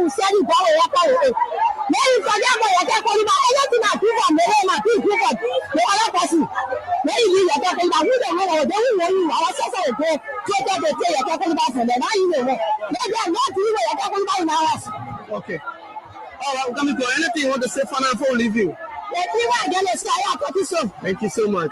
share the power of power. Maybe for them, you can call him anything that people are making, and people for the other person. Maybe you are talking about who they know, they will know you. Our sister will go, take the day you're talking about from them. Now you know. Maybe I'm not you, you're talking about in our house. Okay. All right, we're coming to anything you want to say for now before we leave you. Thank you so much.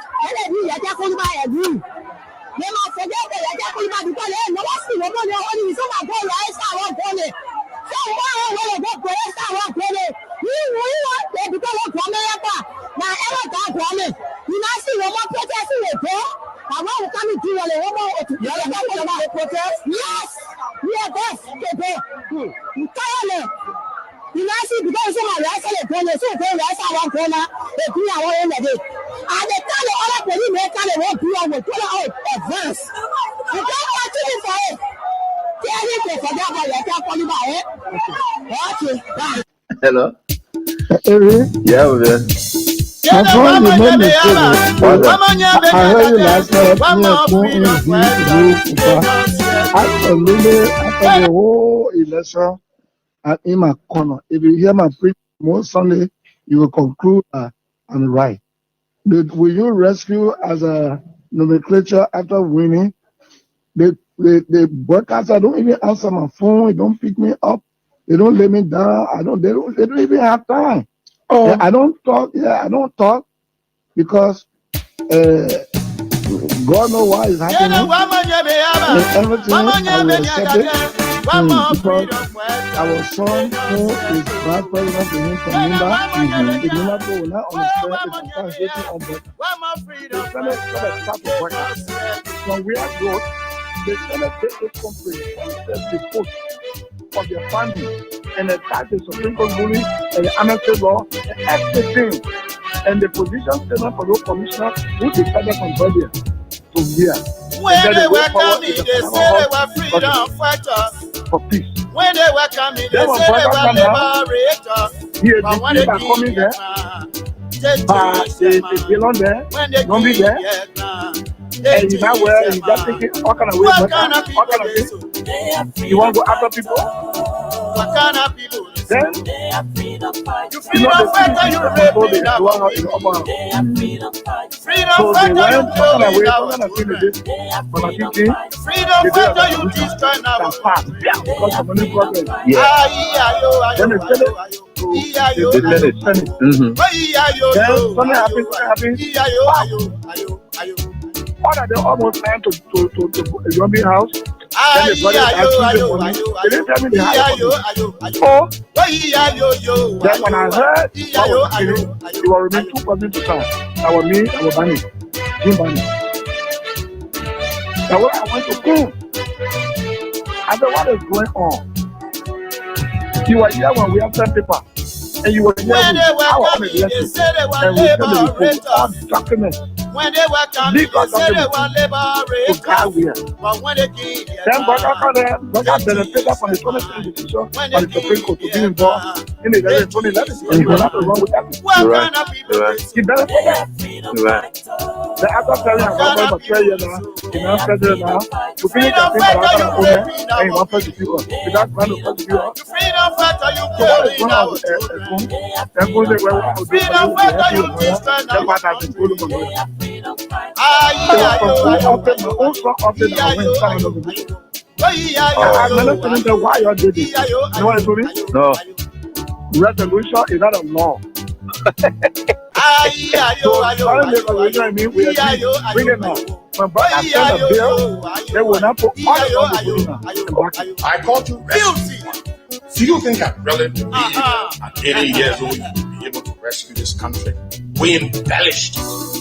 You know, see, because someone else is going to say, one corner, they do our own day. And they tell the other police, they tell them what do I will pull out advance. You can't watch it for it. Tell him to forget about your can't about it. Okay, hello. Yeah, over there. My phone remember me. I heard you last night. After the whole election. And in my corner, if you hear my preach most Sunday, you will conclude I'm right. Will you rescue as a nomenclature after winning? The broadcaster don't even answer my phone. They don't pick me up. They don't lay me down. They don't even have time. Oh, yeah, I don't talk. Yeah, I don't talk because God knows why it's happening. And everything I will accept it. Because our son who is vice president to him from Nimba, the Nimba will not understand the translation on better. The Senate start to work out. When we are growth, the Senate take this comprehensive report of their family and attack the Supreme Court ruling and the amnesty law and everything. And the position statement for those commissioners who decided from Guardian to here. When they were coming, they said they were freedom fighters. For peace. When they were coming, they said they were liberators. Here, the people are coming there. They belong there. Don't be there. And you know where you just thinking, what kind of way? What kind of thing? You want to go after people? What kind of people? Then, you freedom fighter, you rape me now. Freedom fighter, you kill me now. Freedom fighter, you destroy now. Because of money problem. What are they almost trying to a zombie house? Then the brother they didn't tell me the house. Oh, then when I heard you were remaining 2 persons to come. That was me, that was Bunny, Jim Bunny. Now when I went to school, I said, what is going on? You were here when we have sent paper. And you were here when they were coming, they said they were liberators. Documents. When they were coming, they said they were liberators. But when they came, then God benefited from the 2020 decision on the Supreme Court to be involved in the 2011. And you will not wrong with that. What kind of people? He benefited. The after telling him about for 12 years now, he now said now, to finish the thing about our own, and he wants to do it. Without trying to prosecute us. Freedom fighter, you So what is going on with then go there where we will do the what has been going on. I'm not telling them why you did it. You know what I told you? No. Resolution is not a law. Bring it now. When I send a bill, they will not put all the I called you guilty. Do you think I'm really believe at 80 years old you will be able to rescue this country? We embellished.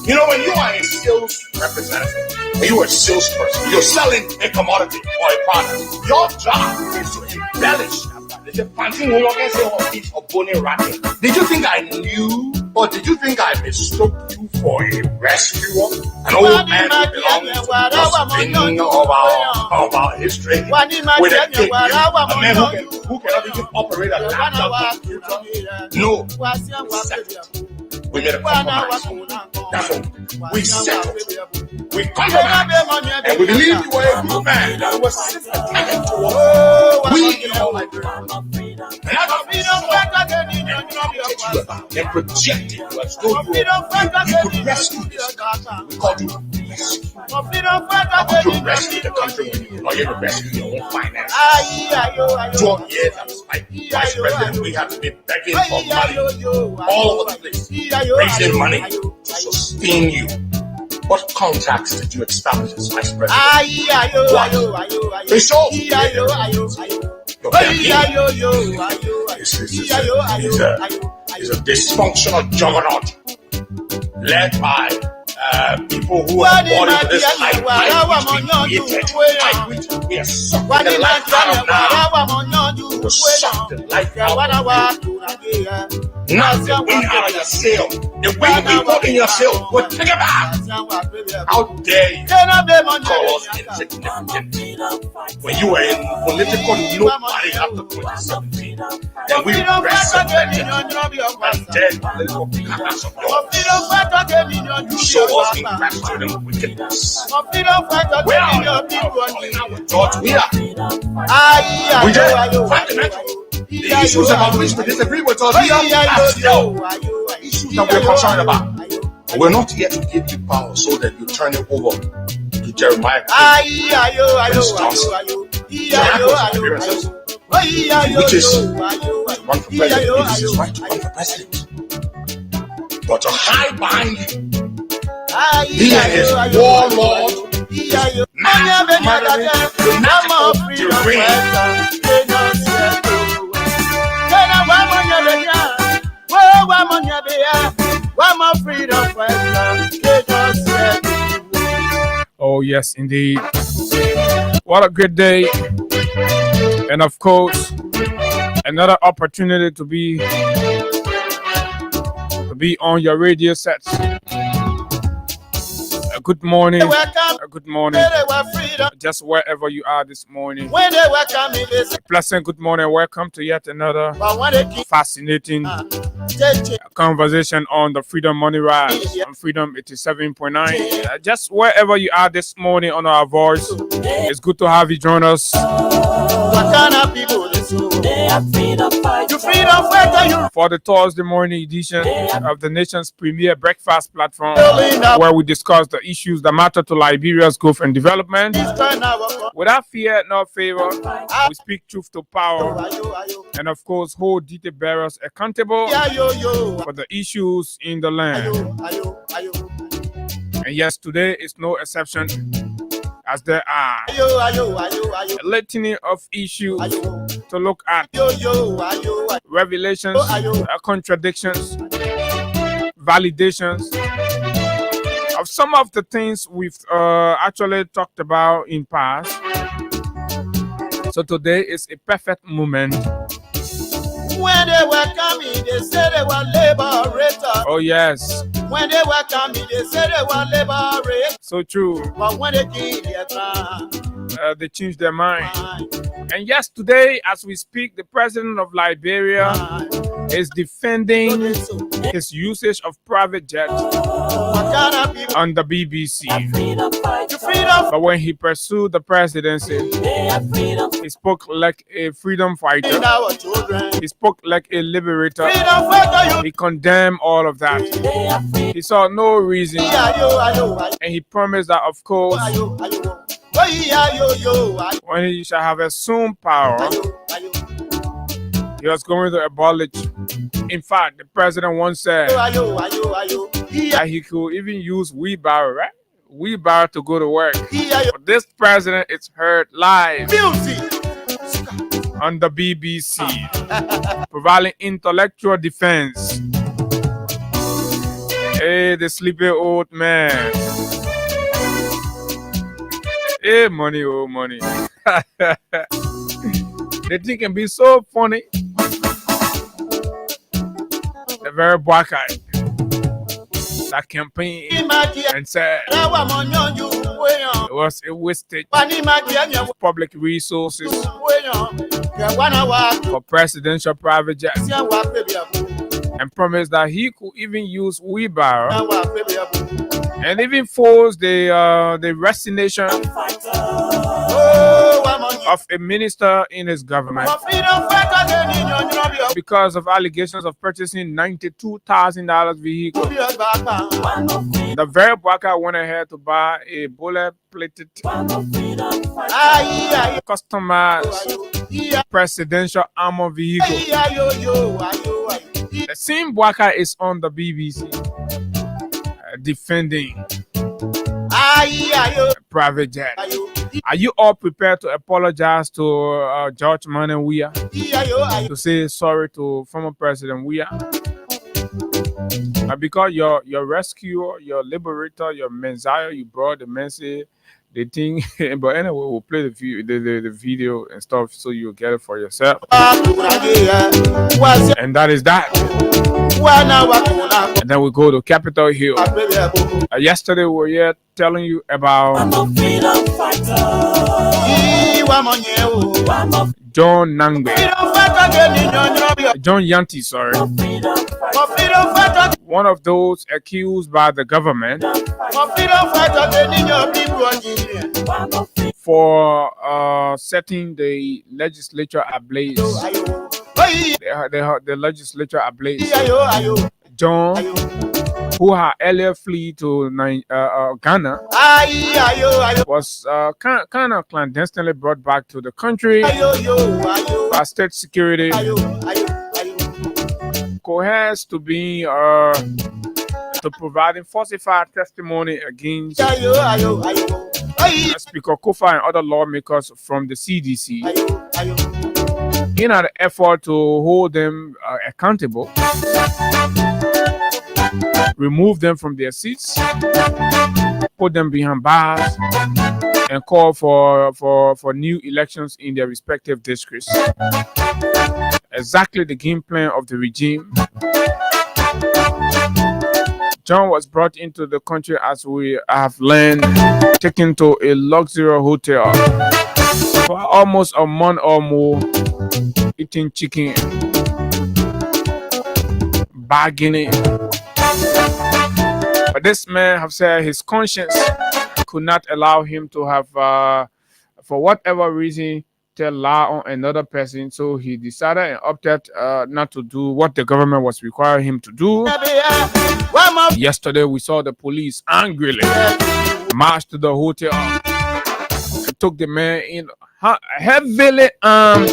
You know, when you are a sales representative, when you are a salesperson, you're selling a commodity or a product. Your job is to embellish. Did you think I knew, or did you think I mistook you for a rescuer? An old man who belongs to the thing of our history with a kid, a man who cannot even operate a laptop computer. No, we made a compromise. That's all. We settled. We compromised. And we believe you were a good man that was sympathetic to us. We in all Nigeria And I don't you about and projected you as though you could rescue this country. We called you rescue. How could you rescue the country when you not even rescue your own finances? 12 years as vice president, we have to be begging for money all over the place, raising money to sustain you. What contracts did you establish as vice president? What? They showed your campaign is a dysfunctional juggernaut led by people who are born into this hype which we are sucking the life out of now. We're sucking the life out of you. Now the wind out of your sail. The wind we put in your sail, we'll take it back. How dare you call us insignificant when you were in political nobody after 2017? Then we resurrected and dead political carcass of yours. You show us ingratitude and wickedness. Where are you? George, we are. We just fundamental. The issues about which we disagree with us, we are still issues that we're concerned about. But we're not here to give you power so that you turn it over to Jeremiah. Which is to run for president. It is his right to run for president. But to hide behind you, he and his warlord, oh yes, indeed. What a good day. And of course, another opportunity to be on your radio sets. Good morning. Good morning. Just wherever you are this morning. Pleasant good morning. Welcome to yet another fascinating conversation on the Freedom Money Rise on Freedom 87.9. Just wherever you are this morning on our voice, it's good to have you join us. For the Thursday morning edition of the nation's premier breakfast platform, where we discuss the issues that matter to Liberia's growth and development. Without fear nor favor, we speak truth to power and, of course, hold duty bearers accountable for the issues in the land. And yes, today is no exception, as there are a litany of issues to look at, revelations, contradictions, validations of some of the things we've actually talked about in past. So today is a perfect moment. When they were coming, they said they were liberators. Oh yes. When they were coming, they said they were liberators. So true. But when they did their crime, they changed their mind. And yes, today, as we speak, the president of Liberia is defending his usage of private jets on the BBC. But when he pursued the presidency, he spoke like a freedom fighter. He spoke like a liberator. He condemned all of that. He saw no reason. And he promised that, of course, when he shall have assumed power, he was going to abolish. In fact, the president once said that he could even use wheelbarrow, right? Wheelbarrow to go to work. But this president is heard live on the BBC, providing intellectual defense. Hey, the sleepy old man. Hey, money, oh money. They think can be so funny. They're very black eyed. That campaign and said it was a wastage of public resources for presidential private jets, and promised that he could even use wheelbarrow and even force the resignation of a minister in his government because of allegations of purchasing $92,000 vehicle. The very worker went ahead to buy a bullet-plated, customized presidential armor vehicle. The same worker is on the BBC defending a private jet. Are you all prepared to apologize to George Manuel Weah, to say sorry to former President Weah? Because your rescuer, your liberator, your Messiah, you brought the message, the thing. But anyway, we'll play the video and stuff so you'll get it for yourself. And that is that. And then we go to Capitol Hill. Yesterday we were here telling you about John Yanti, sorry. One of those accused by the government for setting the legislature ablaze. The legislature ablaze. John, who had earlier fled to Ghana, was kind of clandestinely brought back to the country by state security, coerced to be to providing falsified testimony against Speaker Kofa and other lawmakers from the CDC in an effort to hold them accountable, remove them from their seats, put them behind bars, and call for new elections in their respective districts. Exactly the game plan of the regime. John was brought into the country, as we have learned, taken to a luxury hotel for almost a month or more, eating chicken, bargaining. But this man have said his conscience could not allow him to have, for whatever reason, tell lie on another person. So he decided and opted not to do what the government was requiring him to do. Yesterday, we saw the police angrily march to the hotel and took the man in heavily armed.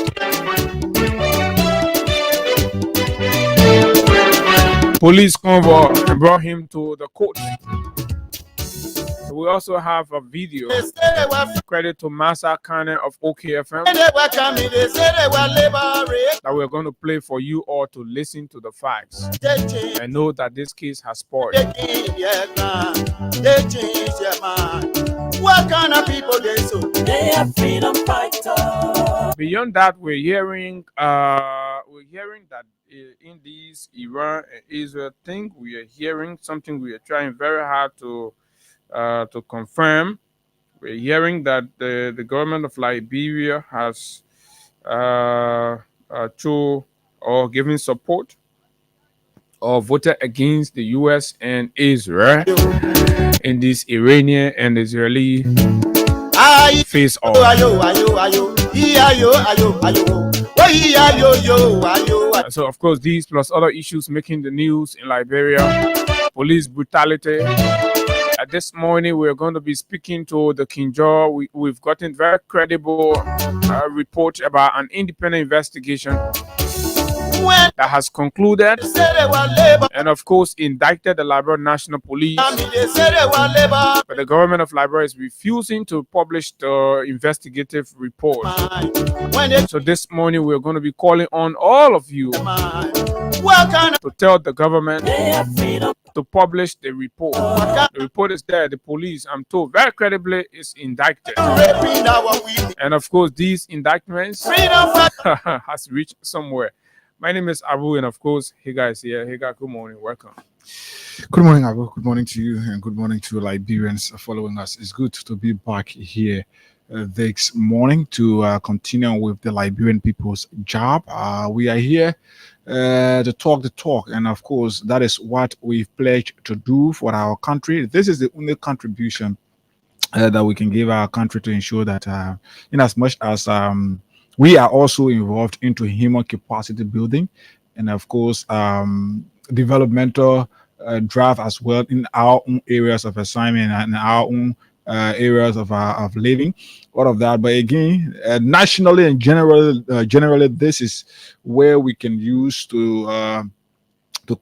Police convoy and brought him to the court. We also have a video, credit to Massa Kane of OKFM, that we're going to play for you all to listen to the facts and know that this case has spoiled. What kind of people they so? They are freedom fighters. Beyond that, we're hearing that in this Iran and Israel thing, we are hearing something we are trying very hard to confirm. We're hearing that the government of Liberia has given support or voted against the U.S. and Israel in this Iranian and Israeli face-off. So, of course, these plus other issues making the news in Liberia, police brutality. This morning, we're going to be speaking to the Kinjor. We've gotten very credible report about an independent investigation that has concluded and, of course, indicted the Liberia National Police. But the government of Liberia is refusing to publish the investigative report. So this morning, we're going to be calling on all of you to tell the government to publish the report. The report is there. The police, I'm told, very credibly is indicted. And of course, these indictments has reached somewhere. My name is Abu, and of course, Higa is here. Higa, good morning. Welcome. Good morning, Abu. Good morning to you, and good morning to Liberians following us. It's good to be back here this morning to continue with the Liberian people's job. We are here to talk the talk, and of course, that is what we've pledged to do for our country. This is the only contribution that we can give our country to ensure that, in as much as we are also involved into human capacity building, and of course, developmental drive as well in our own areas of assignment and our own areas of living, all of that. But again, nationally and generally, this is where we can use to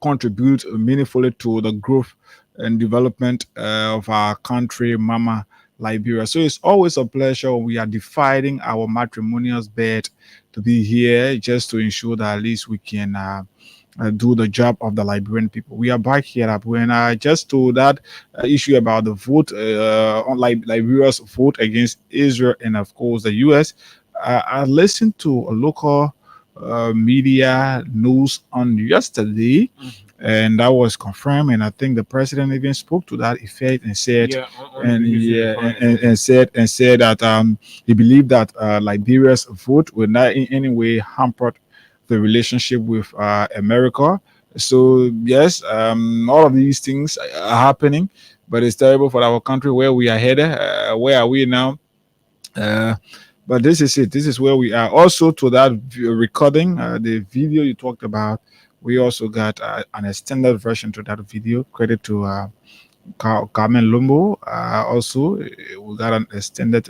contribute meaningfully to the growth and development of our country, Mama Liberia. So it's always a pleasure when we are dividing our matrimonial bed to be here just to ensure that at least we can do the job of the Liberian people. We are back here up when I just told that issue about the vote on Liberia's vote against Israel and of course the U.S. I listened to a local media news on yesterday, and that was confirmed. And I think the president even spoke to that effect and said, and said that he believed that Liberia's vote would not in any way hamper the relationship with America. So yes, all of these things are happening, but it's terrible for our country where we are headed. Where are we now? But this is it. This is where we are. Also, to that recording, the video you talked about, we also got an extended version to that video. Credit to Carmen Lumbo. Also, we got an extended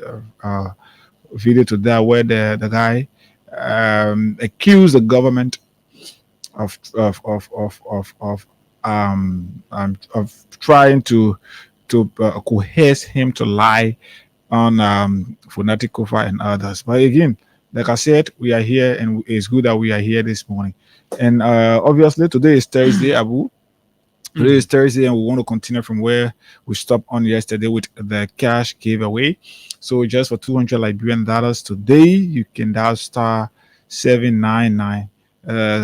video to that where the guy accused the government of trying to coerce him to lie on Funati Kofa and others. But again, like I said, we are here, and it's good that we are here this morning. And obviously, today is Thursday, Abu. Today is Thursday, and we want to continue from where we stopped on yesterday with the cash giveaway. So just for $200 Liberian dollars today, you can dial star 799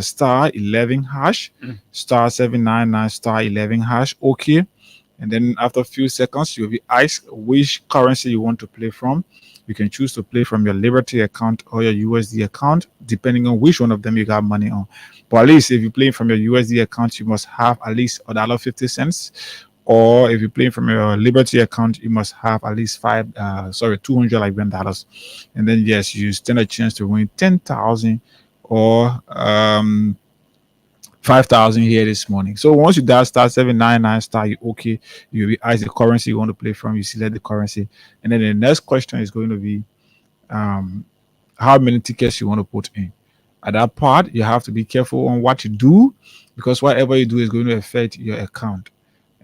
star 11 hash, star 799 star 11 hash. Okay. And then after a few seconds, you'll be asked which currency you want to play from. You can choose to play from your Liberty account or your USD account, depending on which one of them you got money on. But at least if you're playing from your USD account, you must have at least $1.50. Or if you're playing from your Liberty account, you must have at least $200 Liberian dollars. And then yes, you stand a chance to win 10,000 or 5,000 here this morning. So once you dial star 799 star, you okay, you'll be asked the currency you want to play from. You select the currency, and then the next question is going to be how many tickets you want to put in. At that part, you have to be careful on what you do, because whatever you do is going to affect your account.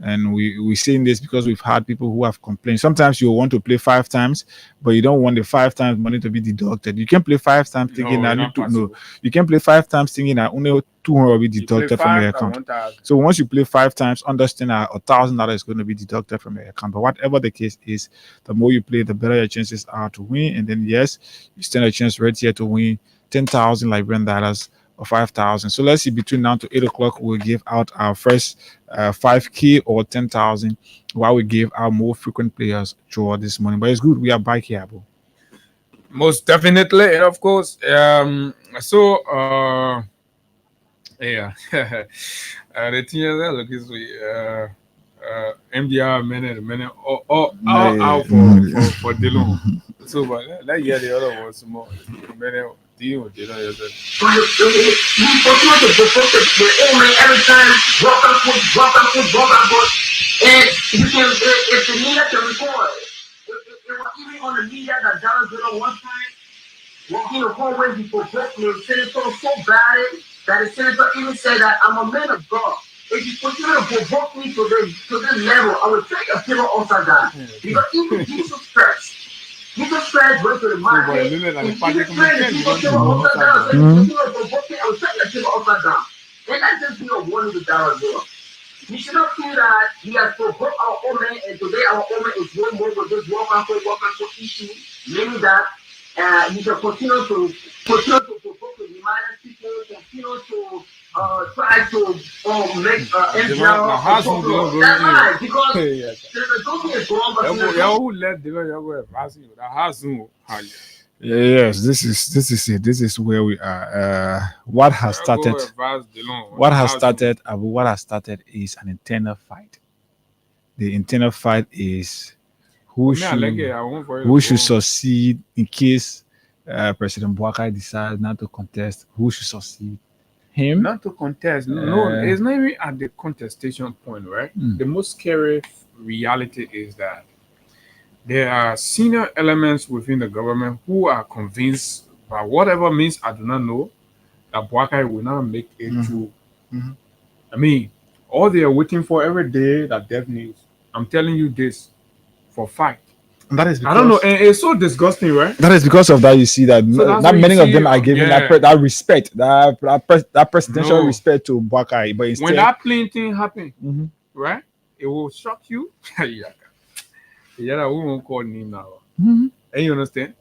And we're saying this because we've had people who have complained. Sometimes you want to play 5 times, but you don't want the 5 times money to be deducted. You can play 5 times thinking you can play 5 times thinking that only 200 will be deducted from your account. So once you play 5 times, understand that $1,000 is going to be deducted from your account. But whatever the case is, the more you play, the better your chances are to win. And then yes, you stand a chance right here to win 10,000 Liberian dollars or 5,000. So let's see, between now to 8 o'clock, we'll give out our first 5K or 10,000, while we give our more frequent players throughout this morning. But it's good we are back here, bro. Most definitely, and of course, yeah. The thing is that look is MDR minute out for Dylan. So, but let's hear the other ones more. You continue to every time walk and put, and you can if the media can record. It was even on the media that Dallas did on one time. Walking the hallway, he provoked me. The senator so bad that the senator even said that I'm a man of God. If you continue to provoke me to this level, I will take a pillow upside down. Because even Jesus Christ went to the market. And Jesus Christ, if you pillow upside down, so if you continue to provoke me, I will take a pillow upside down. And that's just me of $100. You should not feel that he has provoked our own man, and today our own man is going more with this walk and issue, meaning that he can continue to provoke the United people, continue to try to make Israel that's right, because the government is wrong, but yes, this is it. This is where we are. What has started is an internal fight. The internal fight is who should succeed in case President Bouakai decides not to contest? Who should succeed? Him? Not to contest. No, it's not even at the contestation point, right? The most scary reality is that there are senior elements within the government who are convinced, by whatever means I do not know, that Bouakai will not make it through. I mean, all they are waiting for every day that death news. I'm telling you this for fact. And that is because, I don't know, and it's so disgusting, right? That is because of that. You see that not many of them are giving that respect, that presidential respect to Bouakai. But instead, when that plane thing happened, right, it will shock you. Yeah, we won't call him now. And you understand?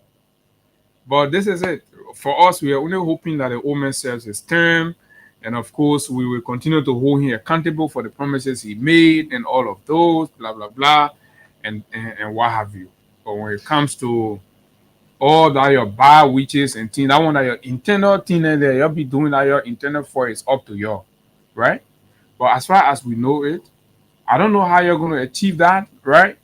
But this is it. For us, we are only hoping that the old man serves his term. And of course, we will continue to hold him accountable for the promises he made and all of those, blah, blah, blah, and what have you. But when it comes to all that your bad witches and things, that one that your internal thing there, you'll be doing that your internal for is up to you, right? But as far as we know it, I don't know how you're going to achieve that, right?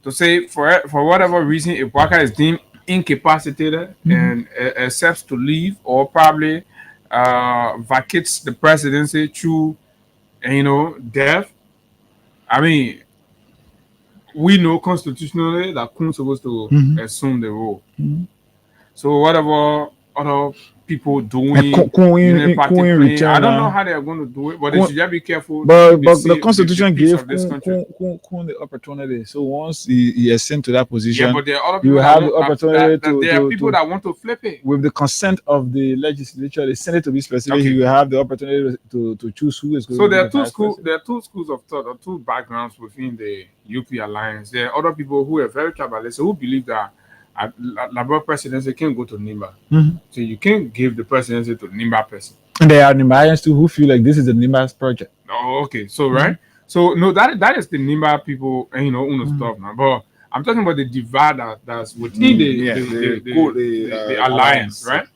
To say for whatever reason, if Bouakai is deemed incapacitated and accepts to leave, or probably vacates the presidency through, death. I mean, we know constitutionally that Kun's supposed to assume the role. So whatever other people doing, I don't know how they are going to do it, but they should just be careful. But the Constitution gave Kun the opportunity. So once he is sent to that position, but there are other people you have the opportunity there are people that want to flip it. With the consent of the legislature, the Senate to be specific, you have the opportunity to choose who is going to be the vice president. There are two schools of thought, or two backgrounds within the UP alliance. There are other people who are very tribalistic, who believe that Labour presidency can't go to Nimba. So you can't give the presidency to Nimba person. And there are Nimbarians too who feel like this is the Nimba's project. Oh, okay. So right. So no, that is the Nimba people, and stuff now. But I'm talking about the divide that's within the alliance, right?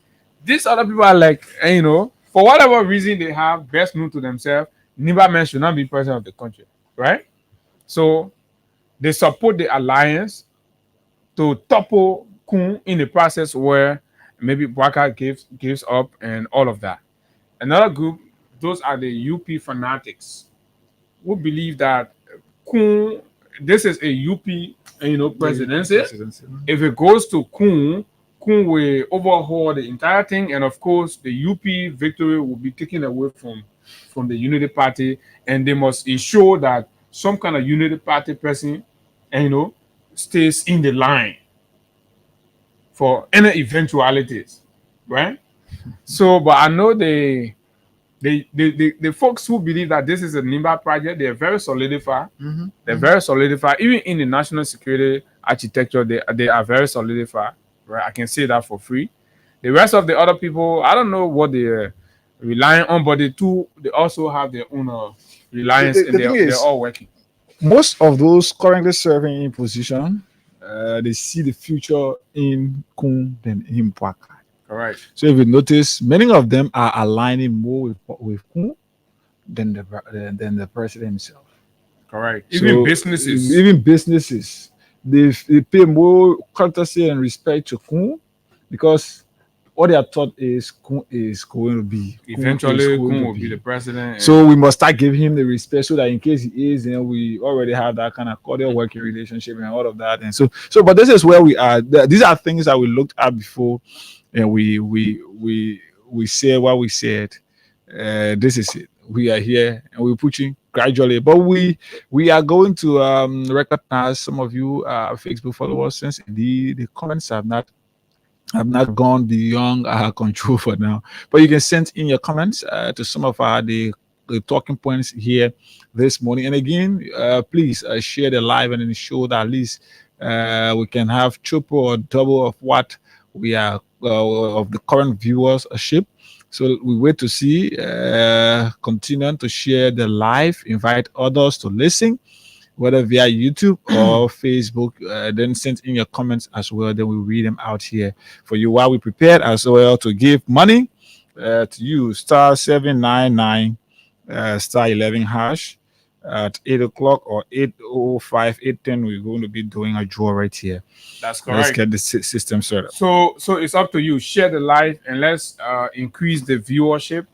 These other people are like, for whatever reason they have best known to themselves, Nimba men should not be president of the country, right? So they support the alliance to topple Kun in the process where maybe Bouakai gives up and all of that. Another group, those are the UP fanatics who believe that Kun, this is a UP, presidency. If it goes to Kun will overhaul the entire thing, and of course the UP victory will be taken away from the Unity Party, and they must ensure that some kind of Unity Party person, stays in the line for any eventualities, right? So, but I know the folks who believe that this is a Nimba project, they're very solidified. They're very solidified. Even in the national security architecture, they are very solidified, right? I can say that for free. The rest of the other people, I don't know what they're relying on, but they also have their own reliance, and they're all working. Most of those currently serving in position, they see the future in Kun than in Bouakai. Correct. So if you notice, many of them are aligning more with Kun than the president himself. Correct. So even businesses, they pay more courtesy and respect to Kun because what they are taught is Kun is going to be eventually Kun will be the president. So we must start giving him the respect so that in case he is, we already have that kind of cordial working relationship and all of that. And so but this is where we are. These are things that we looked at before, and we said what we said. This is it. We are here and we're pushing gradually, but we are going to recognize some of you Facebook followers, since the comments have not gone beyond control for now. But you can send in your comments to some of the talking points here this morning. And again, please share the live and ensure that at least we can have triple or double of what we are of the current viewership. So we wait to see, continue to share the live, invite others to listen, whether via YouTube or Facebook. Then send in your comments as well. Then we'll read them out here for you while we prepared as well to give money to you. *799 *11#. at 8 o'clock or 8:05, 8:10. We're going to be doing a draw right here. That's correct. Let's get the system set up. So it's up to you. Share the live and let's increase the viewership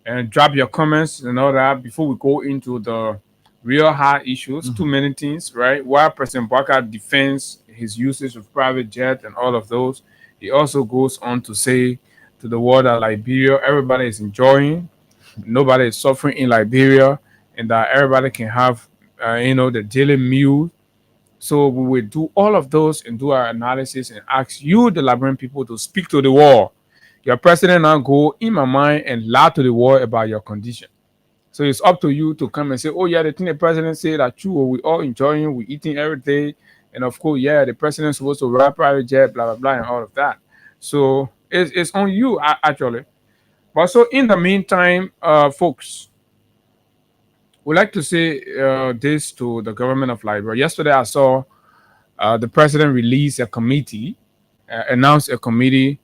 and drop your comments and all that before we go into the real hard issues. Too many things, right? While President Baka defends his usage of private jet and all of those, he also goes on to say to the world that Liberia, everybody is enjoying, nobody is suffering in Liberia, and that everybody can have, the daily meal. So we will do all of those and do our analysis and ask you, the Liberian people, to speak to the world. Your president now go in my mind and lie to the world about your condition. So it's up to you to come and say, oh yeah, the thing the president said that true, we all enjoying, we eating every day. And of course, yeah, the president's supposed to ride private jet, blah, blah, blah, and all of that. So it's on you, actually. But so in the meantime, folks, we'd like to say this to the government of Liberia. Yesterday, I saw the president release a committee, announce a committee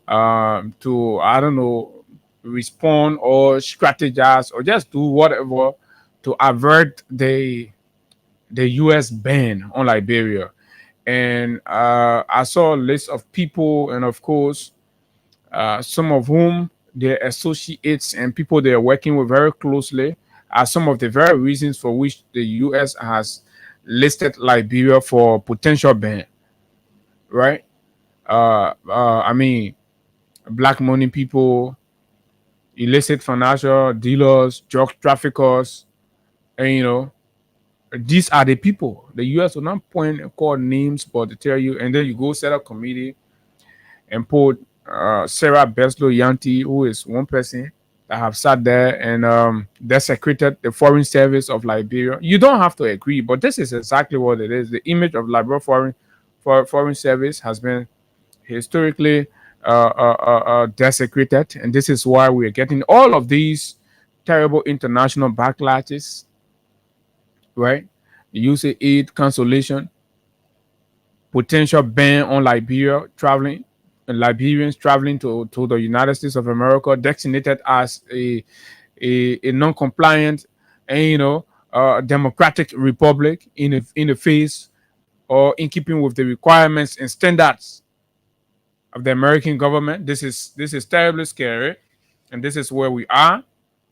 to, I don't know, respond or strategize or just do whatever to avert the U.S. ban on Liberia. And I saw a list of people, and of course, some of whom their associates and people they are working with very closely are some of the very reasons for which the U.S. has listed Liberia for potential ban. Right? I mean, black money people, illicit financial dealers, drug traffickers, and these are the people. The U.S. will not point and call names, but to tell you, and then you go set up committee and put Sarah Beslow Yanti, who is one person that have sat there and desecrated the foreign service of Liberia. You don't have to agree, but this is exactly what it is. The image of Liberia foreign service has been historically desecrated, and this is why we are getting all of these terrible international backlashes, right? The USAID cancellation, potential ban on Liberia traveling, and Liberians traveling to the United States of America, designated as a non-compliant and democratic republic in the face or in keeping with the requirements and standards of the American government. This is terribly scary, and this is where we are,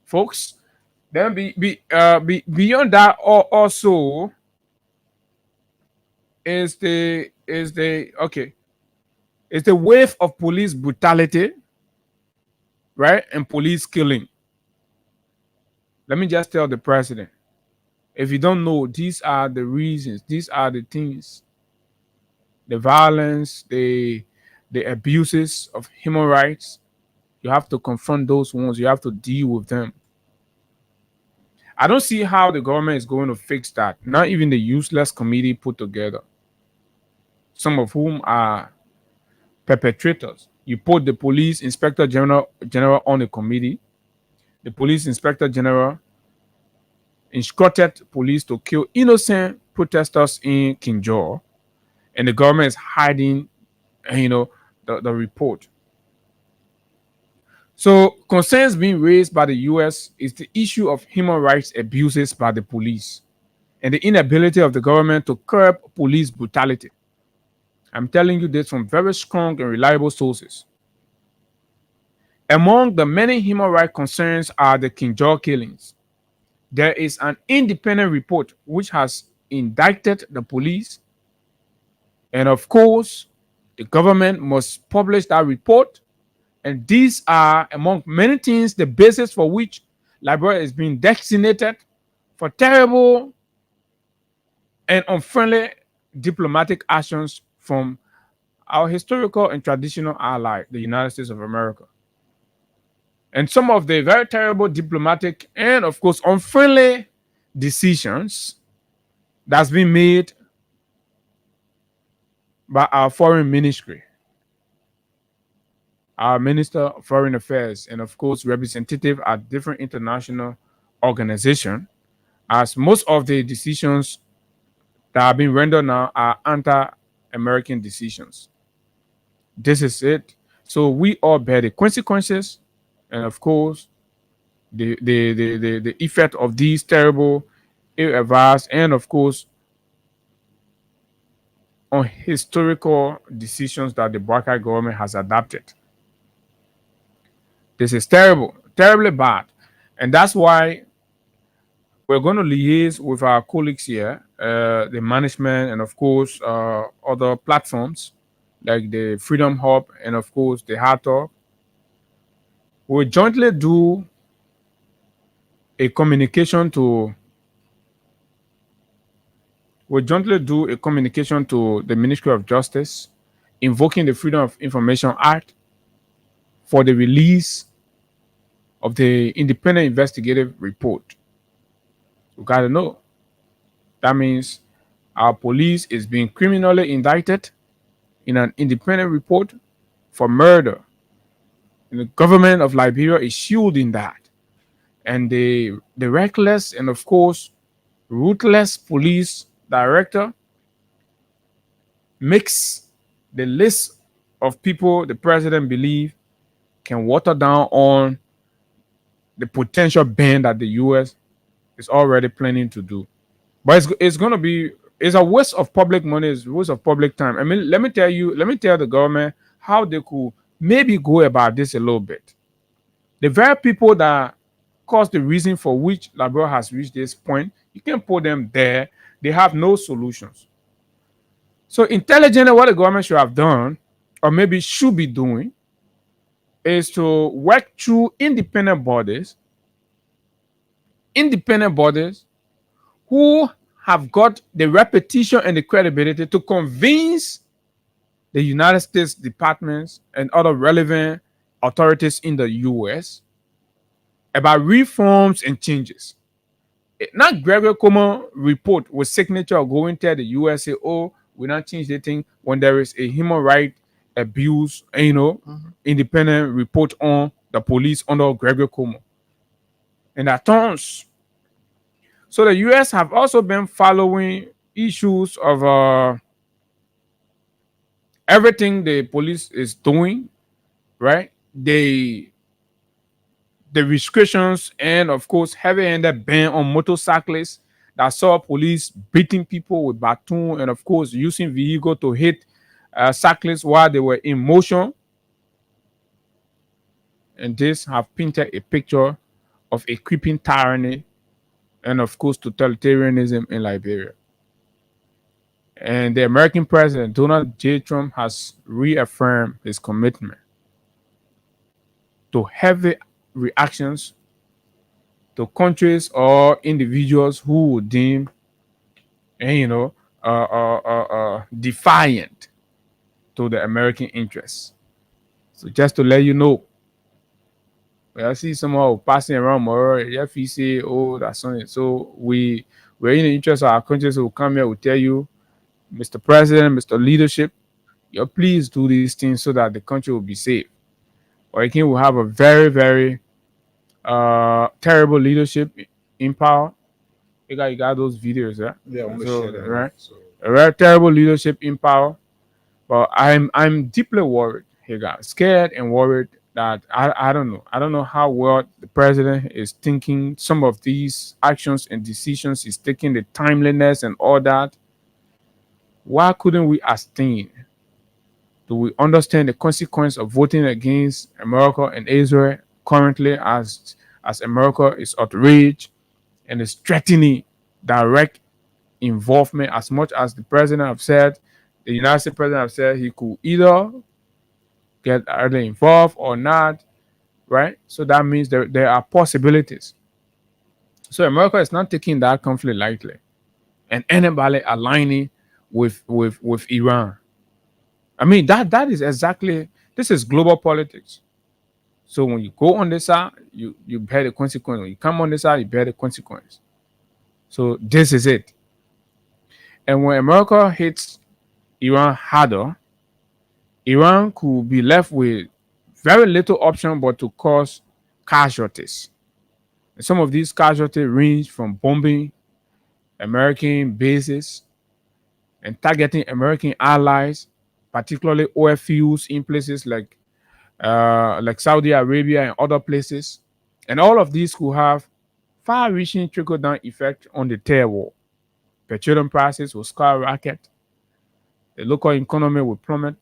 folks. Then beyond that, also is the wave of police brutality, right, and police killing. Let me just tell the president, if you don't know, these are the reasons, these are the things, the violence, the abuses of human rights. You have to confront those ones. You have to deal with them. I don't see how the government is going to fix that. Not even the useless committee put together, some of whom are perpetrators. You put the police inspector general on the committee. The police inspector general instructed police to kill innocent protesters in Kinjor, and the government is hiding, the report. So concerns being raised by the U.S. is the issue of human rights abuses by the police and the inability of the government to curb police brutality. I'm telling you this from very strong and reliable sources. Among the many human rights concerns are the Kinjor killings. There is an independent report which has indicted the police, and of course, the government must publish that report. And these are, among many things, the basis for which Liberia is being designated for terrible and unfriendly diplomatic actions from our historical and traditional ally, the United States of America. And some of the very terrible diplomatic and, of course, unfriendly decisions that's been made by our foreign ministry, our Minister of Foreign Affairs, and of course, representative at different international organizations, as most of the decisions that have been rendered now are anti-American decisions. This is it. So we all bear the consequences, and of course, the effect of these terrible ill-advised, and of course, on historical decisions that the Barker government has adopted. This is terrible, terribly bad. And that's why we're going to liaise with our colleagues here, the management, and of course, other platforms like the Freedom Hub and of course the Hard Talk. We'll jointly do a communication to the Ministry of Justice, invoking the Freedom of Information Act for the release of the independent investigative report. We gotta know. That means our police is being criminally indicted in an independent report for murder. And the government of Liberia is shielding that. And the reckless and of course ruthless police director makes the list of people the president believes can water down on the potential ban that the US is already planning to do. But it's going to be, it's a waste of public money, it's a waste of public time. I mean, let me tell the government how they could maybe go about this a little bit. The very people that caused the reason for which Liberia has reached this point, you can put them there. They have no solutions. So intelligently, what the government should have done, or maybe should be doing, is to work through independent bodies who have got the reputation and the credibility to convince the United States departments and other relevant authorities in the US about reforms and changes. Not Gregory Common report with signature going to the US say, oh, we not change the thing when there is a human right abuse, independent report on the police under Gregory Common. And that turns. So the US have also been following issues of everything the police is doing, right? The restrictions and of course heavy-handed ban on motorcyclists that saw police beating people with baton and of course using vehicle to hit cyclists while they were in motion. And this have painted a picture of a creeping tyranny and of course totalitarianism in Liberia. And the American president, Donald J. Trump, has reaffirmed his commitment to heavy reactions to countries or individuals who would deem, defiant to the American interests. So just to let you know, when I see someone passing around more, if you say, oh, that's something. So we're in the interest of our countries who come here, will tell you, Mr. President, Mr. Leadership, please do these things so that the country will be safe. Or again, we'll have a very, very terrible leadership in power. You got those videos, right? Yeah, I want to So, share that. right? So. A very terrible leadership in power. But I'm deeply worried, scared and worried that I don't know. I don't know how well the president is thinking some of these actions and decisions he's taking, the timeliness and all that. Why couldn't we abstain? Do we understand the consequence of voting against America and Israel currently as America is outraged and is threatening direct involvement, as much as the president have said, the United States president have said he could either get either involved or not, right? So that means there are possibilities. So America is not taking that conflict lightly, and anybody aligning with Iran. I mean that is exactly, this is global politics. So when you go on this side, you bear the consequence. When you come on this side, you bear the consequence. So this is it. And when America hits Iran harder, Iran could be left with very little option but to cause casualties. And some of these casualties range from bombing American bases and targeting American allies, particularly oil fields in places like Saudi Arabia and other places. And all of these could have far-reaching trickle-down effect on the third world. Petroleum prices will skyrocket, the local economy will plummet,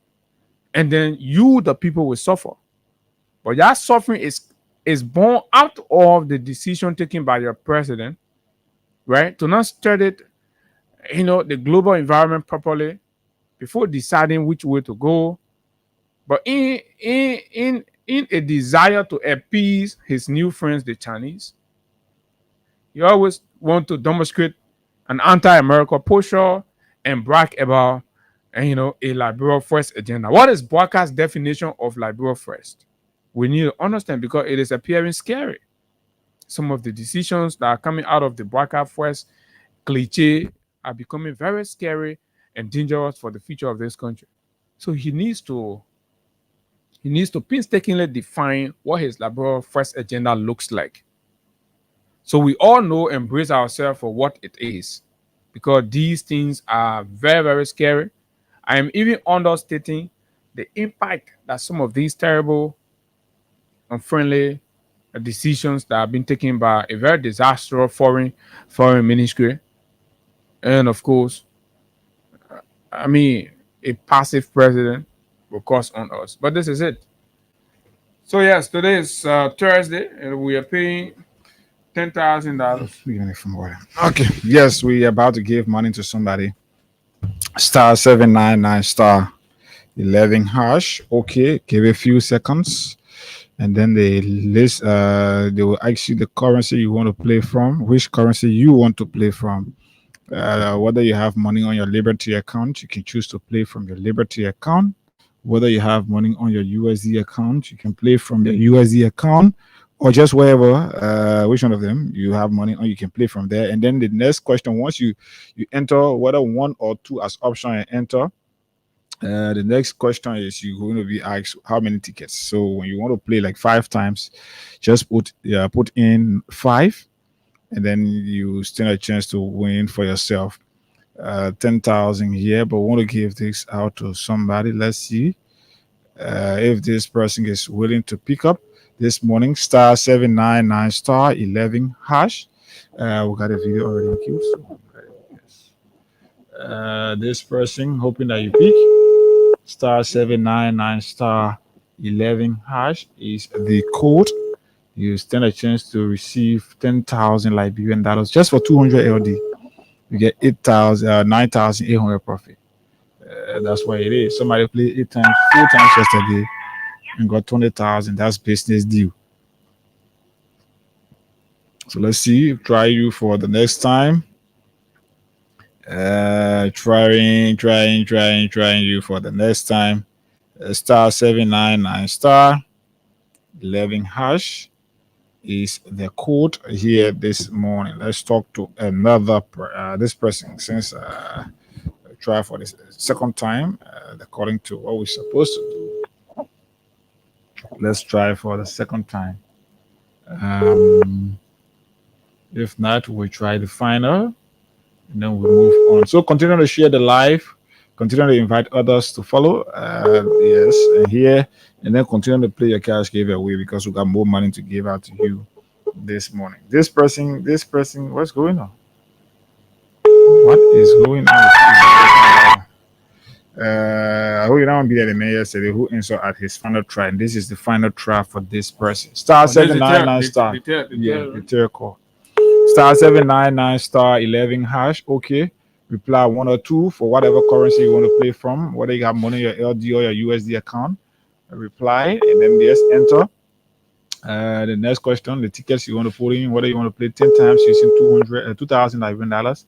and then you, the people, will suffer. But that suffering is born out of the decision taken by your president, right, to not study, the global environment properly before deciding which way to go. But in a desire to appease his new friends, the Chinese, he always want to demonstrate an anti-American posture and brag about, a liberal first agenda. What is Bwaka's definition of liberal first? We need to understand, because it is appearing scary. Some of the decisions that are coming out of the Bwaka first cliche are becoming very scary and dangerous for the future of this country. So he needs to painstakingly define what his liberal first agenda looks like. So we all know and brace ourselves for what it is, because these things are very, very scary. I am even understating the impact that some of these terrible, unfriendly decisions that have been taken by a very disastrous foreign ministry, and of course, a passive president will cause on us. But this is it. So yes, today is Thursday, and we are paying $10,000. Okay. Yes, we are about to give money to somebody. Star 799 star 11 hash. Okay, give a few seconds, and then they list. They will ask you the currency you want to play from, which currency you want to play from. Whether you have money on your Liberty account, you can choose to play from your Liberty account. Whether you have money on your USD account, you can play from your USD account, or just wherever, which one of them you have money on, you can play from there. And then the next question, once you enter whether one or two as option and enter, the next question is you're going to be asked how many tickets. So when you want to play like 5 times, just put in 5, and then you stand a chance to win for yourself 10,000 here. But we want to give this out to somebody. Let's see if this person is willing to pick up this morning. Star 799 star 11 hash. We got a video already in queue. So yes. This person, hoping that you pick star 799 star 11 hash is the code. You stand a chance to receive 10,000 Liberian dollars just for 200 LD. You get 9,800 profit. That's why it is. Somebody played 4 times yesterday and got 20,000. That's business deal. So let's see. Try you for the next time. Trying you for the next time. Star 799 star 11 hash is the code here this morning. Let's talk to another this person, since try for this second time according to what we're supposed to do. Let's try for the second time. If not, we'll try the final, and then we'll move on. So continue to share the live, continue to invite others to follow. Yes, and here, and then continue to play your cash giveaway, because we got more money to give out to you this morning. This person, what's going on? What is going on? Who you don't be at the man yesterday who answered at his final try, and this is the final try for this person. Star 799 star. The third call. Star 799 star 11 hash. Okay. Reply 1 or 2 for whatever currency you want to play from, whether you have money on your LD or your USD account. Reply, and then just enter. The next question, the tickets you want to put in, whether you want to play 10 times using $2,000,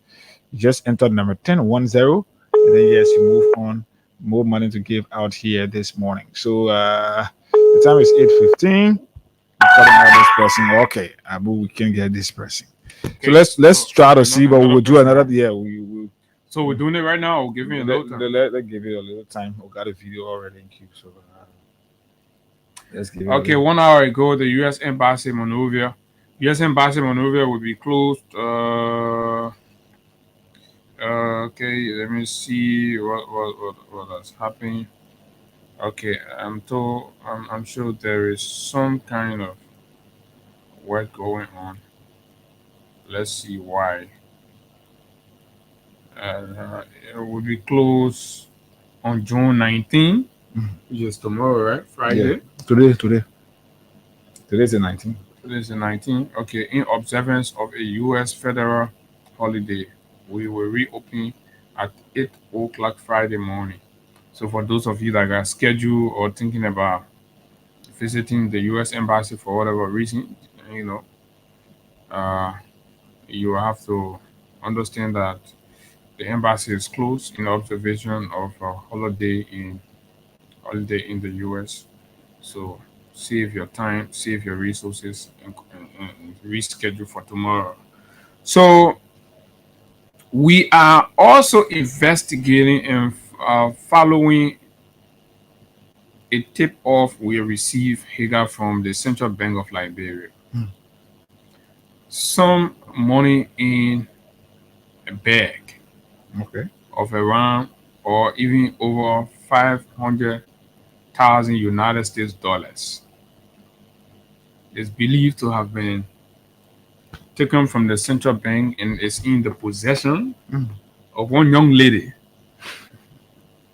you just enter number 1010, and then yes, you move on. More money to give out here this morning. So the time is 8:15. I'm calling out this person. Okay, we can get this person. Okay. So let's try to see, but we will do another. Yeah, we will. So we're doing it right now. We'll give me a little time. Let's give it a little time. We got a video already in queue, so let's give it. Okay, 1 hour ago, the U.S. Embassy Monrovia. U.S. Embassy Monrovia will be closed. Okay, let me see what has happened. Okay, I'm sure there is some kind of work going on. let's see why. It will be closed on June 19th, which is tomorrow, right? Friday. Yeah. Today. Today's the 19th. Today's the 19th. Okay, in observance of a U.S. federal holiday, we will reopen at 8 o'clock Friday morning. So for those of you that are scheduled or thinking about visiting the U.S. embassy for whatever reason, you know, uh, you have to understand that the embassy is closed in observation of a holiday in the U.S. So save your time, save your resources, and reschedule for tomorrow. So we are also investigating and following a tip-off we received here from the Central Bank of Liberia. Some money in a bag Okay. of around or even over 500,000 United States dollars is believed to have been taken from the central bank and is in the possession of one young lady.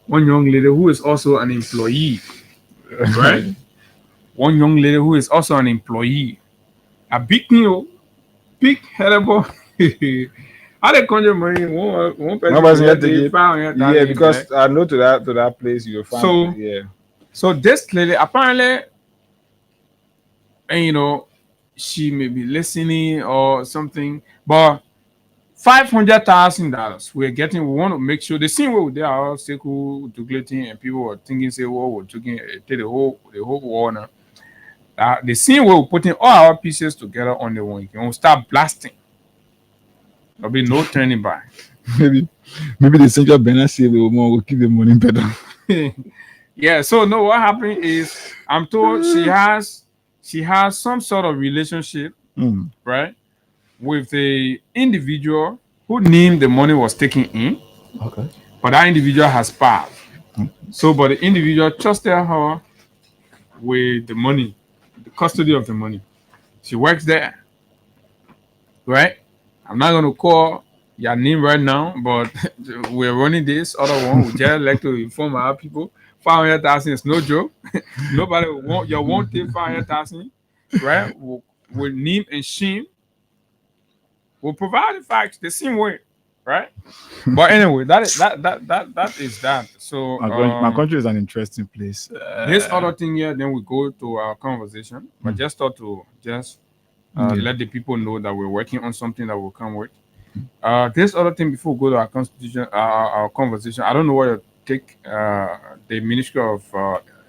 One young lady who is also an employee, right? One young lady who is also an employee. A big new, big headable. How they conjure money? One person Nobody get yeah, because I know to that place you'll find. So yeah. So this lady apparently, and you know, she may be listening or something, but $500,000 we're getting. We want to make sure the same way they are all circle calculating and people were thinking, say, well, we're taking take the whole war now. The same way we're putting all our pieces together on the one, you can start blasting. There'll be no turning back. maybe the central bank say the woman will keep the money better. Yeah. So no, what happened is I'm told she has some sort of relationship, right, with the individual who named the money was taken in. Okay. But that individual has passed. So, but the individual trusted her with the money, the custody of the money. She works there, right? I'm not going to call your name right now, but we're running this other one. We just like to inform our people. 500,000 is no joke. Nobody will want your won't take 500,000, right? With name and shame. We'll provide the facts the same way, right? But anyway, that is that. So my country is an interesting place. This other thing here, then we go to our conversation. But just thought to let the people know that we're working on something that will come with. This other thing before we go to our constitution, our conversation. I don't know what your take. The Ministry of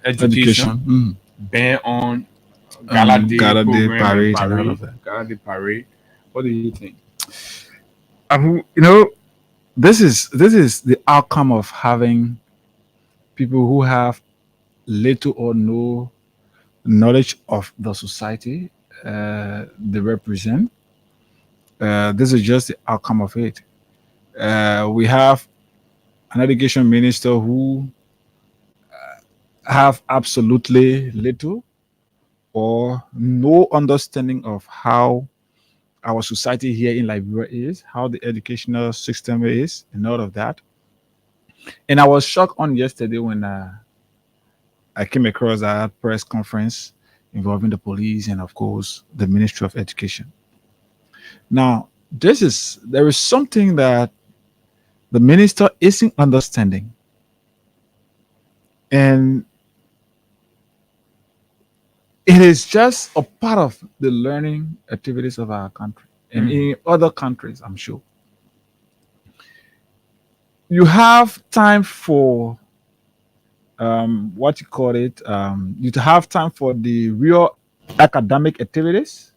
Education ban on Gala Day parade and all of that. Gala Day parade. What do you think? You know, this is the outcome of having people who have little or no knowledge of the society they represent. This is just the outcome of it. We have an education minister who have absolutely little or no understanding of how our society here in Liberia is, how the educational system is, and all of that. And I was shocked on yesterday when I came across a press conference involving the police and, of course, the Ministry of Education. Now, there is something that the minister isn't understanding. And it is just a part of the learning activities of our country and in other countries, I'm sure. You have time for what you call it. You have time for the real academic activities,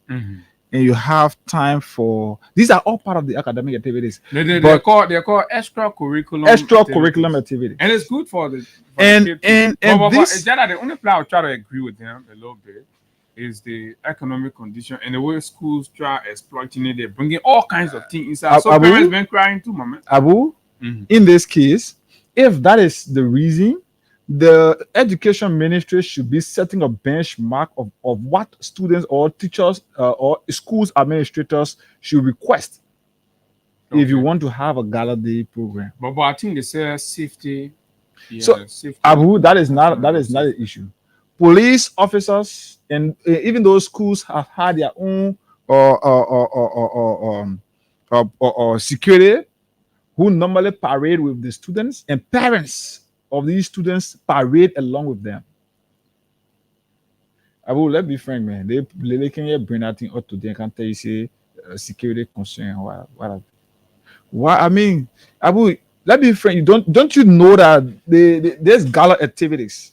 and you have time for these are all part of the academic activities. They're called extracurriculum activities, and it's good for the it's that the only place I'll try to agree with them a little bit is the economic condition and the way schools try exploiting it. They're bringing all kinds of things inside. So parents been crying too, mama. In this case, if that is the reason, the education ministry should be setting a benchmark of what students or teachers or schools administrators should request if you want to have a gala day program. But I think they say safety. Yeah, So, safety. Abu, that is not an issue. Police officers and even those schools have had their own or security who normally parade with the students, and parents of these students parade along with them. Abu, let's be frank, man. They can bring that thing up to them. Can't tell you say security concern. What I mean, Abu, let's be frank. Don't you know that there's gala activities?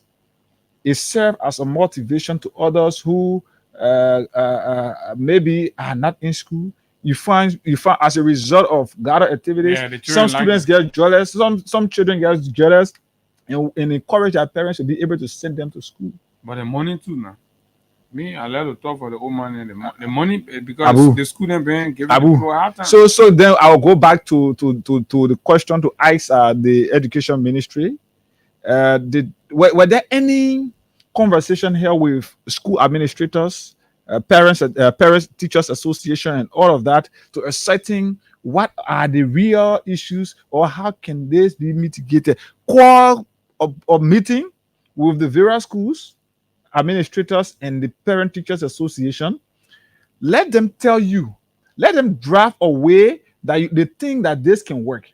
It serves as a motivation to others who maybe are not in school. You find as a result of gala activities, some students get jealous, some children get jealous, and encourage their parents to be able to send them to school. But the money too now. Me, I like to talk for the old man and the money because the student being given people a hard time. So then I'll go back to the question to ask the education ministry. Were there any conversation here with school administrators, parents, teachers association, and all of that to ascertain what are the real issues or how can this be mitigated? Call a meeting with the various schools administrators and the parent teachers association. Let them tell you, let them draft a way that they think that this can work.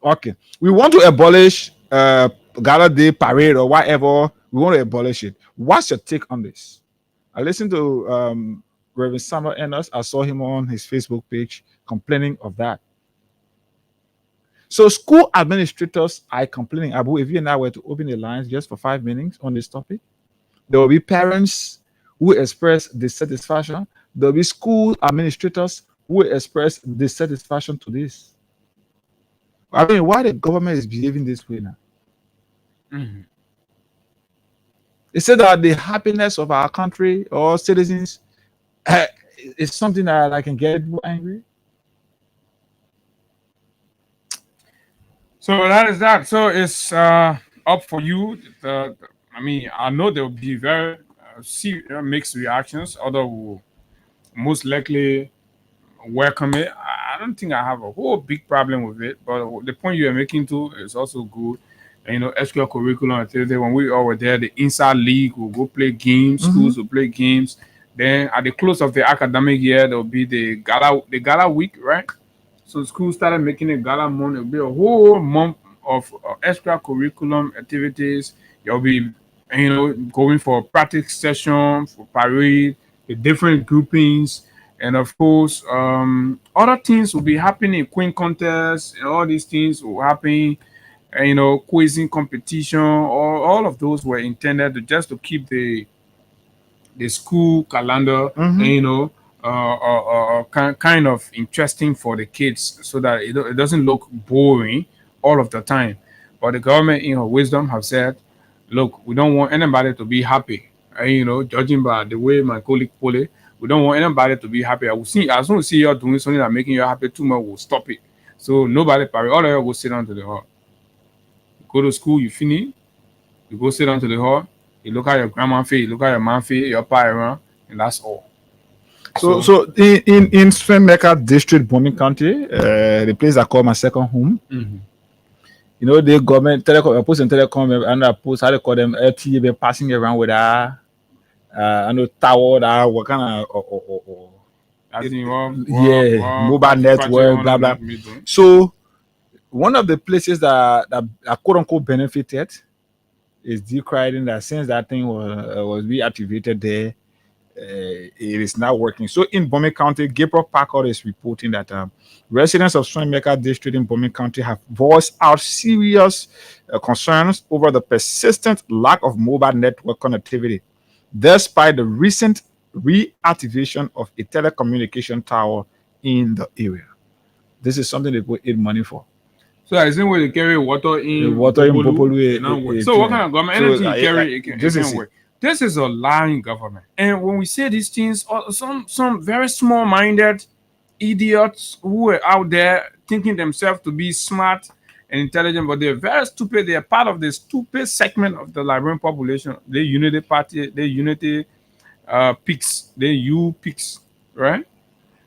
Okay, we want to abolish gala day parade or whatever. We want to abolish it. What's your take on this? I listened to Reverend Samuel Ennis. I saw him on his Facebook page complaining of that. So school administrators are complaining. Abu, if you and I were to open the lines just for 5 minutes on this topic, there will be parents who express dissatisfaction. There will be school administrators who express dissatisfaction to this. I mean, why the government is behaving this way now? Mm-hmm. They said that the happiness of our country or citizens is something that I can get people angry. So that is that. So it's up for you. I mean, I know there will be very mixed reactions. Others will most likely welcome it. I don't think I have a whole big problem with it, but the point you are making too is also good. And, extra curriculum activity. When we all were there, the inside league will go play games. Schools will play games. Then at the close of the academic year, there will be the gala week, right? So schools started making a gala month. It will be a whole month of extra curriculum activities. You'll be, going for a practice session, for parade, the different groupings, and of course, other things will be happening. Queen contests and all these things will happen. Quizzing competition, or all of those were intended to keep the school calendar, kind of interesting for the kids, so that it doesn't look boring all of the time. But the government, in her wisdom, have said, look, we don't want anybody to be happy. Judging by the way my colleague put it, we don't want anybody to be happy. As soon as you see you're doing something that making you happy too much, we'll stop it. So nobody parry. All of you go sit down to the hall. Go to school, you finish, you go sit down to the hall, you look at your grandma face, you look at your mom face, your pa around, and that's all. So in Socio-economic district, Bombing County, the place I call my second home. Mm-hmm. The government telecom, post and telecom, and I post how they call them LTE, passing around with that. Tower that what kind of mobile network, blah blah. So one of the places that quote unquote benefited is decried that since that thing was reactivated there, it is not working. So in Bombing County, Gabriel Packard is reporting that residents of Socio-economic district in Bombing County have voiced out serious concerns over the persistent lack of mobile network connectivity, despite the recent reactivation of a telecommunication tower in the area. This is something they put in money for. So I think when they carry water in Bopolu. So what kind of government energy you carry? It can work. This is a lying government. And when we say these things, some very small-minded idiots who are out there thinking themselves to be smart and intelligent, but they're very stupid. They are part of the stupid segment of the Liberian population. They Unity Party, they Unity pigs, they you pigs, right?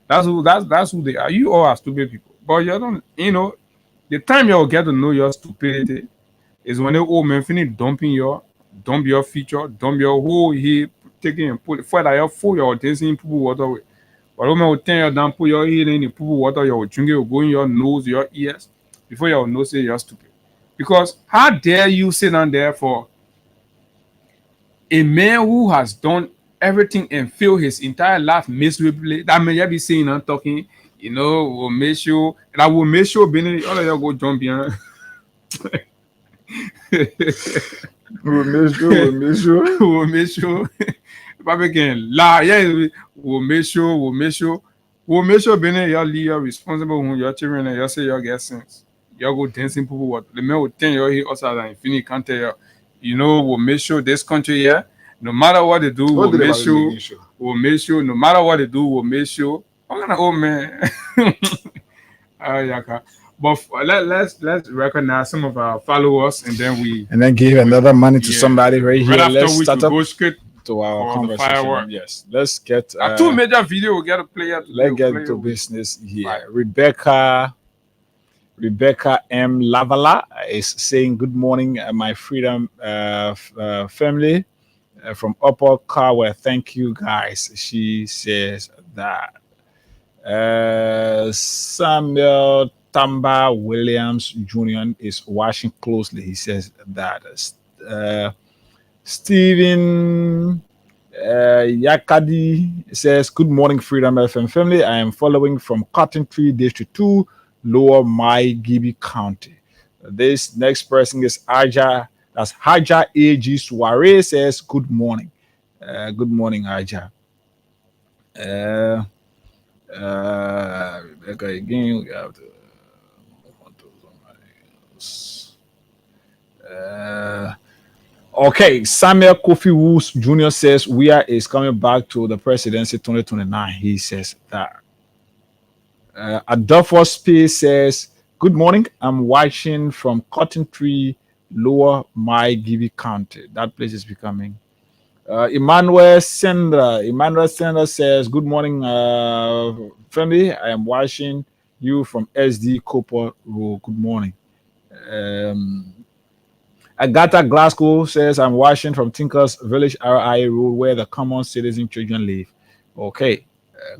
That's who they are. You all are stupid people. But you don't, the time you'll get to know your stupidity is when the old man finish dump your feature, dump your whole head, taking and put for that your full your dancing poo water with. But when will turn you down, put your head in the poo water, your drinking will go in your nose, your ears, before your nose say you're stupid. Because how dare you sit down there for a man who has done everything and failed his entire life miserably? That man you be saying and talking, will make sure that will make sure being all of you go jump in. We'll make sure. Papa can lie. Yeah, we'll make sure being your leader responsible when your children and you say you get sense. You go dancing people what the man will tell you he also and infinity can't tell you. We'll make sure this country here, no matter what they do, we'll make sure no matter what they do, we'll make sure. I'm gonna old man. Yeah. But let's recognize some of our followers and then give another money to somebody right here. Let's start up to our conversation. Yes, let's get two major video. We get to play it. Let's get to business here. Rebecca M. Lavala is saying, "Good morning, my freedom family from Upper Carwell. Thank you, guys." She says that. Samuel Tamba Williams Jr. is watching closely. He says that. Stephen Yakadi says, "Good morning, Freedom FM family. I am following from Cotton Tree District 2, Lower Maigibby County." This next person is Aja. That's Haja A.G. Suarez says, "Good morning." Good morning, Aja. Rebecca again. We have to move on to somebody else. Okay, Samuel Kofi Woods Jr. says Weah is coming back to the presidency 2029. He says that. Adolphus P says, "Good morning. I'm watching from Cotton Tree, Lower Maigibby County." That place is becoming. Emmanuel Sender says, "Good morning, family. I am watching you from SD Cooper Road. Good morning." Agatha Glasgow says, "I'm watching from Tinkers Village RI Road where the common citizen children live." Okay.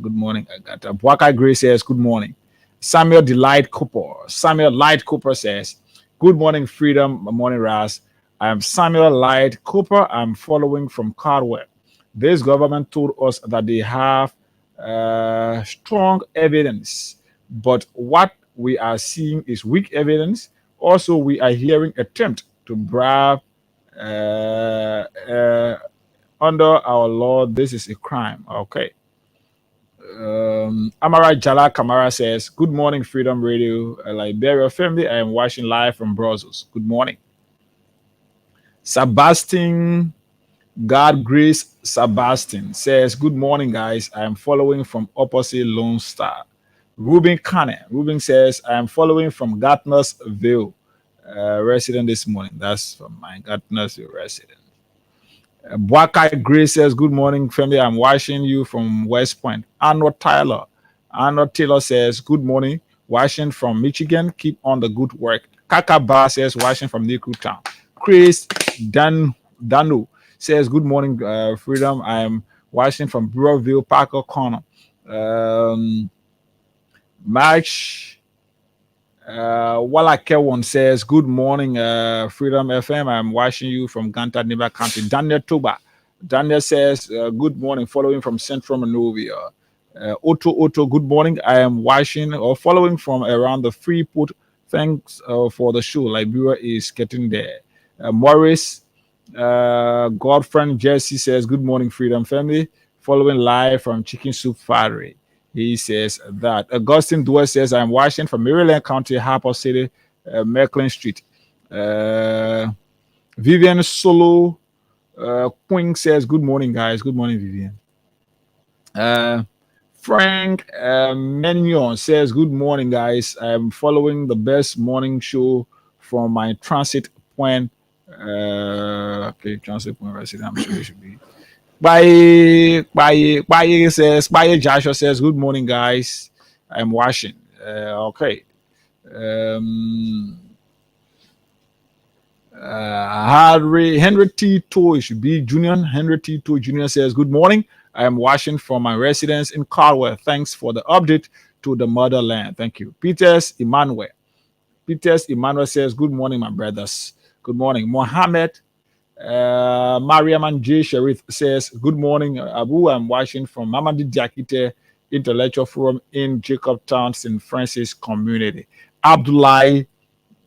Good morning, Agatha. Bwaka Gray says, "Good morning." Samuel Light Cooper says, "Good morning, Freedom. Morning, Ras. I am Samuel Light Cooper. I'm following from Cardwell. This government told us that they have strong evidence, but what we are seeing is weak evidence. Also, we are hearing attempt to bribe under our law. This is a crime." Okay. Amara Jala Kamara says, "Good morning, Freedom Radio, Liberia family. I am watching live from Brussels. Good morning." Sebastian God Grace Sebastian says, "Good morning, guys. I am following from opposite Lone Star." Ruben Kane. Ruben says, "I am following from Gartnersville resident this morning." That's from my Gartnersville resident. Bwakai Grace says, "Good morning, family. I'm watching you from West Point." Arnold Taylor says, "Good morning. Watching from Michigan. Keep on the good work." Kaka Bar says, "Watching from Newtown." Chris Danu says, "Good morning, Freedom. I am watching from Burrowville, Parker Corner." March Wallakewon says, "Good morning, Freedom FM. I'm watching you from Ganta, Niba County." Daniel Tuba. Daniel says, "Good morning, following from Central Monrovia." Otto, "Good morning. I am watching or following from around the Freeport. Thanks for the show. Liberia is getting there." Morris Godfriend Jesse says, "Good morning, Freedom family. Following live from Chicken Soup Factory." He says that. Augustine Dwyer says, "I'm watching from Maryland County, Harper City, Merklin Street." Vivian Solo Queen says, "Good morning, guys." Good morning, Vivian. Frank Menion says, "Good morning, guys. I'm following the best morning show from my transit point. Okay, transit point resident. I'm sure it should be." By Joshua says, "Good morning, guys. I'm washing." Okay. Henry T. Toy should be Junior. Henry T. Toy Jr. says, "Good morning. I am watching from my residence in Caldwell. Thanks for the update to the motherland. Thank you." Peters Emmanuel says, "Good morning, my brothers." Good morning. Mohammed Mariaman J. Sharif says, "Good morning, Abu. I'm watching from Mamadi Diakite Intellectual Forum in Jacobtown, St. Francis Community." Abdullahi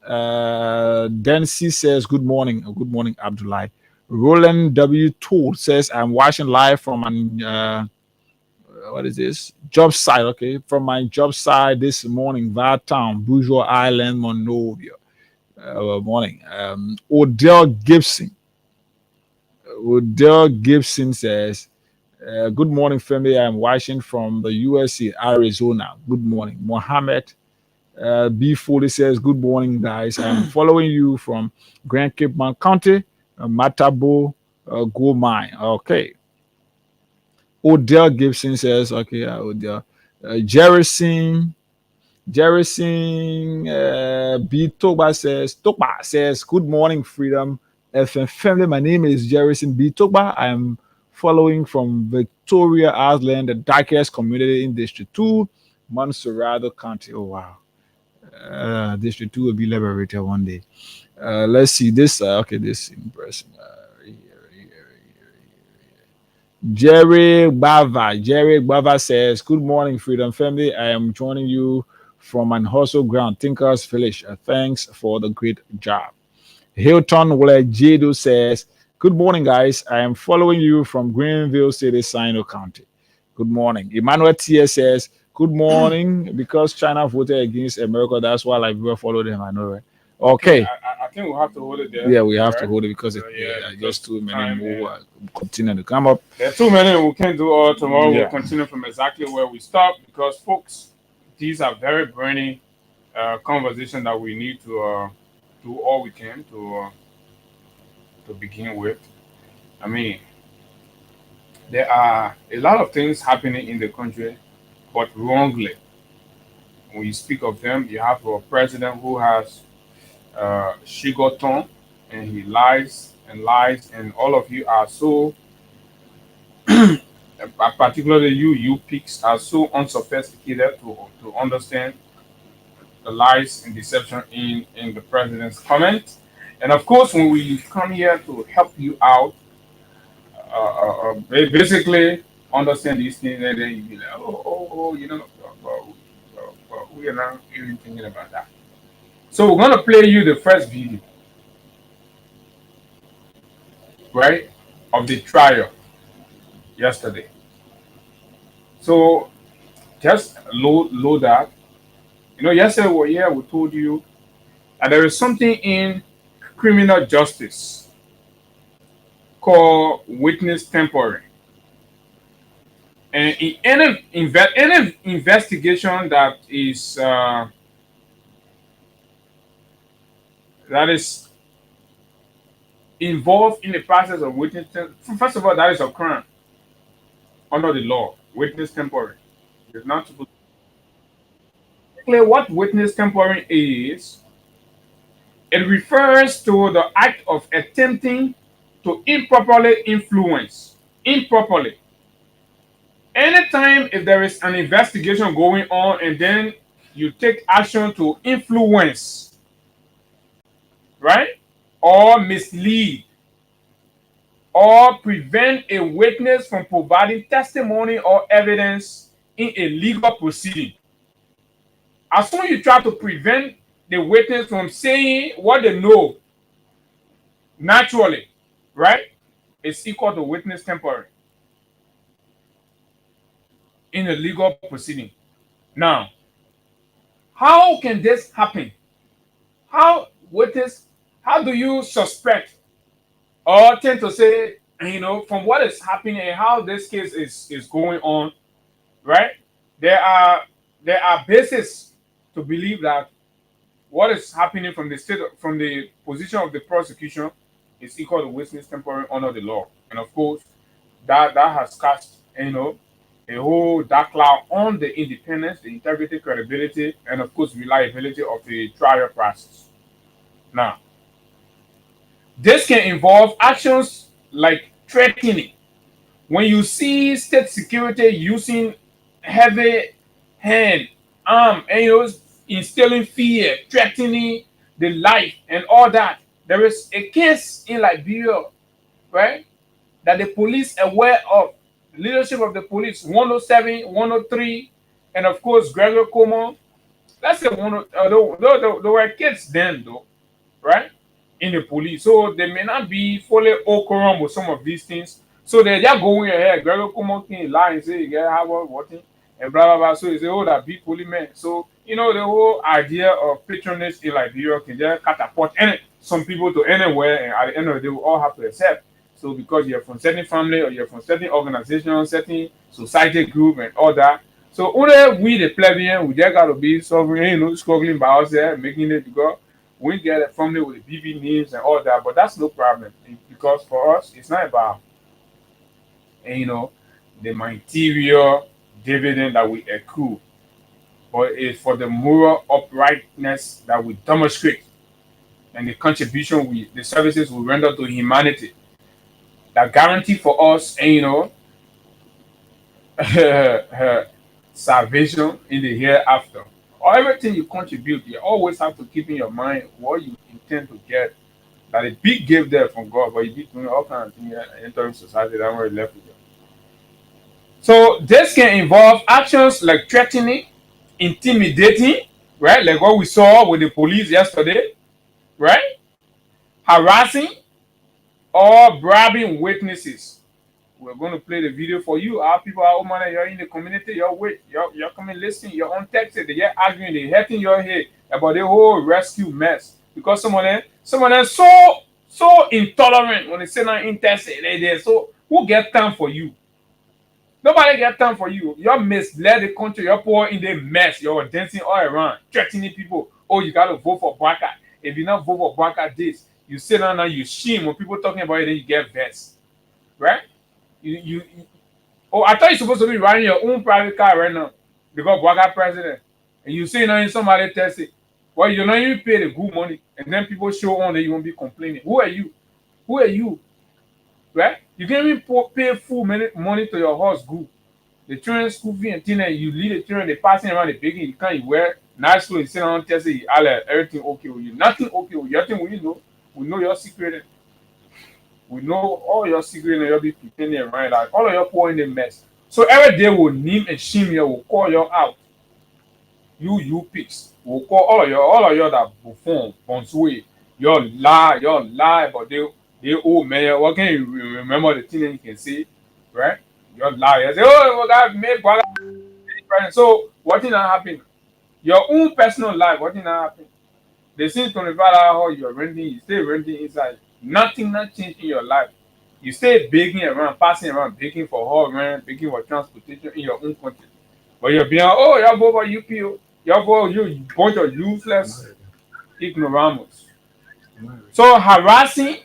Dency says, "Good morning." Good morning, Abdullahi. Roland W. Tool says, "I'm watching live from an what is this? Job site, okay. From my job site this morning, via town, Bourgeois Island, Monrovia. Morning. Odell Gibson says, "Good morning, family. I'm watching from the USA, Arizona. Good morning." Mohammed B. Foley says, "Good morning, guys. I'm following you from Grand Cape Mount County, Matabo, Gold Mine." Okay. Odell Gibson says, "Okay, Odell." Jerison B. Toba says, "Good morning, Freedom FM family. My name is Jerison B. Toba. I am following from Victoria Island, the darkest community in District 2, Montserrado County." Oh, wow. District 2 will be liberated one day. Let's see this. Okay, this in person. Jerry Bava says, "Good morning, Freedom Family. I am joining you from an hustle ground, Thinkers Village. Thanks for the great job." Hilton Walejedo says, "Good morning, guys. I am following you from Greenville City, Sino County. Good morning." Emmanuel T. says, "Good morning. Because China voted against America, that's why Liberia followed them. I know, right?" Okay. I think we'll have to hold it there. Yeah, we have to hold it because just too many more continue to come up. There are too many. We can't do all tomorrow. We'll continue from exactly where we stopped because, folks, these are very burning conversations that we need to do all we can to begin with. I mean, there are a lot of things happening in the country, but wrongly. When you speak of them, you have a president who has shigoton, and he lies and lies, and all of you are so, particularly you pigs, are so unsophisticated to understand the lies and deception in the president's comment. And of course, when we come here to help you out, basically understand these things, and then you be like, we are not even thinking about that. So we're gonna play you the first video, right, of the trial yesterday. So just load that. Yesterday we told you that there is something in criminal justice called witness tampering. And in any investigation that is involved in the process of witness, first of all, that is a crime under the law. Witness tampering is not supposed. Clear what witness tampering is. It refers to the act of attempting to improperly influence. Improperly. Anytime if there is an investigation going on and then you take action to influence, right, or mislead, or prevent a witness from providing testimony or evidence in a legal proceeding. As soon as you try to prevent the witness from saying what they know naturally, right, it's equal to witness tampering in a legal proceeding. Now, how can this happen? How do you suspect or tend to say, from what is happening and how this case is going on, right? there are bases to believe that what is happening from the from the position of the prosecution is equal to witness tampering under the law, and of course, that has cast a whole dark cloud on the independence, the integrity, credibility, and of course reliability of the trial process. Now, this can involve actions like threatening. When you see state security using heavy hand, arm, and instilling fear, threatening the life and all that, there is a case in Liberia, right, that the police aware of, leadership of the police, 107, 103, and of course Gregor Como. Let's say there were kids then though, right? In the police. So they may not be fully au courant with some of these things. So they're just going ahead. Gregor come out in lie and say you get Harvard working and blah blah blah. So it's oh that big policeman. So the whole idea of patronage in Liberia can just catapult some people to anywhere, and at the end of the day we all have to accept. So because you're from certain family or you're from certain organization, certain society group and all that. So only we the plebeian we just gotta be sovereign, struggling by ourselves, making it because we get a family with the BB names and all that, but that's no problem because for us it's not about the material dividend that we accrue, but it's for the moral uprightness that we demonstrate and the contribution the services we render to humanity that guarantee for us salvation in the hereafter. Or everything you contribute, you always have to keep in your mind what you intend to get. That a big gift there from God, but you be doing all kinds of things entering society that we're left with you. So this can involve actions like threatening, intimidating, right? Like what we saw with the police yesterday, right? Harassing or bribing witnesses. We're going to play the video for you. Our people are man, you're in the community, you're coming listening, you're untexted, they're arguing, they're hurting your head about the whole rescue mess. Because someone else so intolerant when they say not interested, they're so who get time for you? Nobody get time for you. You're misled the country, you're poor in the mess, you're dancing all around, threatening people. Oh, you gotta vote for Blanca. If you not vote for Blanca this, you sit down and you shame when people talking about it, then you get vexed. Right? Oh, I thought you're supposed to be riding your own private car right now because Blanca president. And you say now somebody test it. Well, you're not even pay the good money, and then people show on that you won't be complaining. Who are you? Who are you? Right? You can't even pay full money to your horse good. The children school fee and thing, and you lead the children, they passing around the baking, you can't wear nice clothes, you sit down test it, everything okay with you. Nothing okay with you. Nothing we know your secret. We know all your secret and you'll be pretending right like all of your poor in the mess. So every day we'll name and shame you, we'll call you out. You pigs. We'll call all of you that buffon, bonsway. You're lie, but they old man. What can you remember the thing that you can say? Right? You're lie. You say, oh God made brother. So what did not happen? Your own personal life, what did not happen? They seem 25 hours you're renting, you stay renting inside. Nothing not changed in your life. You stay begging around, passing around, begging for hall rent, begging for transportation in your own country. But you're being, oh, you're vote for UPO. You're vote you bunch of useless ignoramus. So harassing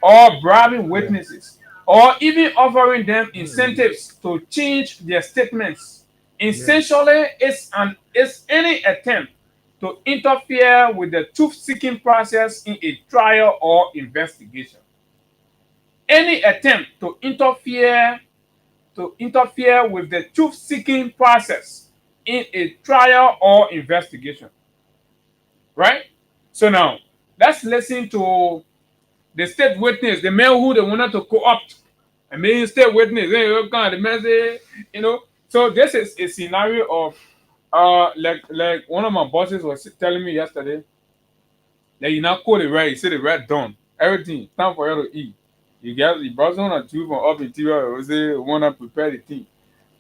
or bribing witnesses or even offering them incentives to change their statements. Essentially, it's any attempt to interfere with the truth-seeking process in a trial or investigation. Any attempt to interfere with the truth-seeking process in a trial or investigation. Right? So now, let's listen to the state witness, the man who they wanted to co-opt. I mean, state witness, the man say, So this is a scenario of like one of my bosses was telling me yesterday that you now call the red, you say the red done. Everything, time for you to eat. You brought on a tube from up interior, you say wanna prepare the thing.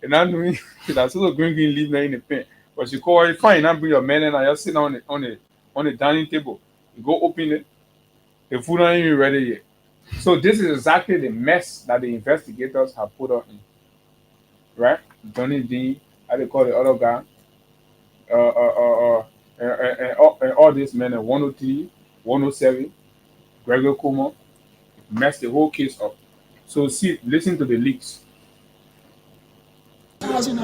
And I'm doing that's sort of green leave there in the pen. But she call it fine, now bring your man and I just sit on the dining table. You go open it, the food ain't even ready yet. So this is exactly the mess that the investigators have put us in. Right? Johnny D how they call the other guy, and all these men in 103, 107, Gregor Como, messed the whole case up. So see, listen to the leaks. Imagine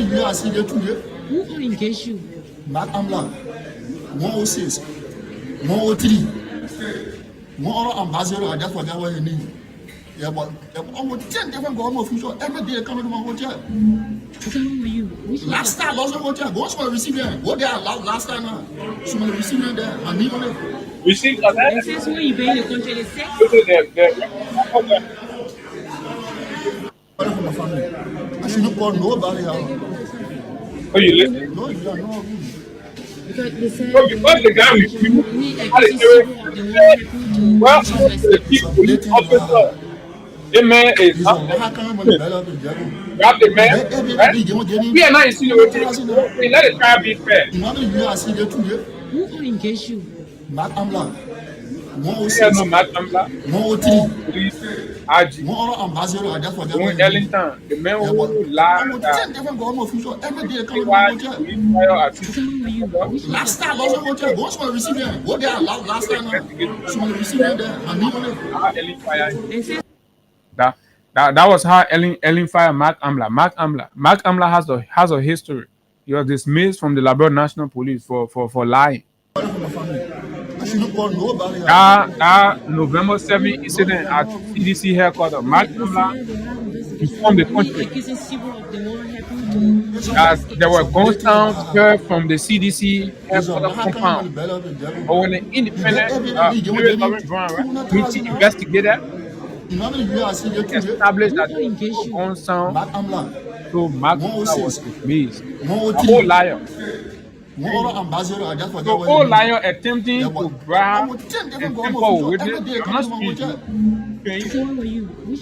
you are seeing today. Who engage you? Matt Amla, 106, 103, 1 ambassador, I just forgot what you need. Yeah, but almost 10 different government officials every day coming to my hotel. Last time, lost the hotel. Go to my recipient. Go there last time. So my recipient there. I need on it. Receipt of that? This is when you pay the country the sex. I should not call nobody out. Oh, you listen? No, you are not. Because the guy with you, well, the chief police officer, the man is up there. Grab the man, right? We are not insinuating. Let the trial be fair. Who engage you? Matt Amla. Yeah, no, Matt Amla. 103. Police, RG. One Ellington, the man who lied that last time, lost the hotel. Go to my recipient. Go there last time. So my recipient there. I need on it. That was how Ellen fired Mark Amla. Mark Amla has a history. He was dismissed from the Labrador National Police for lying. That November 7 incident at CDC headquarters, Mark Amla informed the country that there were gun sounds heard from the CDC headquarters compound. But when the independent committee investigated, established that there was no gun sound, so Mark Amla was dismissed. A whole liar. So whole liar attempting to grab and tamper with witness. I'm not speaking.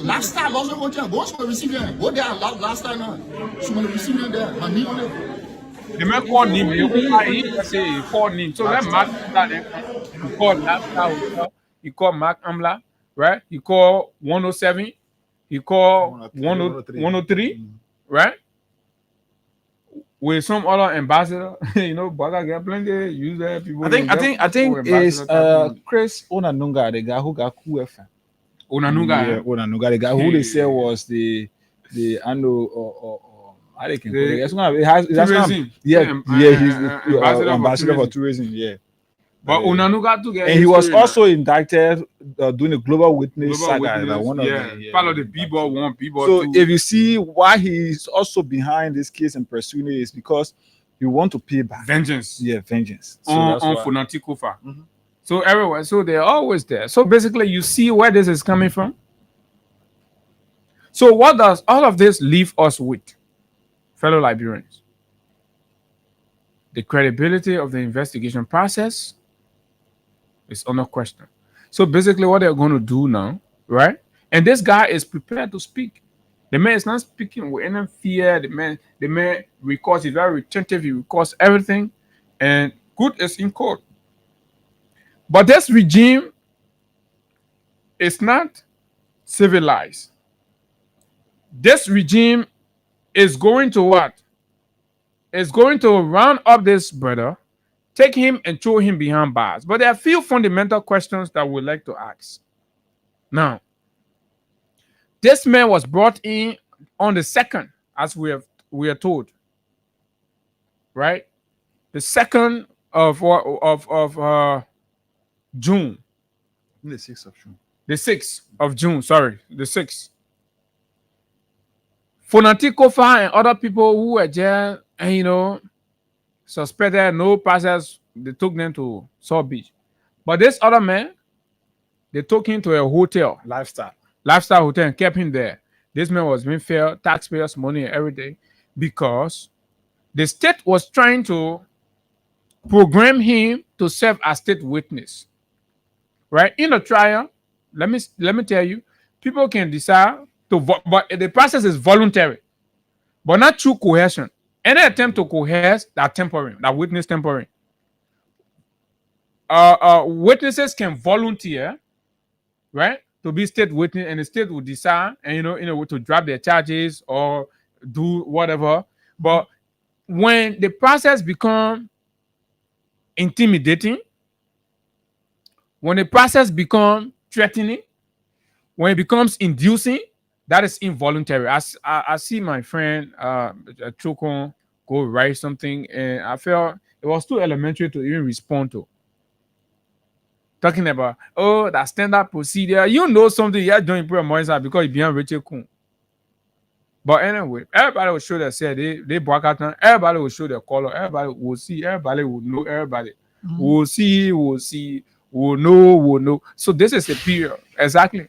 Last time, lost the hotel. Go to my recipient. Go there last time. So my recipient there. I need on it. The man called him. He called him. So let Mark Amla. He called Hotel. He called Mark Amla, right? He called 107. He called 103, right? With some other ambassador, but I get plenty user people. I think it's Chris Onanunga, the guy who got QFM. Onanunga, yeah, Onanunga, the guy who they say was the anno or I think he's ambassador for tourism, yeah. But Onanunga too, and he was also indicted doing a global witness saga, part of the B-ball 1, B-ball 2. So if you see why he's also behind this case and pursuing it, is because he want to pay back vengeance. Yeah, vengeance. So on Fonantikofa. So everywhere, so they're always there. So basically, you see where this is coming from. So what does all of this leave us with, fellow Liberians? The credibility of the investigation process is under question. So basically what they're going to do now, right? And this guy is prepared to speak. The man is not speaking with any fear. The man records, he's very retentive, he records everything, and good is in court. But this regime is not civilized. This regime is going to what? It's going to round up this brother, take him and throw him behind bars. But there are a few fundamental questions that we'd like to ask. Now, this man was brought in on the 2nd, as we are told, right? The 2nd of June. The 6th of June. The 6th of June, sorry, the 6th. Fonantikofa and other people who were there, and suspected no process, they took them to South Beach. But this other man, they took him to a hotel, lifestyle hotel, and kept him there. This man was being fair, taxpayers' money every day, because the state was trying to program him to serve as state witness. Right? In the trial, let me tell you, people can decide to vote, but the process is voluntary, but not through coercion. Any attempt to coerce, that tampering, that witness tampering. Witnesses can volunteer, right, to be state witness, and the state will decide, and to drop their charges or do whatever. But when the process becomes intimidating, when the process becomes threatening, when it becomes inducing, that is involuntary. I see my friend Chokon go write something, and I felt it was too elementary to even respond to. Talking about, oh, that standard procedure. You know something you're doing pretty much because you're being Richard Kun. But anyway, everybody will show their say they broke out. Everybody will show their color. Everybody will see. Everybody will know. Everybody will see. Will know. So this is a period exactly.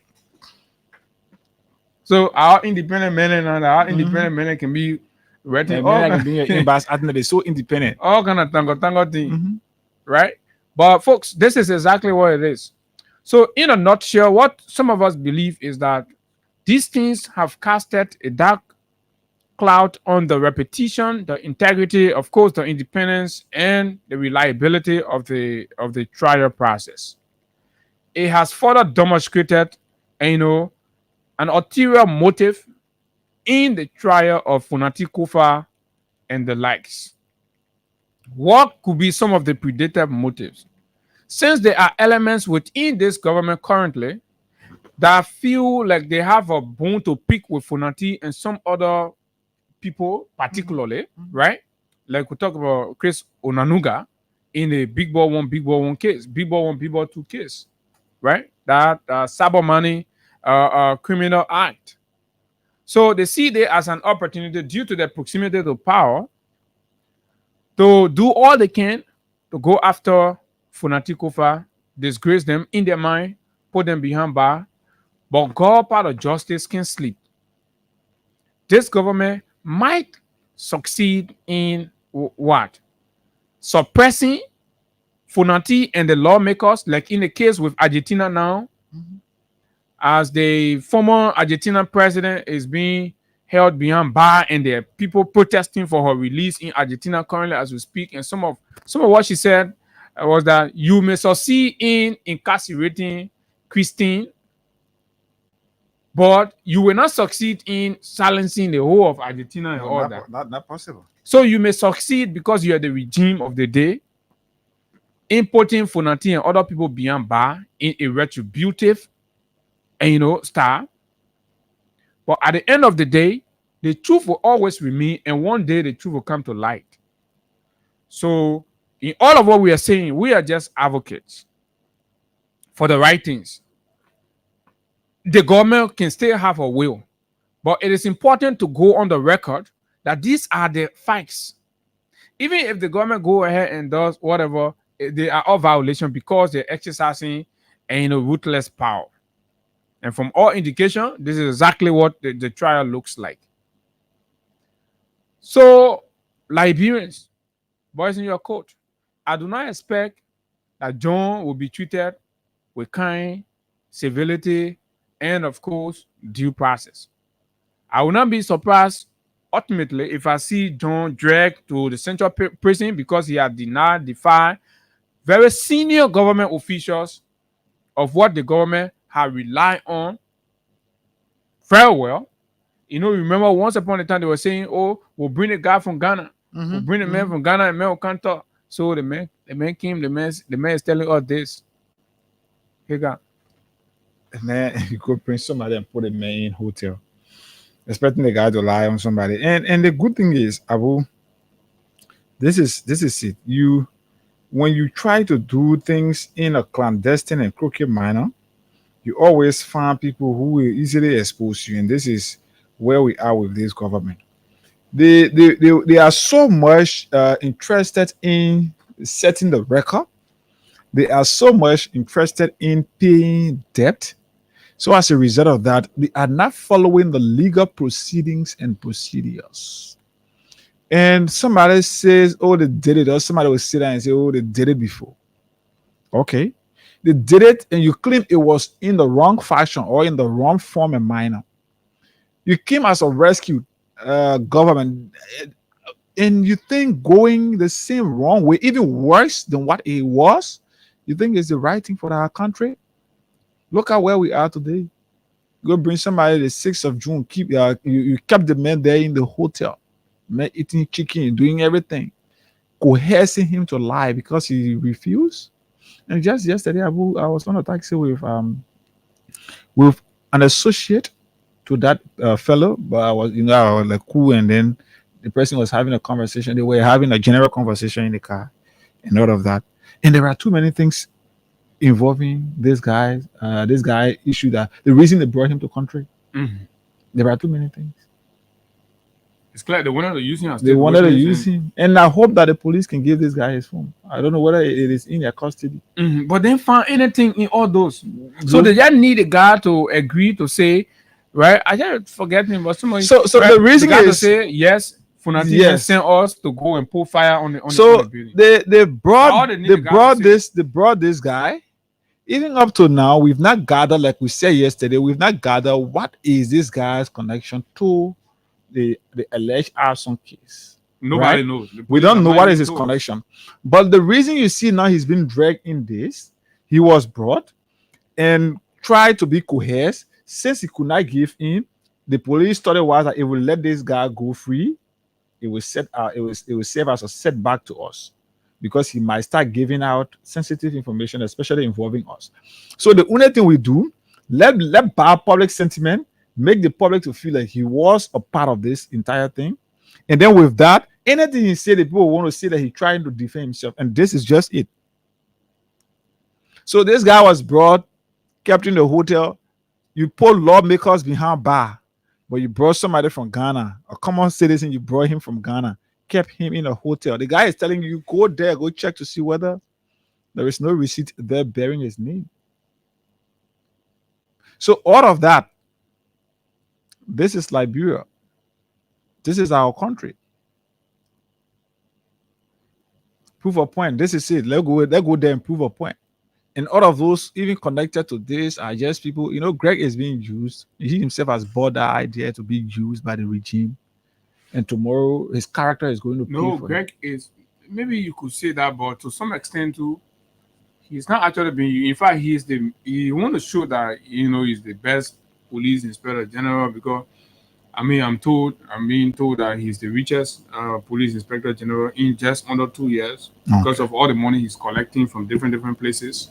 So our independent men and our independent men can be written. Men can be in Bass. I think they're so independent. All kind of tango thing, right? But folks, this is exactly what it is. So in a nutshell, what some of us believe is that these things have casted a dark cloud on the repetition, the integrity, of course, the independence, and the reliability of the trial process. It has further demonstrated, an ulterior motive in the trial of Funati Kufa and the likes. What could be some of the predated motives? Since there are elements within this government currently that feel like they have a bone to pick with Funati and some other people, particularly, right? Like we talk about Chris Onanuga in the Big Ball 1 case, Big Ball 1, Big Ball 2 case, right? That cyber money criminal act. So they see it as an opportunity due to their proximity to power to do all they can to go after Funati Kofa, disgrace them in their mind, put them behind bar. But God, part of justice, can sleep. This government might succeed in what? Suppressing Funati and the lawmakers, like in the case with Argentina now, as the former Argentina president is being held behind bar and there are people protesting for her release in Argentina currently as we speak. And some of what she said was that you may succeed in incarcerating Christine, but you will not succeed in silencing the whole of Argentina and all that. Not possible. So you may succeed because you are the regime of the day, importing Funati and other people beyond bar in a retributive style. But at the end of the day, the truth will always remain, and one day the truth will come to light. So in all of what we are saying, we are just advocates for the right things. The government can still have a will, but it is important to go on the record that these are the facts. Even if the government go ahead and does whatever, they are all violation because they're exercising ruthless power. And from all indication, this is exactly what the trial looks like. So, Liberians, boys in your court, I do not expect that John will be treated with kind, civility, and of course, due process. I will not be surprised ultimately if I see John dragged to the central prison because he had defied very senior government officials of what the government had relied on very well. Remember once upon a time they were saying, oh, we'll bring a guy from Ghana. We'll bring a man from Ghana and man can't talk. So the man came, the man is telling us this. Hey, God. Man, you could bring somebody and put a man in hotel, expecting the guy to lie on somebody. And the good thing is, Abu, this is it. When you try to do things in a clandestine and crooked manner, you always find people who will easily expose you. And this is where we are with this government. They are so much interested in setting the record. They are so much interested in paying debt. So as a result of that, they are not following the legal proceedings and procedures. And somebody says, oh, they did it. Or somebody will sit there and say, oh, they did it before. Okay. They did it and you claim it was in the wrong fashion or in the wrong form and manner. You came as a rescue government and you think going the same wrong way, even worse than what it was, you think is the right thing for our country? Look at where we are today. Go bring somebody the 6th of June. Keep you kept the man there in the hotel, man eating chicken, doing everything, coercing him to lie because he refused. And just yesterday, Abu, I was on a taxi with an associate to that fellow, but I was like cool, and then the person was having a conversation. They were having a general conversation in the car, and all of that. And there are too many things involving this guy. This guy issue that the reason they brought him to country. Mm-hmm. There are too many things. It's clear they wanted to use him. They wanted to use him, and I hope that the police can give this guy his phone. I don't know whether it is in their custody. Mm-hmm. But they found anything in all those. So they just need a guy to agree to say, right? I just forget him, but somebody. So right? the reason the guy is to say yes. Funati sent us to go and pull fire on the building. They brought this guy. Even up to now, we've not gathered, like we said yesterday, we've not gathered what is this guy's connection to the alleged arson case. Nobody knows. We don't know what is his connection. But the reason you see now he's been dragged in this, he was brought and tried to be coerced. Since he could not give in, the police thought it was that it will let this guy go free. It will serve as a setback to us, because he might start giving out sensitive information, especially involving us. So the only thing we do, let bad public sentiment, make the public to feel like he was a part of this entire thing. And then with that, anything he said, the people want to say that he's trying to defend himself. And this is just it. So this guy was brought, kept in the hotel. You put lawmakers behind bar, but you brought somebody from Ghana, a common citizen, you brought him from Ghana, kept him in a hotel. The guy is telling you, go there, go check to see whether there is no receipt there bearing his name. So all of that, this is Liberia. This is our country. Prove a point. This is it. Let's go there and prove a point. And all of those, even connected to this, are just people. Greg is being used. He himself has bought that idea to be used by the regime. And tomorrow, his character is going to pay for Greg is, maybe you could say that, but to some extent too, he's not actually being used. In fact, he want to show that, he's the best police inspector general, because, I'm being told that he's the richest police inspector general in just under 2 years because of all the money he's collecting from different places.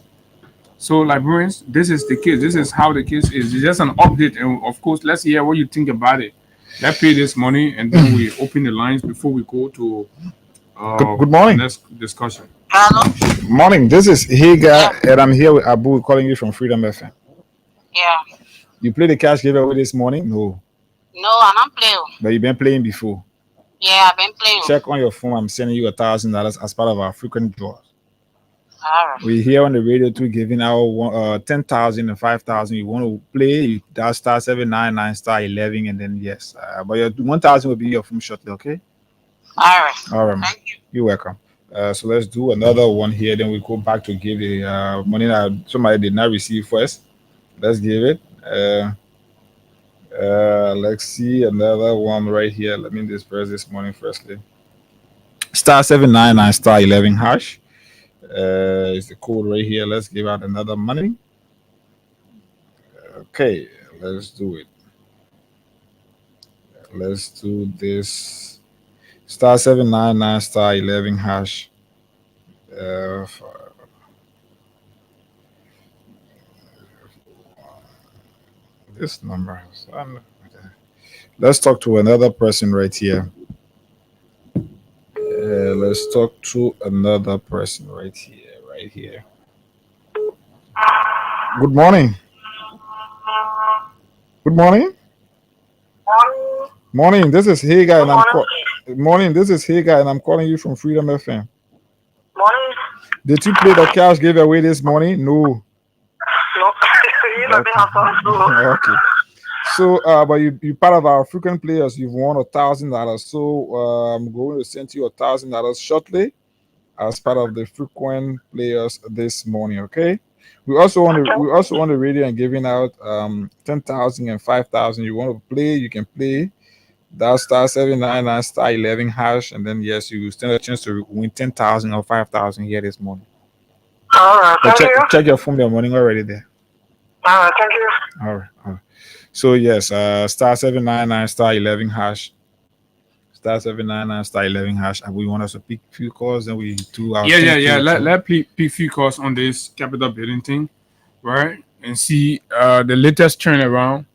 So, Liberians, this is the case. This is how the case is. It's just an update. And of course, let's hear what you think about it. Let's pay this money, and then we open the lines before we go to good morning. Next discussion. Hello. Morning. This is Higa, and I'm here with Abu, calling you from Freedom FM. Yeah. You played the cash giveaway this morning? No, I'm not playing. But you've been playing before? Yeah, I've been playing. Check on your phone. I'm sending you $1,000 as part of our frequent draws. All right. We here on the radio too, giving out 10,000 and 5,000. You want to play? You dial *799 *11, and then yes. But your 1,000 will be your phone shortly. Okay. All right. All right. Thank you. You're welcome. So let's do another one here. Then we go back to give the money that somebody did not receive first. Let's give it. Let's see another one right here. Let me disperse this morning firstly. *799 *11 hash. Is the code right here. Let's give out another money. Okay, let's do it. Let's do this. *799 *11 hash. This number. Let's talk to another person right here. Let's talk to another person right here. Good morning. Good morning. Morning. This is Higa, and I'm calling you from Freedom FM. Morning. Did you play the cash giveaway this morning? No. Okay. So, but you part of our frequent players. You've won $1,000. So, I'm going to send you $1,000 shortly as part of the frequent players this morning. Okay. We also on the radio and giving out 10,000 and 5,000. You want to play? You can play. That's *799 *11 hash, and then yes, you stand a chance to win 10,000 or 5,000 here this morning. All right. Thank you. Check your phone. Your morning already there. All right. Thank you. All right. So yes, star 799 star 11 hash. Star 799 star 11 hash. And we want us to pick few calls, and we do our Yeah. Let pick few calls on this capital building thing, right? And see the latest turnaround.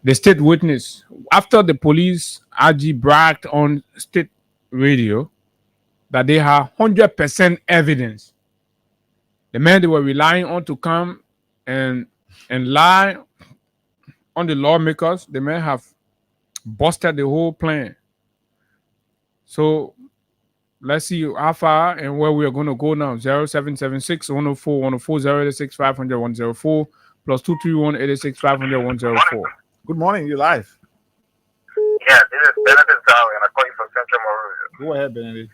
The state witness after the police RG bragged on state radio that they have 100% evidence. The men they were relying on to come and lie on the lawmakers, the men have busted the whole plan. So let's see how far and where we are going to go now. 0776 104 104 086 500 104 plus 231 86 500 104. Good morning, you live. Yeah, this is Benedict Zhao, and I call you from Central Monrovia. Go ahead, Benedict.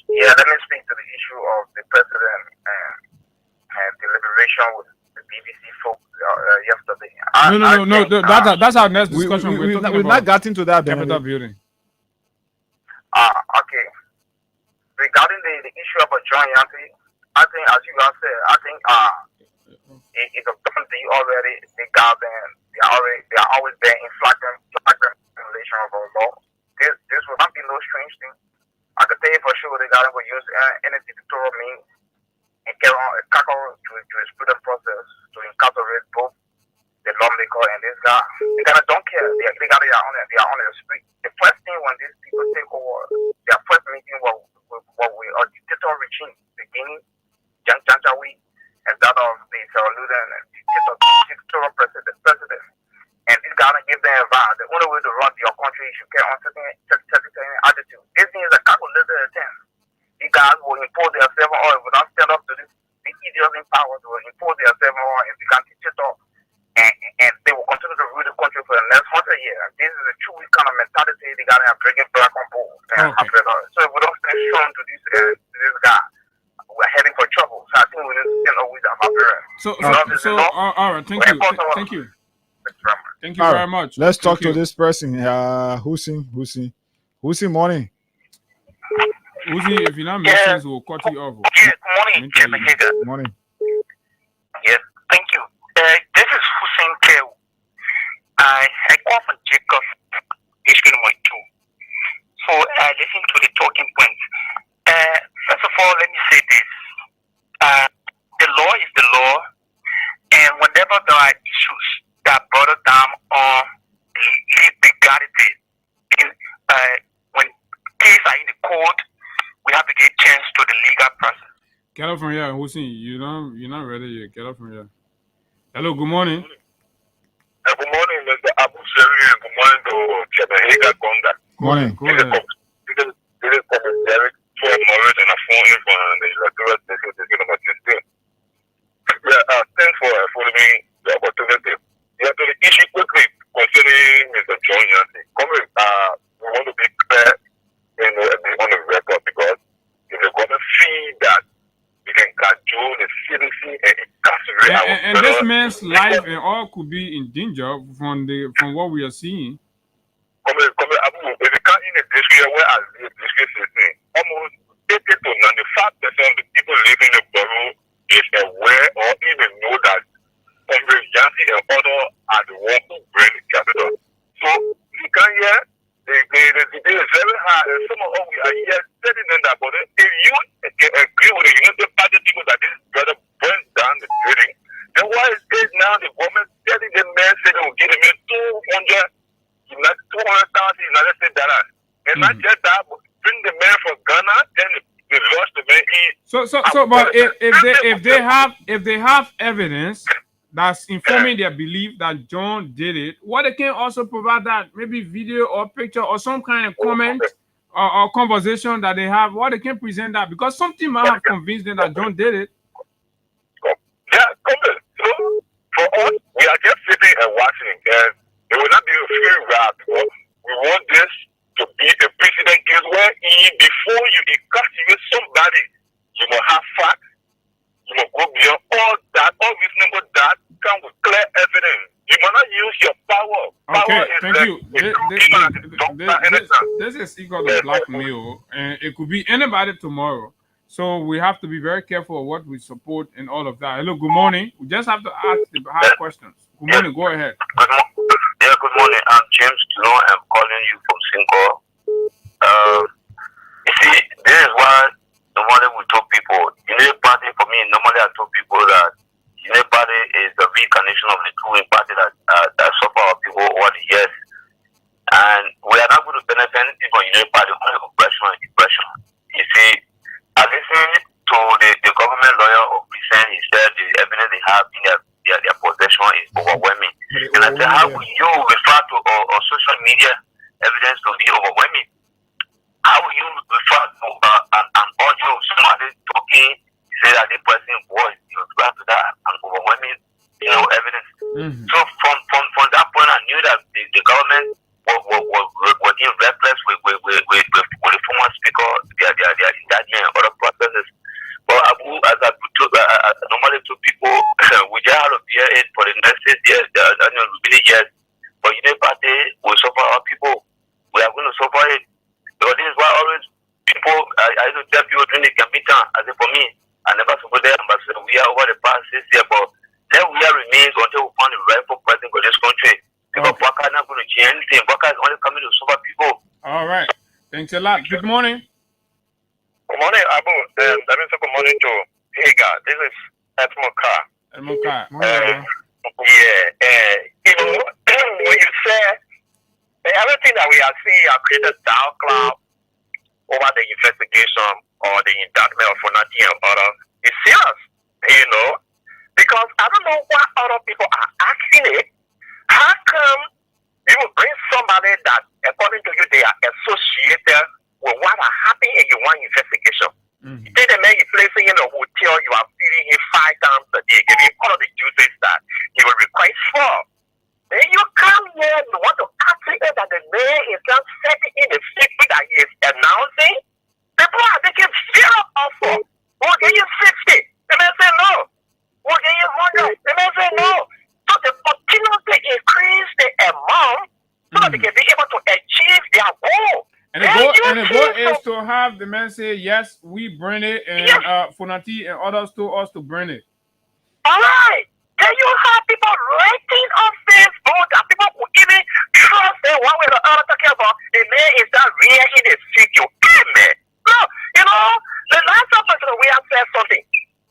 Yeah, let me speak to the issue of the president and deliberation with the BBC folks yesterday. No. That's our next discussion. We've not gotten to that capital building. Okay. Regarding the issue about John Yancey, I think, as you guys said, I think it's a definitely already the government. They are always there in flagrant violation of our law. This will not be no strange thing. I can tell you for sure the government will use any dictatorial means and carry on a cackle to his prudent process to incarcerate both the lawmaker and this guy. The guy don't care. They are on their street. The first thing when these people take over, their first meeting was with a dictatorial regime, beginning Jan Janjaweed and that of the Sarah Luden and dictatorial president. And this guy give them advice. The only way to run your country is you carry on certain attitude. This thing is a calculated attempt. These guys will impose themselves on, if we don't stand up to this, the idiots in power will impose themselves on if we can't teach it all. And they will continue to rule the country for the next 100 years. And this is a true kind of mentality they got to bring it back on board. So if we don't stay strong to this guy, we're heading for trouble. So I think we need to stand up with our parents. All right, thank you. Thank you very much. Let's talk to this person. Hussein, morning. Hussein, if you're not missing, we'll cut you off. Good morning, Morning. Yes, thank you. This is Hussein Kew. I come from Jacob, HK 2. So I listen to the talking points. First of all, let me say this. The law is the law, and whenever there are issues that brought down on legality, when cases are in the court, we have to give chance to the legal process. Get up from here, Hussein. You're not ready yet. Get up from here. Hello, good morning. Good morning, Mr. Abu Seri, and good morning to Chebehega Gonda. Morning. Go ahead. This is Derek Morris, and I'm phoning from the electoral station number 16. Thanks for following me the opportunity. Yeah, to the issue quickly concerning Mr. John Yancey. We want to be clear on the record, because if you're going to see that we can cajole the citizen and incarcerate and this man's life and all could be in danger from what we are seeing. If you come in a district where I live, district system, almost 80 to 95% of the people living in the borough is aware or even know that Yancey and others are the ones who bring the capital. So you can hear the debate is very hard, and some of us we are here telling them that. But if you agree with the United Party people that this brother burns down the building, then why is it now the government telling the man say they will give him 200,000 United States dollars, and not just that, but bring the man from Ghana, then they lost the man in. But if they have evidence that's informing their belief that John did it, what they can also provide that maybe video or picture or some kind of comment or conversation that they have, what they can present that, because something might have convinced them that John did it. Yeah, okay. So for us, we are just sitting and watching, and it will not be a free ride, because we want this to be a precedent case where before you incarcerate somebody, you must have facts, you must go beyond all that, all reasonable that come with clear evidence. You must not use your power. Okay, thank you. This is equal to blackmail, and it could be anybody tomorrow. So we have to be very careful of what we support and all of that. Hello, good morning. We just have to ask the hard questions. Good morning. Go ahead. Good morning. I'm James Dillon. I'm calling you from Singapore. You see, this is why normally we tell people, Unity Party, for me, normally I tell people that Unity Party is the reincarnation of the two party that suffer our people over the years. And we are not going to benefit anything from Unity Party, only oppression and depression. You see, I listened to the government lawyer of recent. He said the evidence they have in their possession is overwhelming. And I said, how will you refer to our social media evidence to be overwhelming? How will you refer to an audio of somebody talking, say that the person voice, you refer to that an overwhelming, evidence. Mm-hmm. So from that point, I knew that the government was being reckless with the former speaker, their indictment and other processes. But as I normally to people, we just have to bear it for the next 6 years, really years. But Unity Party will suffer our people. We are going to suffer it. Because this is why always people, I used to tell people during the campaign time, I said, for me, I never support the ambassador. We are over the past 6 years, but then we are remains until we find the rightful president for this country. Because Baka is not going to change anything. Baka is only coming to suffer people. All right. Thanks a lot. Good morning. Good morning, Abu. That means good morning to Hagar. This is Edmoka. Edmoka. When you say everything that we are seeing are created dark cloud over the investigation or the indictment of Fonati and others, it's serious, because I don't know why other people are asking it. How come you will bring somebody that, according to you, they are associated with what are happening in one investigation? Mm-hmm. You think the man is placing in a hotel, you are feeding him 5 times a day, giving him all of the juices that he will request for. Then you come here, you want to activate that the man is just setting in the secret that he is announcing. People are making zero offer. We'll give you 60. They may say no. We'll give you 100. They may say no. So they continue to increase the amount so that they can be able to achieve their goal. And the goal is to have the man say, yes, we bring it, and Fonati and others told us to bring it. All right. Then you have people writing on Facebook that people who even trust them one way or the other, talking about the man is not real in the figure. Amen. No, the last person we have said something.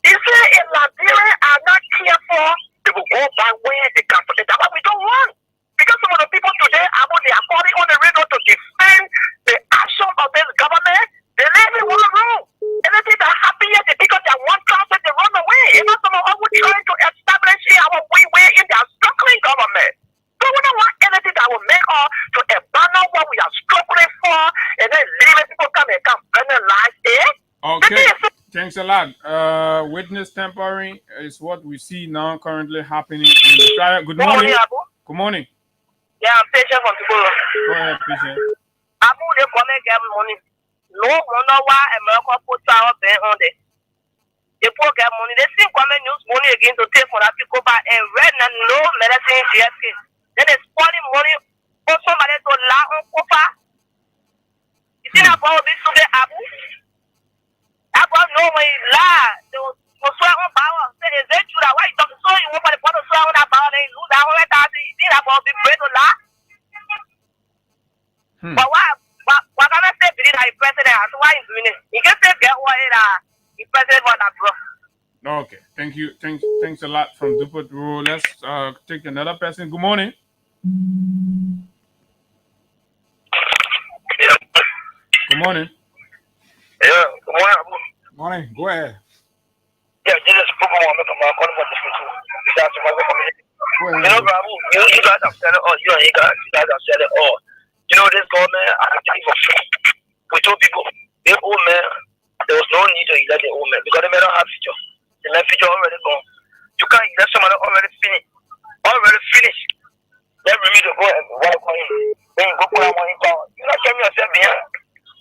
He said if Liberia are not careful, they will go back where they come from. That's what we don't want. Because some of the people today they are calling on the radio to defend the action of this government. They live in one room. Anything that happens here, they pick up their one closet, they run away. Even some of us were trying to establish our way in their struggling government. So we don't want anything that will make us to abandon what we are struggling for and then leaving people come spend their lives here. Okay. Thanks a lot. Witness tampering is what we see now currently happening in the trial. Good morning. Good morning. Yeah, I'm patient from people. Go ahead, patient. Abu, they come and get money. No wonder why America put out there on it. They poor get money. They still come and use money again to take for that people back and red and no medicine GSK. Then they spending money for somebody to lie on cover. You see that about this today, Abu? Abu, no when he lie, they will swear on power. Say, is that true? Why you talking so you want to put a swear on that power? They lose that whole time. You see that about being afraid to lie? But why can I say believe that the president? So why is doing it? He can say get what the president want that, bro. Okay, thank you. Thanks a lot from Dupont Road. Let's take another person. Good morning. Good morning. Yeah, good morning. Morning. Go ahead. Yeah, this is Papa. I'm calling about this too. You know, Babu, you guys have said it all. You guys have said it all. This government, I tell you for free. We told people, the old man, there was no need to elect the old man because they may not have future. The man future already gone. You can't elect someone already finished. Then we need to go and work on him. Then you go put that money down. You're not telling yourself behind.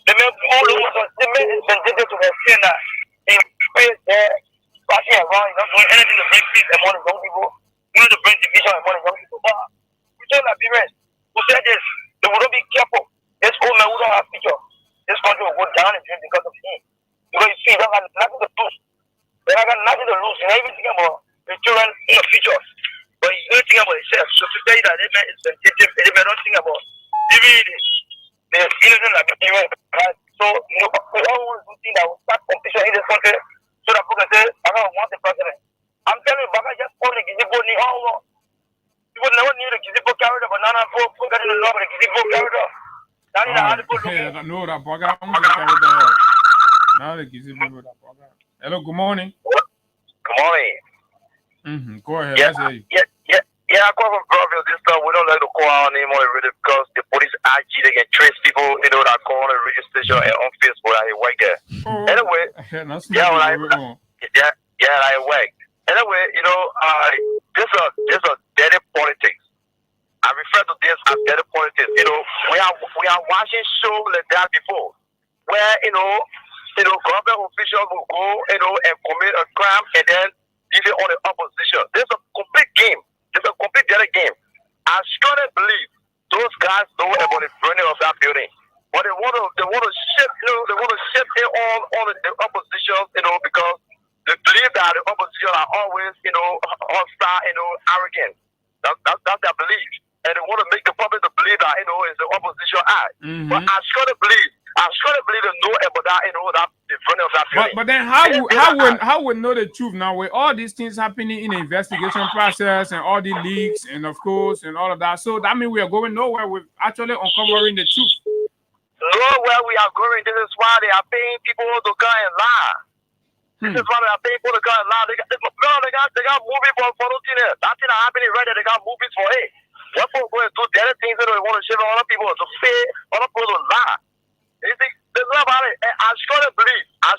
The man is vindictive to the sin that he pays there, passing around, he's not doing anything to bring peace among the young people. You need to bring division among the young people. But we tell our parents who said this, they will not be careful. This old man who don't have future, this country will go down in dream because of him. Because you see, they don't have nothing to lose. They don't have nothing to lose. You're not even thinking about the children in the future. But you think about itself. So to tell you that they may not think about even the innocent like anyone, right? So we always do things that will start competition in this country so that people can say, I don't want the president. I'm telling you, Baba just only Gizibo ni all. People never knew the Gizibo carried a banana for getting the law, but the Gizibo carried up. No, that bugger. Now the Gizibo that bugger. Hello, good morning. Good morning. Go ahead. Yeah, Let's hear you. Yeah, I come from Brownsville this time. We don't like to call our name on the radio because the police IG, they can trace people, that call on the radio station and on Facebook. I work there. Anyway, I work. Anyway, this is a dirty politics. I refer to this as dirty politics. We are watching shows like that before, where government officials will go, and commit a crime, and then leave it on the opposition. This is a complete game. It's a complete dirty game. I strongly believe those guys know about the burning of that building, but they want to shift it on the opposition, because they believe that the opposition are always, hostile, arrogant. That's their belief, and they want to make the public to believe that it's the opposition act. But I strongly believe they know about that, that the burning of that building. But then how would know the truth now with all these things happening in the investigation process and all the leaks and of course and all of that? So that means we are going nowhere with actually uncovering the truth. Nowhere we are going. This is why they are paying people to come and lie. This is why they are paying people to come and lie. They got movies for nothing else. That thing that happening right there, they got movies for it. When people go and do the other things, they want to shift other people to pay other people to lie. You see, there's no about it. I strongly believe that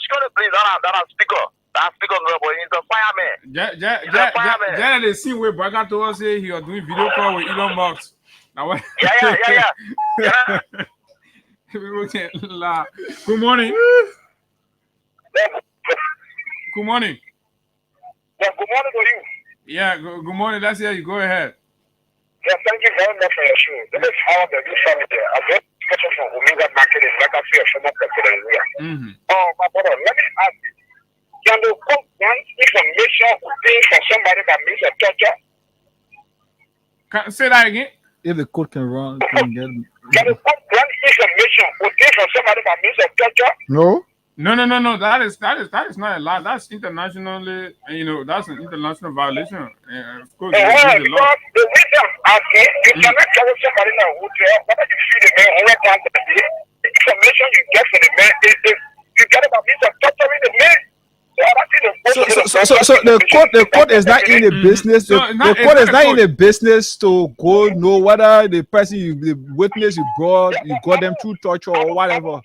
speaker, but he's a fireman. Yeah, they see where Baga told us he was doing video call with Elon Musk. Now what? Yeah. People can lie. Good morning. Good morning. Yeah, good morning to you. Yeah, good morning. Let's hear you. Go ahead. Yeah, thank you very much for your show. This is how the new family there. I get discussion from Omega Market in like I see a former president here. My brother, let me ask you. Can the court grant information for somebody that means a torture? Say that again. If the court can run, can get. Can the court grant information for somebody that means a torture? No. No. That is not a lie. That's internationally, that's an international violation. Of course, because the reason you cannot tell somebody now who whether you see the man or the information you get from the man is you get about means of torturing the man. So the court is not in the business. The court is not in the business to go know whether the person the witness you got them through torture or whatever.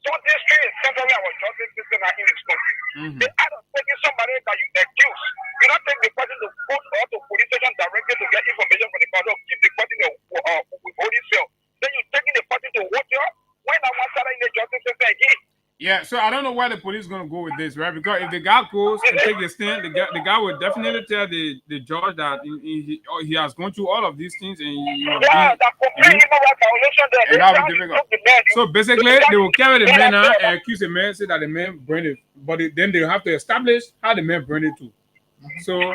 So this thing is centrally our justice system in this country. They are not taking somebody that you accuse. You don't take the person to court or to police station directly to get information from the person or keep the person withholding cell. Then you're taking the person to water when I want to in the justice system again. Yeah, so I don't know where the police is going to go with this, right? Because if the guy goes and take the stand, the guy will definitely tell the judge that he has gone through all of these things and so basically, they will carry the man out and accuse the man, say that the man burned it, but then they have to establish how the man burned it too. So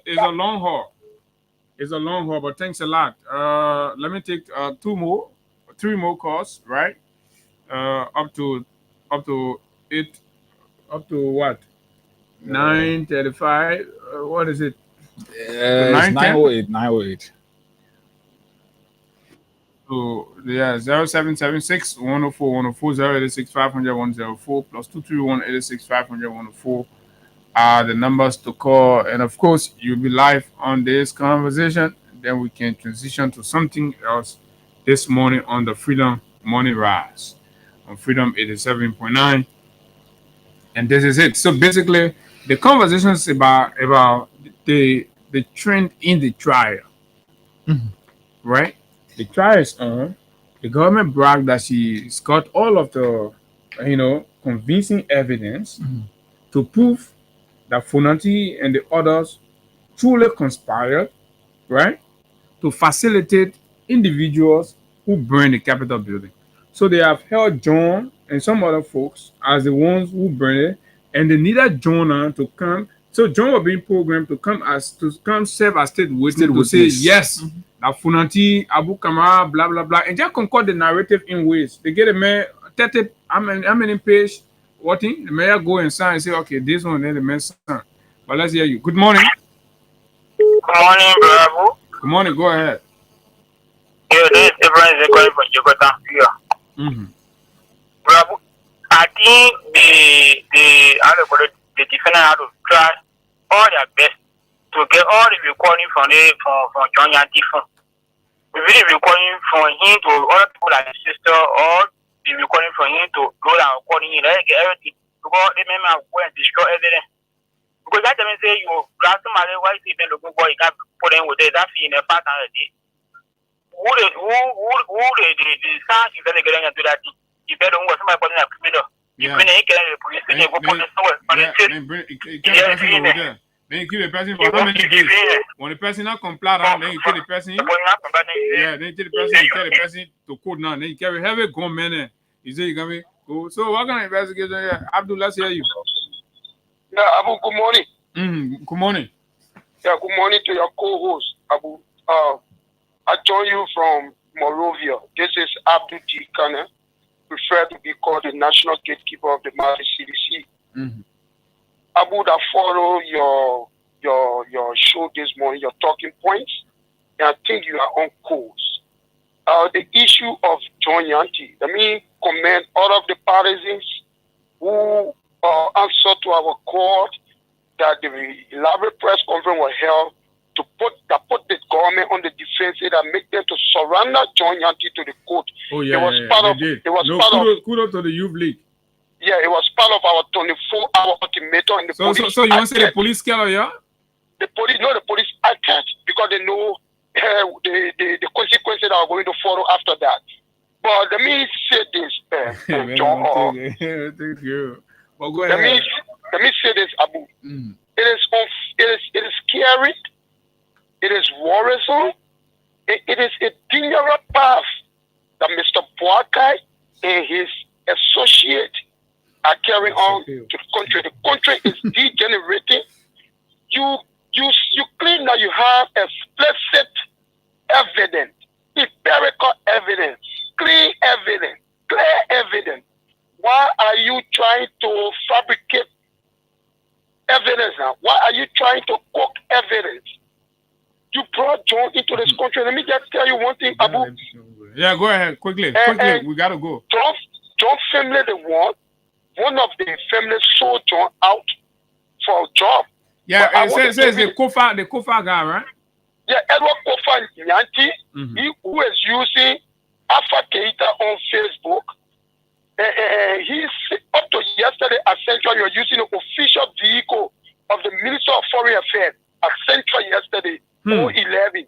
it's a long haul. It's a long haul, but thanks a lot. Let me take 3 more calls, right? Up to what? 9:35. What is it? 908. So yeah, 0776 104 104 086 500 104 plus 231 86 500 104 are the numbers to call, and of course you'll be live on this conversation. Then we can transition to something else this morning on the Freedom Morning Rise on Freedom 87.9. And this is it. So basically, the conversation is about the trend in the trial, right? The trial is on. The government bragged that she's got all of the, convincing evidence to prove that Funanti and the others truly conspired, right, to facilitate individuals who burned the Capitol building. So they have held John and some other folks as the ones who burned it, and they needed Jonah to come So John was being programmed to come serve as state witness to say yes. Now Funanti, Abu Kama, blah blah blah, and just concord the narrative in ways. They get a man 30. How many page? What thing? The mayor go and sign and say, okay, this one then the man sign. But let's hear you. Good morning. Good morning, bravo. Good morning. Go ahead. Yeah, this is different calling from Jakarta. Yeah. Bravo. I think the defendant had to try all their best to get all the recording from John Yanti phone. We really recording from him to other people like his sister, or the recording from him to go down recording him, like everything. Because they may go and destroy evidence. Because that doesn't say you grab somebody, why is even the good boy, you can't put in with it, that's in a part of it. Who the sound is going to get into that? You better know somebody putting a criminal. You bring the police, and you go put the soul. Then you kill the person for how many days? When the person not comply, then you kill the person. Yeah, then you kill the person, you tell the person to code now. Then you carry heavy gun, man. You say you can go. So what kind of investigation here? Abdul, let's hear you. Yeah, Abu, good morning. Good morning. Yeah, good morning to your co-host, Abu. I join you from Morovia. This is Abdul G. Kana, preferred to be called the National Gatekeeper of the Mali CDC. Abu, I follow your show this morning, your talking points, and I think you are on course. The issue of John Yanti, let me commend all of the partisans who answered to our court that the elaborate press conference was held to put the government on the defensive and make them to surrender John Yanti to the court. Oh yeah, kudos to the youth league. Yeah, it was part of our 24-hour ultimatum. And the police so you want to say the police scared, yeah? The police acted because they know the consequences that are going to follow after that. But let me say this, John. Thank you. Well, go ahead. Let me say this, Abu. It is scary. It is worrisome. It is a dangerous path that Mr. Boakai and his associate are carrying on to the country. The country is degenerating. You claim that you have explicit evidence, empirical evidence, clear evidence. Why are you trying to fabricate evidence now? Why are you trying to cook evidence? You brought John into this country. Let me just tell you one thing, Abu. Yeah, go ahead. Quickly. We got to go. John family, one of the families sold John out for a job. Yeah, it says the Kofa guy, right? Yeah, Edward Kofa Nyanti, who is using Alpha Keita on Facebook. He's up to yesterday at Central, you're using an official vehicle of the Minister of Foreign Affairs at Central yesterday, 011.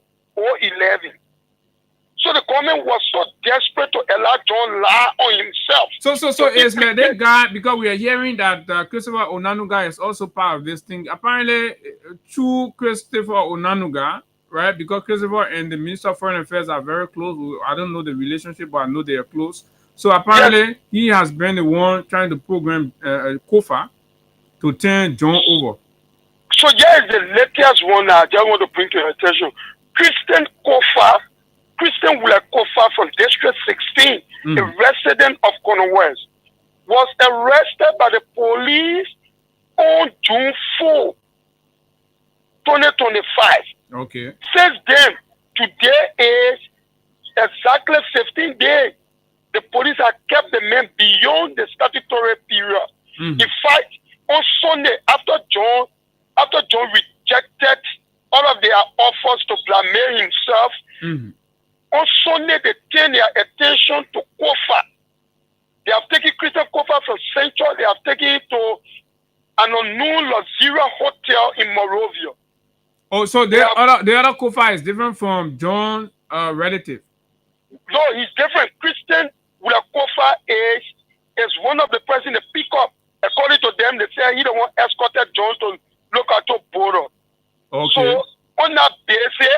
So the government was so desperate to allow John lie on himself. So is that guy, because we are hearing that Christopher Onanuga is also part of this thing. Apparently, through Christopher Onanuga, right? Because Christopher and the Minister of Foreign Affairs are very close. I don't know the relationship, but I know they are close. So apparently, he has been the one trying to program Kofa to turn John over. So here is the latest one I just want to bring to your attention. Christian Willa Kofa from District 16, a resident of Cornwall, was arrested by the police on June 4, 2025. Okay. Since then, today is exactly 15 days. The police have kept the men beyond the statutory period. In fact, on Sunday, after John rejected all of their offers to blame himself, on Sunday they turned their attention to Kofa. They have taken Christian Kofa from Central. They have taken it to an unknown luxury hotel in Morovia. Oh, so the other Kofa is different from John's relative? No, he's different. Christian Kofa is one of the person they pick up. According to them, they say he the one escorted John to local border. Okay. So on that basis,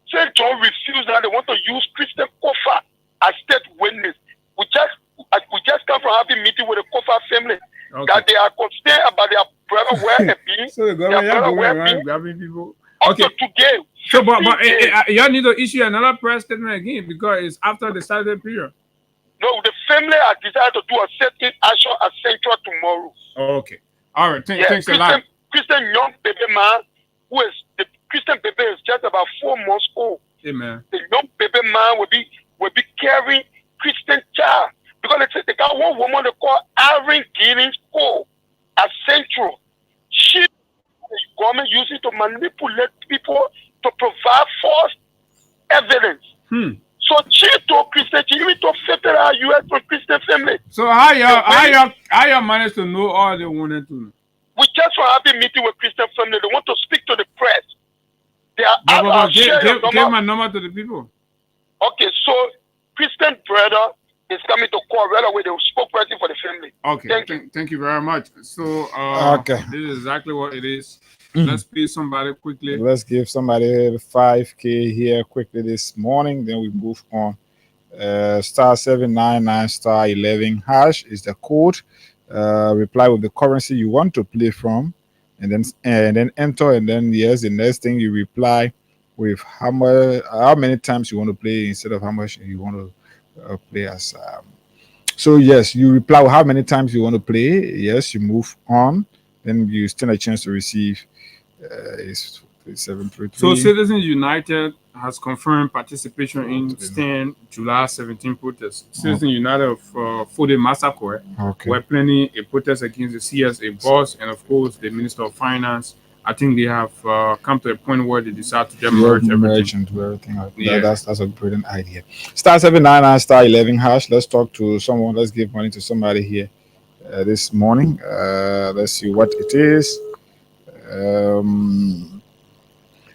since John refused that, they want to use Christian Kofa as state witness. We just come from having meeting with the Kofa family that they are concerned about their brother well-being So the government is going around grabbing people. Okay. Today. So, but y'all need to issue another press statement again because it's after the Saturday period. No, the family has decided to do a certain action at Central tomorrow. Okay. All right. Thanks a lot. Christian young baby man, the Christian baby is just about 4 months old. Amen. The young baby man will be carrying Christian child because they got one woman they call Irene Giddings at Central. She the government using to manipulate people to provide false evidence. So she told Christian, she even told federal U.S. from Christian family. So how y'all managed to know all they wanted to know? We just were having meeting with Christian family. They want to speak to the press. They are give my number to the people. Okay, so Christian brother is coming to call right away. They will spokesperson for the family. Okay, thank you very much. So this is exactly what it is. Let's pay somebody quickly. Let's give somebody 5K here quickly this morning. Then we move on. *799 *11 hash is the code. Reply with the currency you want to play from, and then enter. And then yes, the next thing you reply with how many times you want to play instead of how much you want to play as. So yes, you reply with how many times you want to play. Yes, you move on. Then you stand a chance to receive. It's 733. So Citizens United has confirmed participation in stand July 17 protest. Citizens United of Fode Massacre were planning a protest against the CSA boss and of course the Minister of Finance. I think they have come to a point where they decide to just merge everything. That's a brilliant idea. *799 *11 hash. Let's talk to someone. Let's give money to somebody here this morning. Let's see what it is.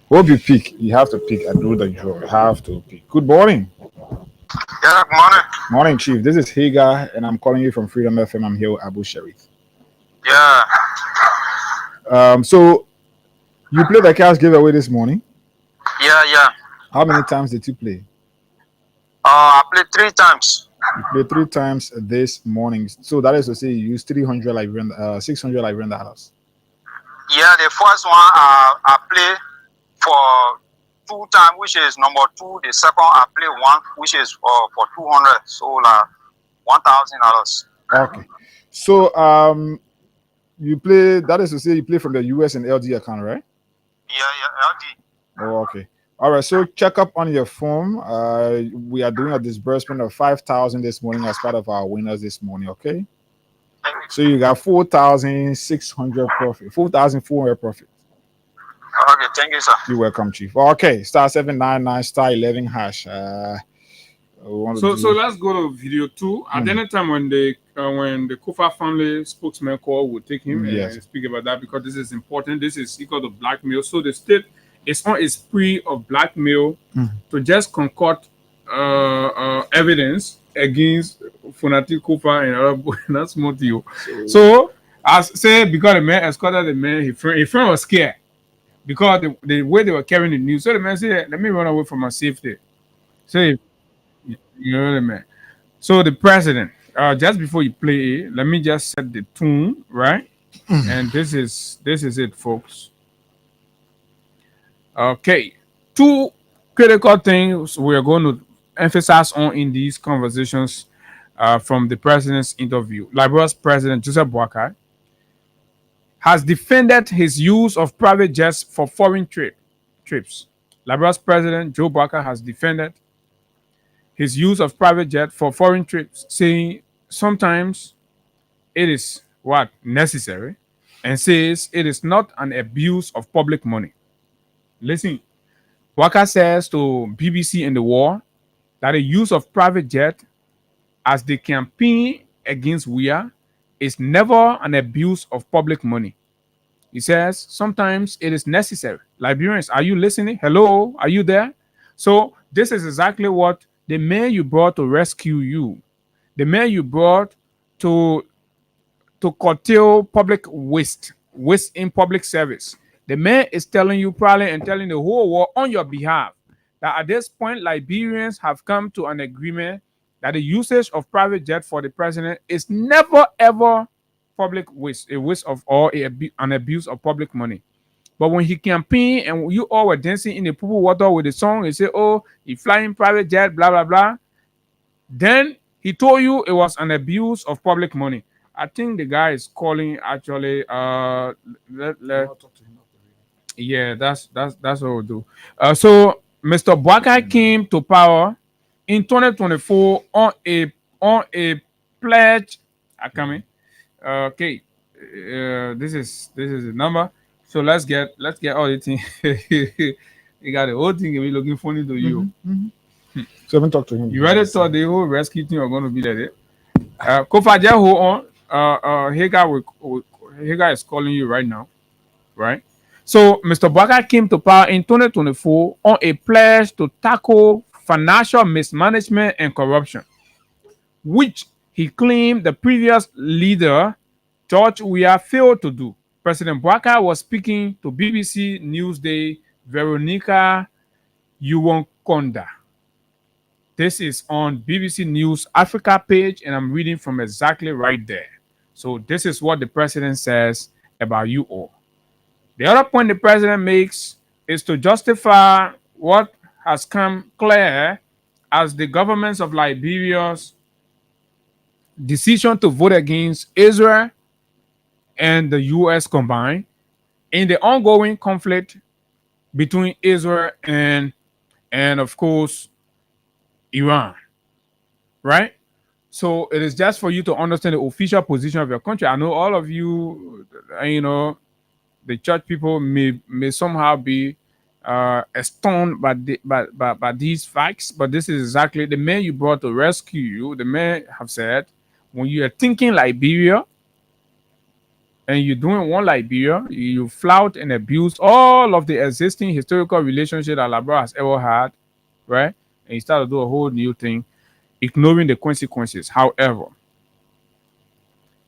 Hope you pick. You have to pick and do the job. You have to pick. Good morning. Yeah, good morning. Morning, Chief. This is Hagar, and I'm calling you from Freedom FM. I'm here with Abu Sharif. Yeah. So you played the cash giveaway this morning? Yeah. How many times did you play? I played 3 times. You played 3 times this morning. So that is to say you used 600 Liberian dollars. Yeah, the first one I played for 2 times, which is number 2. The second I played 1, which is for 200. So $1,000. Okay. So you play. That is to say you play from the US and LD account, right? Yeah, LD. Oh, okay. All right. So check up on your phone. We are doing a disbursement of 5,000 this morning as part of our winners this morning. Okay. So you got 4,600 profit, 4,400 profit. Okay, thank you, sir. You're welcome, Chief. Okay, *799 *11 hash. So let's go to video 2. At any time when the Kufa family spokesman call, we'll take him and speak about that because this is important. This is equal to blackmail. So the state is on a spree of blackmail to just concoct evidence against Funati Kufa and other small deal. So as say because the man escorted the man, his friend was scared because the way they were carrying the news. So the man said, "Let me run away from my safety." So you know the man. So the president, just before you play, let me just set the tune right, and this is it, folks. Okay, 2 critical things we are going to emphasize on in these conversations from the president's interview. Liberia's President Joseph Boakai has defended his use of private jets for foreign trips. Liberia's President Joe Boakai has defended his use of private jet for foreign trips, saying sometimes it is necessary, and says it is not an abuse of public money. Listen, Boakai says to BBC in the war that the use of private jet as the campaign against WIA is never an abuse of public money. He says sometimes it is necessary. Liberians, are you listening? Hello, are you there? So this is exactly what the man you brought to rescue you, the man you brought to curtail public waste in public service. The man is telling you probably and telling the whole world on your behalf that at this point, Liberians have come to an agreement that the usage of private jet for the president is never, ever public waste, a waste of or an abuse of public money. But when he campaigned and you all were dancing in the poo water with the song, he said, "Oh, he flying private jet, blah blah blah." Then he told you it was an abuse of public money. I think the guy is calling actually. Yeah, that's what we'll do. So Mr. Bwaka came to power in 2024 on a pledge. I come in. Okay, this is the number. So let's get all the thing. You got the whole thing. Be looking funny to you. So haven't talked to him. You already thought the whole rescue thing are going to be like that. Kofa hold on. Hagar is calling you right now, right? So Mr. Bwaka came to power in 2024 on a pledge to tackle financial mismanagement and corruption, which he claimed the previous leader, George Weah, failed to do. President Bwaka was speaking to BBC Newsday Veronica Yuwonkonda. This is on BBC News Africa page, and I'm reading from exactly right there. So this is what the president says about you all. The other point the president makes is to justify what has come clear as the governments of Liberia's decision to vote against Israel and the U.S. combined in the ongoing conflict between Israel and of course, Iran, right? So it is just for you to understand the official position of your country. I know all of you, the church people may somehow be stunned by these facts, but this is exactly the man you brought to rescue you. The man have said, when you are thinking Liberia and you're doing one Liberia, you flout and abuse all of the existing historical relationship that Liberia has ever had, right? And you start to do a whole new thing, ignoring the consequences. However,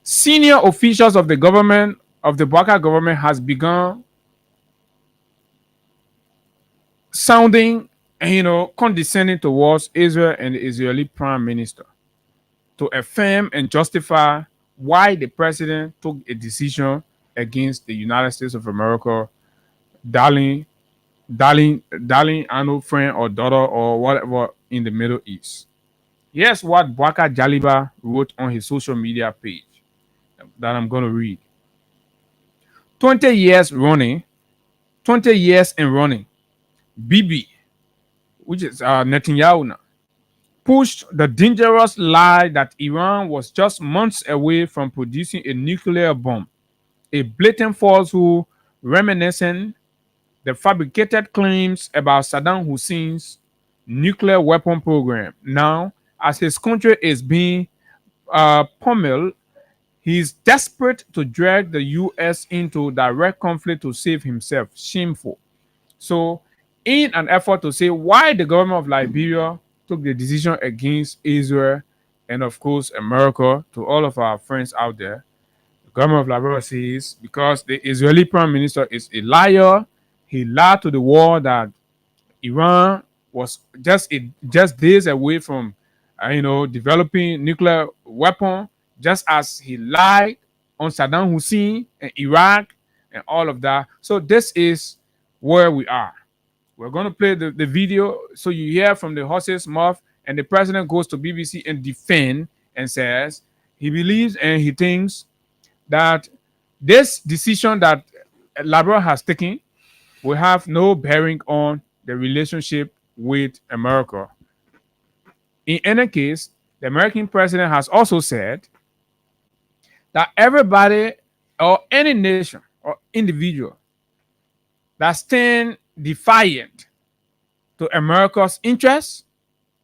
senior officials of the government, of the Bwaka government, has begun sounding, condescending towards Israel and the Israeli prime minister to affirm and justify why the president took a decision against the United States of America, darling, I know, friend or daughter or whatever in the Middle East. Here's what Bwaka Jaliba wrote on his social media page that I'm going to read. 20 years in running, Bibi, which is Netanyahu now, pushed the dangerous lie that Iran was just months away from producing a nuclear bomb, a blatant falsehood reminiscing the fabricated claims about Saddam Hussein's nuclear weapon program. Now, as his country is being pummeled, he's desperate to drag the U.S. into direct conflict to save himself. Shameful. So, in an effort to say why the government of Liberia took the decision against Israel and, of course, America, to all of our friends out there, the government of Liberia says because the Israeli prime minister is a liar. He lied to the world that Iran was just days away from, developing nuclear weapon, just as he lied on Saddam Hussein and Iraq and all of that. So this is where we are. We're going to play the video so you hear from the horse's mouth, and the president goes to BBC and defend and says he believes and he thinks that this decision that Liberia has taken will have no bearing on the relationship with America. In any case, the American president has also said that everybody or any nation or individual that stand defiant to America's interests,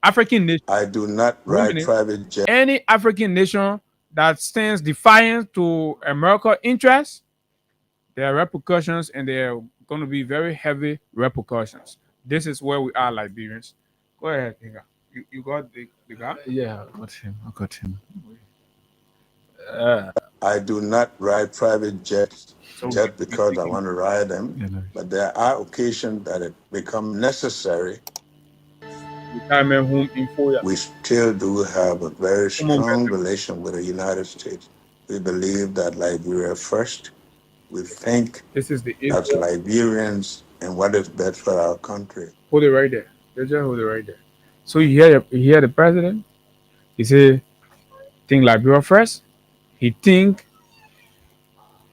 African nation. I do not ride private jet. Any African nation that stands defiant to America's interests, there are repercussions, and there are going to be very heavy repercussions. This is where we are, Liberians. Go ahead, Higa. You got the guy? Yeah, I got him. I do not ride private jets just because I want to ride them, but there are occasions that it becomes necessary. We still do have a very strong relation with the United States. We believe that Liberia first. We think This is the as Israel. Liberians and what is best for our country. Hold it right there. Just hold it right there. So you hear the president. He say, think Liberia first. He think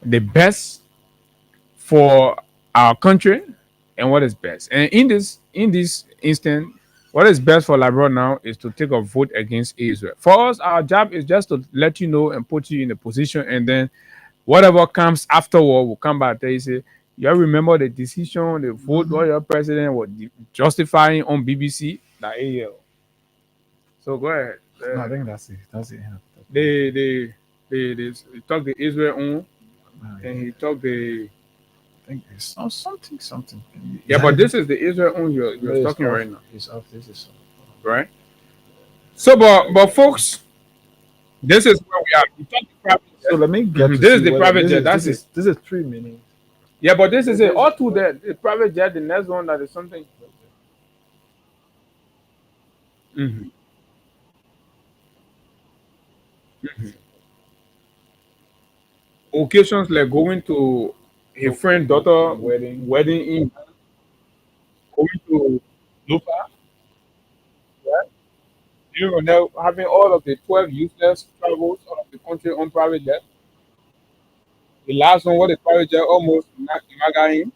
the best for our country and what is best. And in this instant, what is best for Liberia now is to take a vote against Israel. For us, our job is just to let you know and put you in a position, and then whatever comes afterward will come back there. You say, you remember the decision, the vote, what your president was justifying on BBC. That AL. So go ahead. No, I think that's it. That's it. They talk the Israel on, and he talked the. I think it's something. Yeah, but this is the Israel on you're talking off. right now. It's off. This is off. Right. So, but folks, this is where we are. We talk the private jet. So let me get. This is the private jet. This is 3 minutes. Yeah, but this is it. All to the private jet. The next one that is something. Mm-hmm. Mm-hmm. Occasions like going to a friend daughter wedding in going to Lupa. Right? You know, having all of the 12 useless travels out of the country on private jet. The last one, what the private jet almost maga him.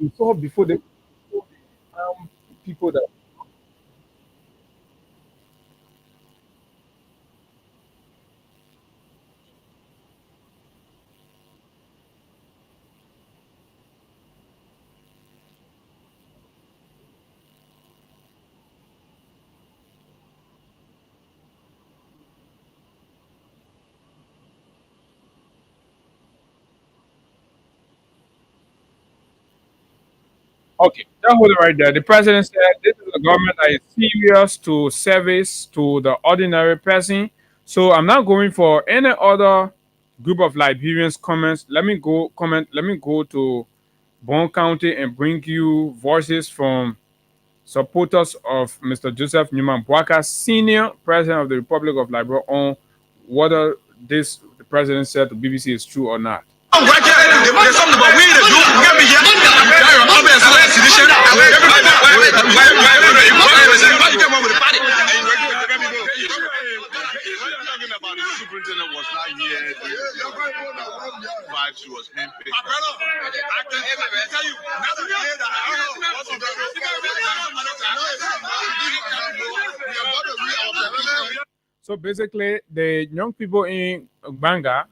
You saw before the people that. Okay, that hold it right there. The president said this is a government that is serious to service to the ordinary person. So I'm not going for any other group of Liberians comments. Let me go comment. Let me go to Bon County and bring you voices from supporters of Mr. Joseph Newman Boaka, senior president of the Republic of Liberia, on whether this the president said to BBC is true or not. There's something about we the group get me here. Superintendent was not here. She was handpicked. My brother, I can tell you. So basically, the young people in Banga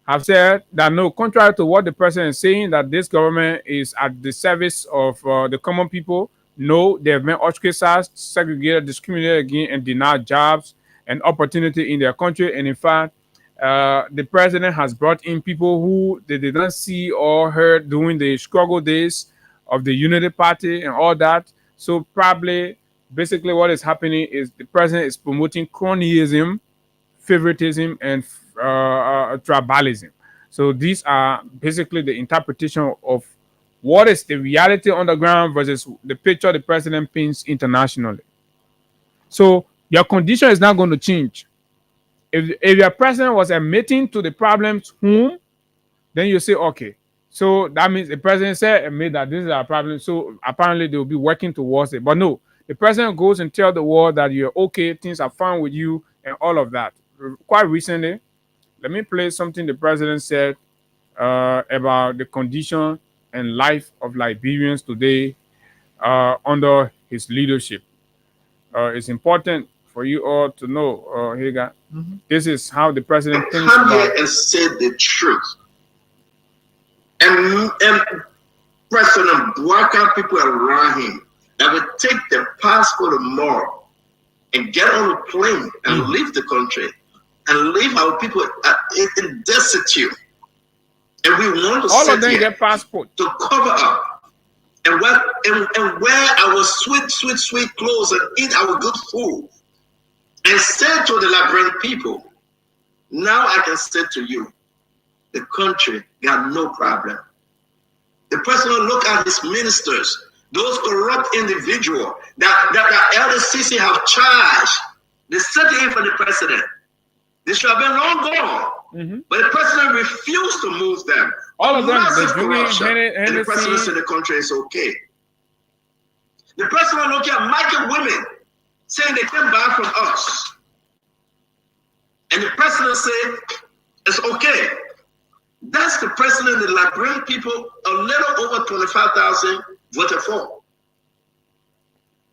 have said that no, contrary to what the president is saying, that this government is at the service of the common people. No, they have been ostracized, segregated, discriminated against, and denied jobs and opportunity in their country. And in fact, the president has brought in people who they did not see or heard during the struggle days of the Unity Party and all that. So probably, basically what is happening is the president is promoting cronyism, favoritism, and tribalism. So these are basically the interpretation of what is the reality on the ground versus the picture the president paints internationally. So your condition is not going to change. If your president was admitting to the problems, then you say, okay, so that means the president said admit that this is our problem. So apparently they will be working towards it. But no, the president goes and tells the world that you're okay, things are fine with you, and all of that. Quite recently, let me play something the president said about the condition and life of Liberians today under his leadership. It's important for you all to know, Haga. This is how the president thinks come about here and say the truth. And President Boaka, people around him that would take the passport tomorrow and get on a plane and leave the country and leave our people in destitute. And we want to all sit of them here get passport to cover up and wear our sweet clothes and eat our good food and said to the Liberian people, now I can say to you, the country got no problem. The president look at his ministers, those corrupt individuals that LDCC have charged. They set in for the president. They should have been long gone. But the president refused to move them. All of them, massive they're drinking corruption. And the president said the country is okay. The president looked at market women saying they can buy from us. And the president said it's okay. That's the president the Liberian people, a little over 25,000 voted for.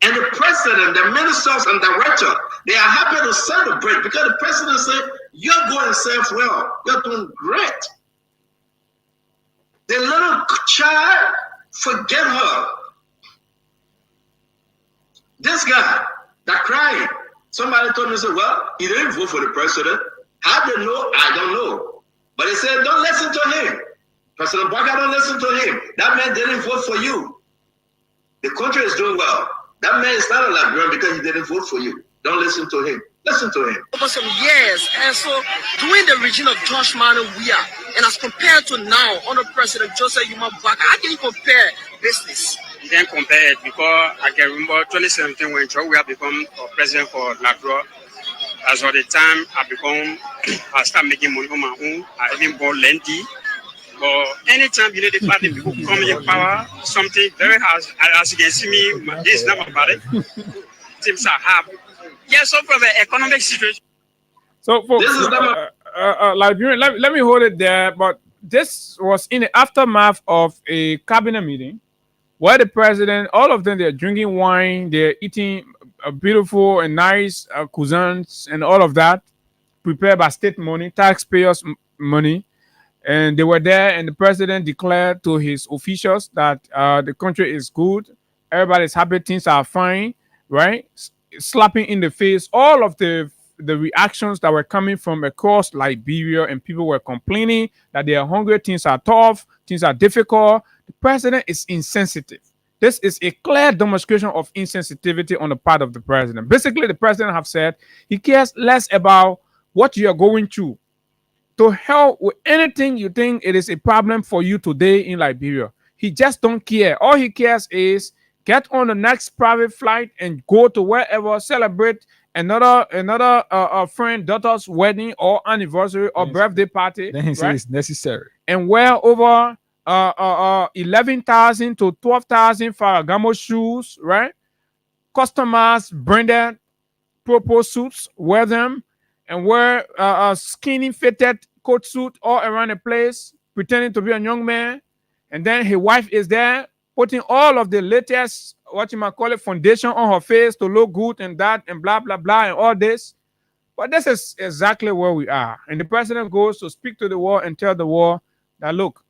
And the president, the ministers and director, they are happy to celebrate because the president said, you're going self well. You're doing great. The little child, forget her. This guy that crying, somebody told me, said, well, he didn't vote for the president. How they know? I don't know. But he said, don't listen to him. President Barker, don't listen to him. That man didn't vote for you. The country is doing well. That man is not a Liberian because he didn't vote for you. Don't listen to him. Listen to him. Over some years, and so during the regime of Josh Manu Wia, and as compared to now, under President Joseph Yuma Baka, how can you compare business? You can compare it because I can remember 2017 when Joe Wia become president for Labrador. As of the time I start making money on my own, I even bought Lenty. But anytime you know the party people come in power, something very hard. As you can see me, this is not my body. Things are hard. Yes, so from the economic situation. So, folks, Liberian, let me hold it there. But this was in the aftermath of a cabinet meeting where the president, all of them, they're drinking wine, they're eating beautiful and nice cuisines and all of that, prepared by state money, taxpayers' money. And they were there, and the president declared to his officials that the country is good, everybody's happy, things are fine, right? Slapping in the face all of the reactions that were coming from across Liberia, and people were complaining that they are hungry, things are tough, things are difficult. The president is insensitive. This is a clear demonstration of insensitivity on the part of the president. Basically, the president have said he cares less about what you are going through. To hell with anything you think it is a problem for you today in Liberia. He just don't care. All he cares is get on the next private flight and go to wherever, celebrate another friend, daughter's wedding or anniversary or birthday party. Then he says it's necessary. And wear over 11,000 to 12,000 Ferragamo shoes, right? Customers, branded purple suits, wear them, and wear a skinny fitted coat suit all around the place, pretending to be a young man. And then his wife is there, putting all of the latest, what you might call it, foundation on her face to look good and that and blah, blah, blah, and all this. But this is exactly where we are. And the president goes to speak to the world and tell the world that, look,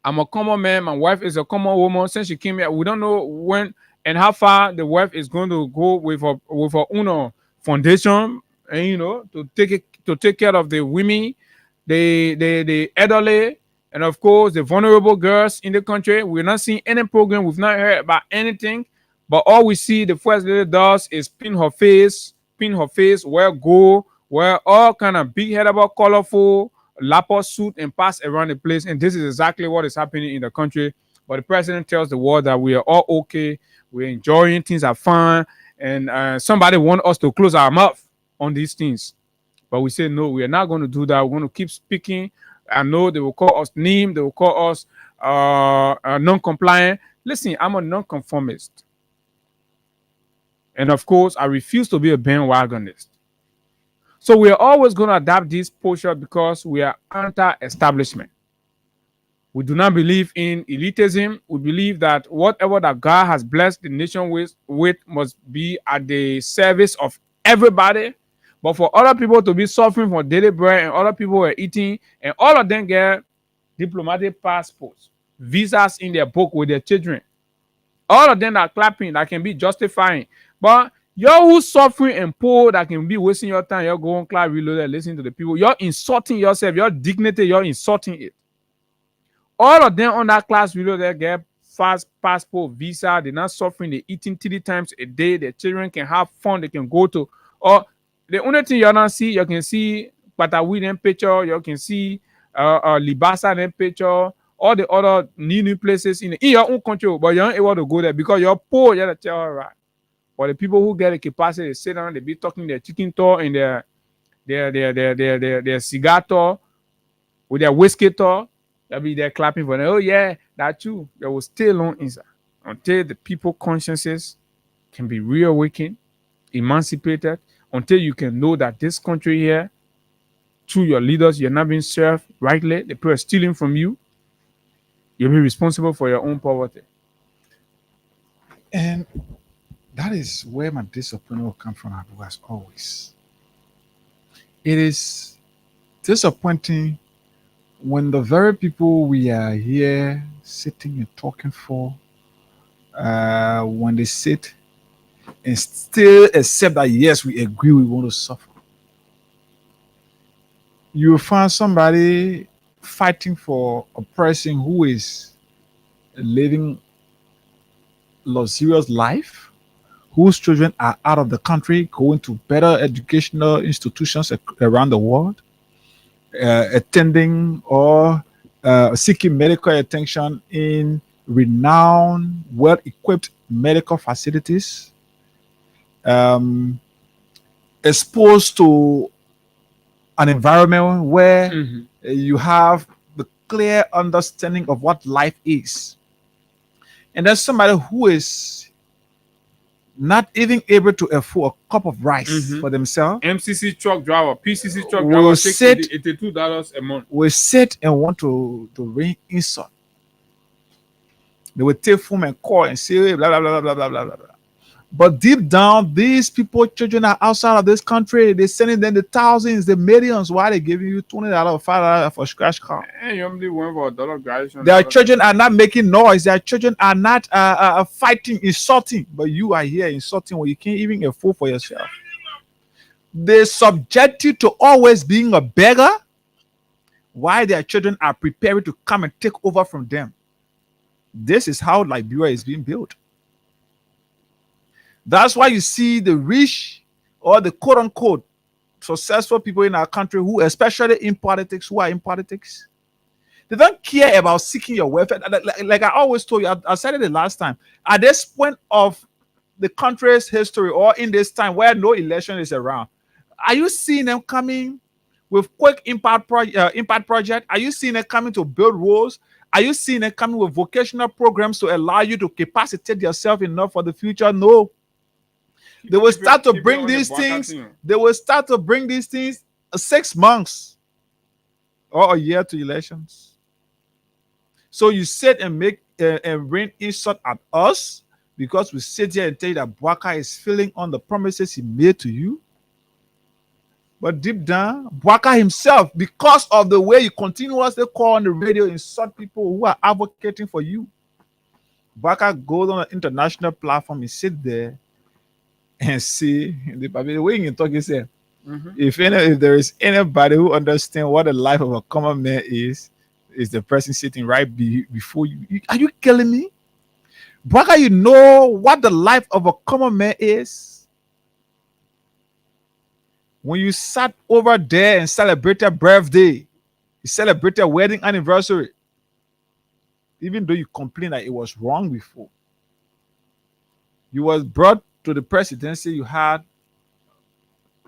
I'm a common man. My wife is a common woman. Since she came here, we don't know when and how far the wife is going to go with her own foundation, and to take care of the women, the elderly, and of course the vulnerable girls in the country. We're not seeing any program. We've not heard about anything. But all we see the first lady does is pin her face, wear gold, wear all kind of big-headed, colorful lapel suit and pass around the place. And this is exactly what is happening in the country. But the president tells the world that we are all okay, we're enjoying, things are fine, and somebody want us to close our mouth on these things. But we say, no, we are not going to do that. We're going to keep speaking. I know they will call us NIM, they will call us non-compliant. Listen, I'm a non-conformist. And of course, I refuse to be a bandwagonist. So we are always going to adapt this posture because we are anti-establishment. We do not believe in elitism. We believe that whatever that God has blessed the nation with must be at the service of everybody. But for other people to be suffering for daily bread and other people are eating and all of them get diplomatic passports, visas in their book with their children. All of them are clapping, that can be justifying. But you're who's suffering and poor, that can be wasting your time. You're going clap, reloaded, listening to the people. You're insulting yourself, your dignity, you're insulting it. All of them on that class reloaded get fast passport, visa. They're not suffering. They're eating 3 times a day. Their children can have fun. They can go to Or the only thing you don't see, you can see Patawi in picture, you can see Libasa in picture, all the other new places in your own country, but you're not able to go there because you're poor. You're tell right. For the people who get the capacity, they sit down, they be talking their chicken tour and their cigar tour with their whiskey tour. They'll be there clapping for them. Oh yeah, that too. They will stay long inside until the people consciences can be reawakened, emancipated, until you can know that this country here, through your leaders, you're not being served rightly. The people are stealing from you. You'll be responsible for your own poverty. And that is where my disappointment will come from, Abu, as always. It is disappointing when the very people we are here sitting and talking for, when they sit and still accept that, yes, we agree we want to suffer. You will find somebody fighting for a person who is living luxurious life, whose children are out of the country, going to better educational institutions around the world, attending or seeking medical attention in renowned, well-equipped medical facilities, exposed to an environment where you have the clear understanding of what life is. And there's somebody who is not even able to afford a cup of rice for themselves. MCC truck driver, PCC truck Will driver, sit- $82 a month. will sit and want to rain insult. They will take phone and call and say blah blah blah blah blah blah blah blah. But deep down, these people, children are outside of this country. They're sending them the thousands, the millions. Why they giving you $20 or $5 for a scratch car? And you only went for $1 graduation. Their children are not making noise. Their children are not fighting, insulting. But you are here insulting when you can't even afford for yourself. They subject you to always being a beggar, while their children are preparing to come and take over from them. This is how Liberia is being built. That's why you see the rich or the quote-unquote successful people in our country who, especially in politics, who are in politics, they don't care about seeking your welfare. Like I always told you, I said it the last time, at this point of the country's history or in this time where no election is around, are you seeing them coming with quick impact project? Are you seeing them coming to build roads? Are you seeing them coming with vocational programs to allow you to capacitate yourself enough for the future? No. They will start to bring these things. They will start to bring these things 6 months or a year to elections. So you sit and make and rain insult at us because we sit here and tell you that Bwaka is filling on the promises he made to you. But deep down, Bwaka himself, because of the way you continuously call on the radio, insult people who are advocating for you. Bwaka goes on an international platform, he sits there and see the way you can talk. He said, if there is anybody who understands what the life of a common man is the person sitting right before you. Are you killing me? Bwaka, you know what the life of a common man is? When you sat over there and celebrated birthday, you celebrated wedding anniversary, even though you complained that it was wrong before. You was brought to the presidency, you had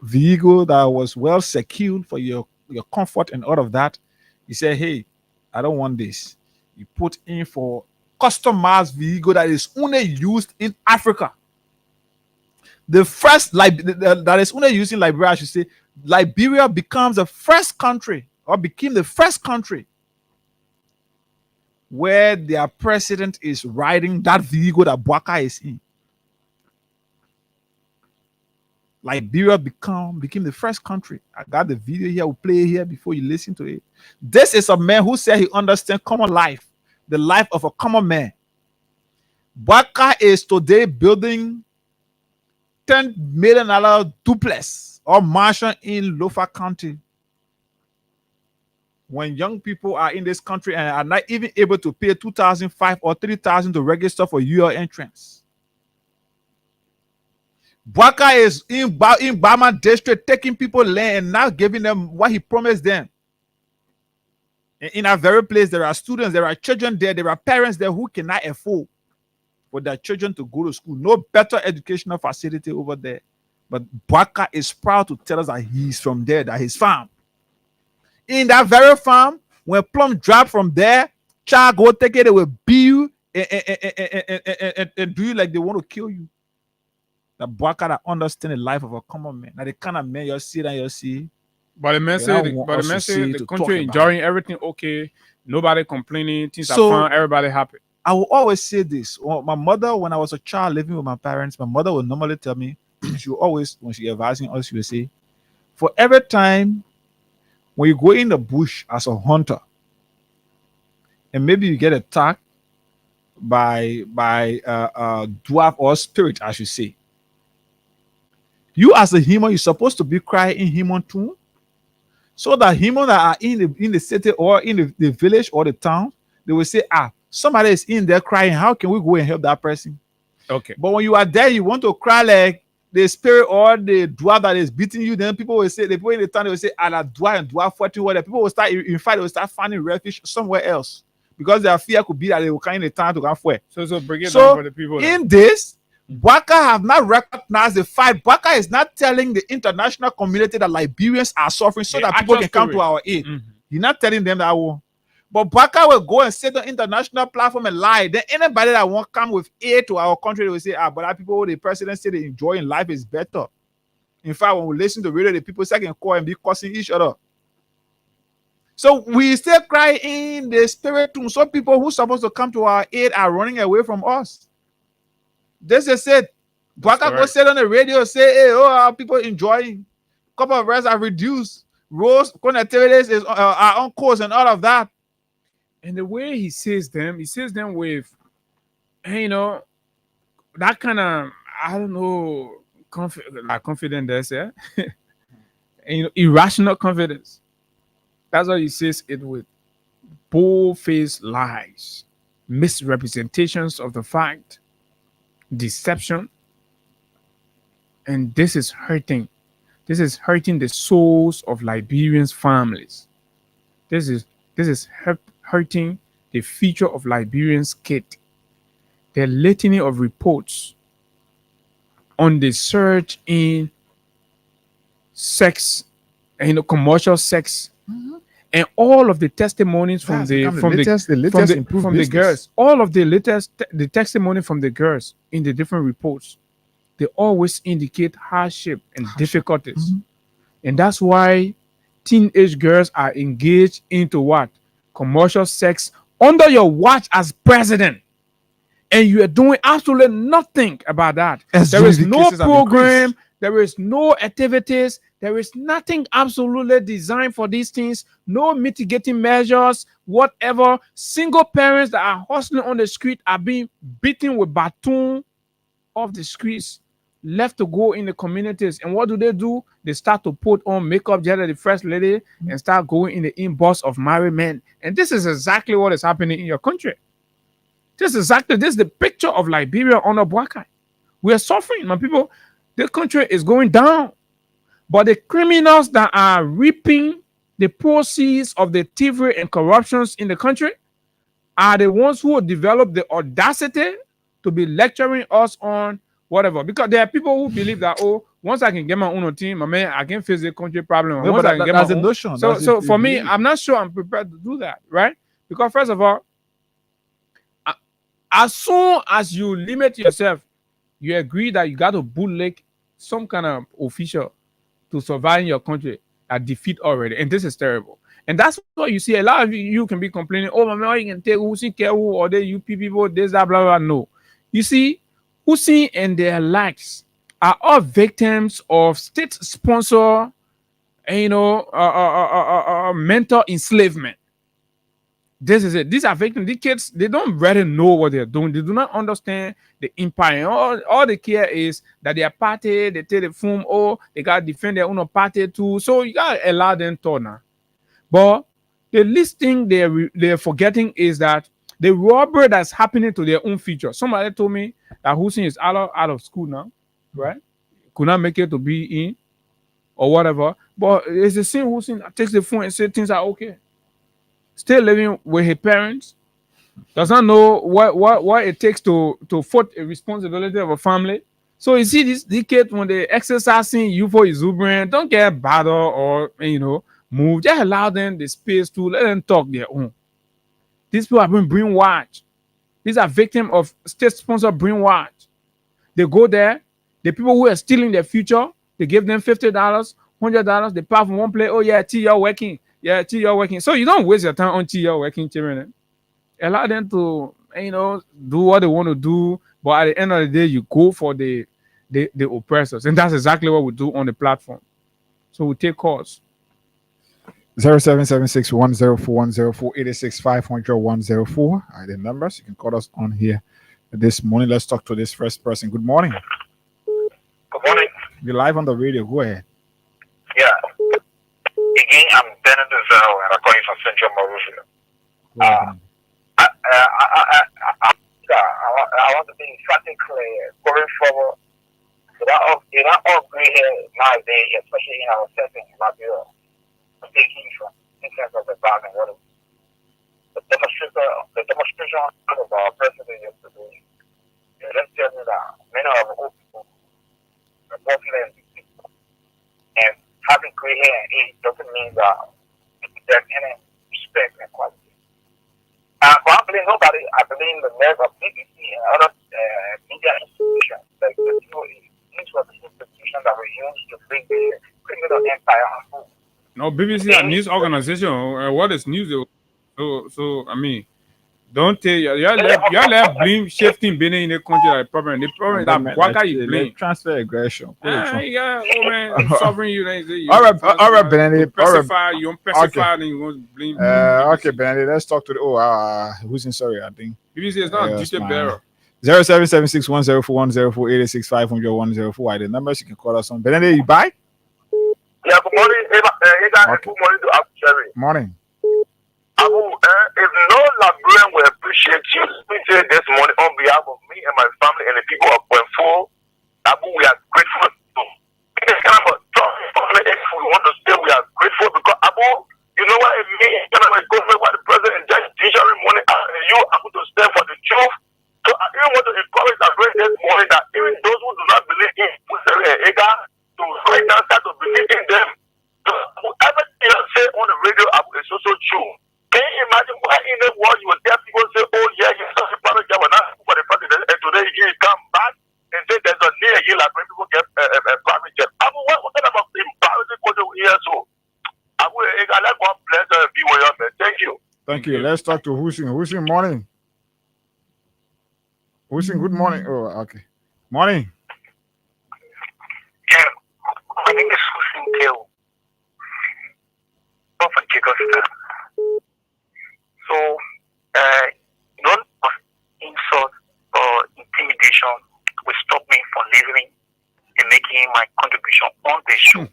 vehicle that was well secured for your comfort and all of that. You said, hey, I don't want this. You put in for customized vehicle that is only used in Africa. The first that is only used in Liberia, I should say, Liberia becomes the first country or became the first country where their president is riding that vehicle that Bwaka is in. Liberia became the first country. I got the video here. We'll play it here before you listen to it. This is a man who said he understands common life, the life of a common man. Bwaka is today building $10 million duplex or mansion in Lofa County. When young people are in this country and are not even able to pay $2,500 or $3,000 to register for UL entrance. Bwaka is in Bama district taking people land and not giving them what he promised them. In that very place, there are students, there are children there are parents there who cannot afford for their children to go to school. No better educational facility over there. But Bwaka is proud to tell us that he's from there, that he's farm. In that very farm, when plum drop from there, child go take it, they will beat you and do you like they want to kill you. The Bwaka that understand the life of a common man. Now the kind of man you see that you see. But the man say the country enjoying everything okay, nobody complaining, things are fun, everybody happy. I will always say this. Well, my mother, when I was a child living with my parents, my mother would normally tell me, she will always, when she advising us, she would say, for every time when you go in the bush as a hunter, and maybe you get attacked by dwarf or spirit, I should say, you as a human, you're supposed to be crying in human too, so that humans that are in the city or in the village or the town, they will say, somebody is in there crying. How can we go and help that person? Okay. But when you are there, you want to cry like the spirit or the dwarf that is beating you. Then people will say, the people in the town, they will say, that dwarf and dwarf fighting. Whatever. People will start, in fact, they will start finding refuge somewhere else because their fear could be that they will come in the town to come fight. So bring it down for the people. In this, Bwaka have not recognized the fight. Bwaka is not telling the international community that Liberians are suffering so that people can come to our aid. He's not telling them that one. But Bwaka will go and sit on international platform and lie. Then anybody that won't come with aid to our country, they will say, but that people, the president said they enjoying life is better. In fact, when we listen to radio, the people say can call and be cussing each other. So we still cry in the spirit too. Some people who are supposed to come to our aid are running away from us. This is it. Bwaka go sit on the radio, say, our people enjoying. Couple of rest are reduced. Roads, connectivities is are on course and all of that. And the way he says them with, that kind of, I don't know, confidence, yeah? And, irrational confidence. That's what he says it with. Bold-faced lies, misrepresentations of the fact, deception. And this is hurting. This is hurting the souls of Liberians' families. This is hurting the future of Liberians' kids. The litany of reports on the surge in sex and commercial sex, and all of the testimonies from the girls, all of the testimony from the girls in the different reports, they always indicate hardship and difficulties, and that's why teenage girls are engaged into what? Commercial sex under your watch as president, and you are doing absolutely nothing about that. There is no program, there is no activities, there is nothing absolutely designed for these things, no mitigating measures, whatever. Single parents that are hustling on the street are being beaten with baton off the streets, left to go in the communities. And what do? They start to put on makeup just like the first lady and start going in the inbox of married men. And this is exactly what is happening in your country. This is the picture of Liberia under Bwaka. We are suffering, my people. The country is going down. But the criminals that are reaping the proceeds of the thievery and corruptions in the country are the ones who develop the audacity to be lecturing us on whatever. Because there are people who believe that, once I can get my own team, my man, I can face the country problem. No, once I can get my own. Notion. So for me, I'm not sure I'm prepared to do that, right? Because first of all, as soon as you limit yourself, you agree that you got to bootleg some kind of official to survive in your country at defeat already. And this is terrible. And that's why you see a lot of you can be complaining, my man, you can take Husi Kewu or the UP people, this, that, blah, blah, blah. No. You see, Husi and their likes are all victims of state-sponsored, mental enslavement. This is it. These are victims. These kids, they don't really know what they're doing. They do not understand the empire. All they care is that their party, they take the film, they got to defend their own party too. So you got to allow them to now. But the least thing they're forgetting is that the robbery that's happening to their own future. Somebody told me that Hussein is out of school now, right? could not make it to be in or whatever. But it's the same Hussein that takes the phone and say things are okay. Still living with his parents, does not know what it takes to foot a responsibility of a family. So you see this kid when they exercising you for exuberant, don't get bothered or move. Just allow them the space to let them talk their own. These people have been brainwashed. These are victims of state-sponsored brainwash. They go there, the people who are stealing their future, they give them $50, $100, they pass from one place. Oh yeah, you're working. Yeah, you're working. So you don't waste your time on you're working, children. Allow them to, do what they want to do. But at the end of the day, you go for the oppressors. And that's exactly what we do on the platform. So we take calls. 0776-104104-86-500-104 are the numbers. You can call us on here this morning. Let's talk to this first person. Good morning. Good morning. You're live on the radio. Go ahead. Yeah. Again, I'm Bernard Zel, and I'm calling from Central Mauritius. I want to be something clear going forward. You're not all gray here nowadays, especially in our setting in Liberia. Taking from in terms of the environment, what the demonstration of our president yesterday. Let's tell you that many of our old people are Muslims and having gray hair and age doesn't mean that there's any respect and quality. But I believe nobody. I believe the nerve of BBC and other media institutions, like the these were the institutions that were used to bring the criminal empire on food. No, BBC is a news organization. What is news? So I mean, don't tell you left blame shifting being in the country like problem. The problem is that Bwaka you blame. Transfer aggression. Sovereign you. All right, Benedict. You don't pacify, then you want to blame. Okay, Benedict. Let's talk to the who's in sorry, I think. BBC is not duty bearer. 0776-104104-86-500-104 are the numbers you can call us on. Benedict, you buy? Yeah, good morning. Okay. Good morning to Abu Cherry. Morning. Abu, if no Liberian will appreciate you, let me say this morning on behalf of me and my family and the people of Buenfo, Abu, we are grateful. It's kind of a tough family. If we want to stay, we are grateful because Abu, you know what it means? Kind of like government, what the president just judiciary money, and you Abu to stand for the truth. So I even want to encourage Liberians this morning that even those who do not believe in to right now start to believe in them. So everything I say on the radio is also true. Can you imagine why in the world you would hear people say, oh yeah, you saw the private jet when I for the president, and today you come back and say there's a near year like when people get a private jet. I'm what about embarrassing what we hear so? I will let God bless be with you, man. Thank you. Thank you. Let's talk to Hussein. Hussein, morning. Hussein, good morning. Oh, okay. Morning. Yeah, my name is Hussein Teo. From Jigosta. So, none of insult or intimidation will stop me from listening and making my contribution on the show.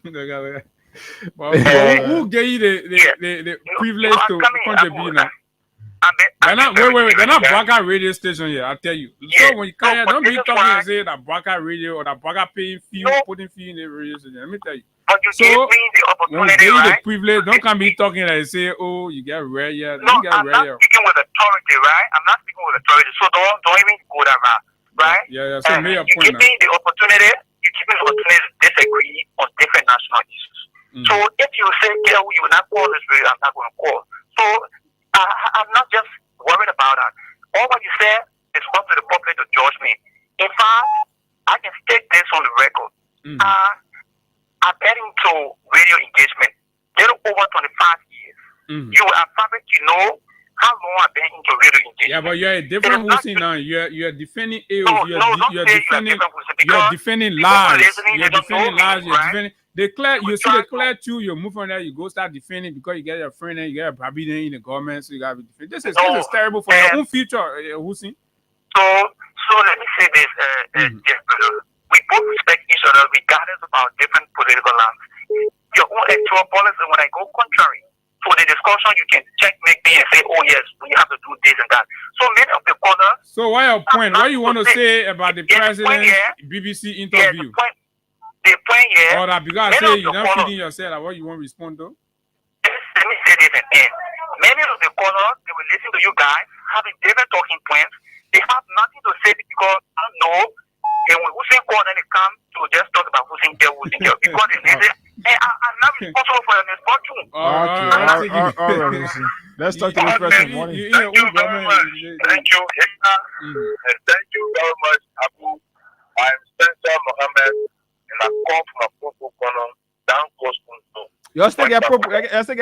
Who gave you the privilege to contribute now? They're not Bwaka radio station here, I'll tell you. So when you come here, don't be talking and say that Bwaka radio or that Bwaka paying fee, putting fee in the radio station. Let me tell you. So when you give you the privilege, don't come be talking and say, oh, you get rare here. No, I'm not speaking with authority, right? I'm not speaking with authority. So don't even go that route, right? Yeah. So make your you point give me the opportunity to disagree on different national issues. So if you say, yeah, you will not call this radio, I'm not going to call. So I'm not just worried about that. All what you said is up to the public to judge me. In fact, I can state this on the record. I've been into radio engagement little over 25 years. You are fabric, you know how long I've been into radio engagement. Yeah, but you're a different Hussein now. You're defending AOs. You're defending lies. You're defending lies. You're defending. You see the clear too. You move on there. You go start defending because you get your friend and you get a baby in the government. So you got to be defending. This is terrible for your own future, Hussein. So let me say this, we both respect each other regardless of our different political lands. Your own electoral policy, when I go contrary to the discussion, you can checkmate me and say, oh yes, we have to do this and that. So many of the corners. So what your point? What you want to say about the president's BBC interview? the point here. Oh, that because I say you're not feeding yourself, like what you want to respond to? Let me say this again. Many of the callers, they will listen to you guys, having different talking points. They have nothing to say because I know. And when Hussein call, then they come to just talk about Hussein Girl. Because they say, hey, I'm not responsible for your misfortune. All right. Let's talk to this person. Thank you very much. Thank you, Hector. And thank you very much, Abu. I'm Spencer Mohammed, and I come from a Popo Corner, down Coast Control. You still get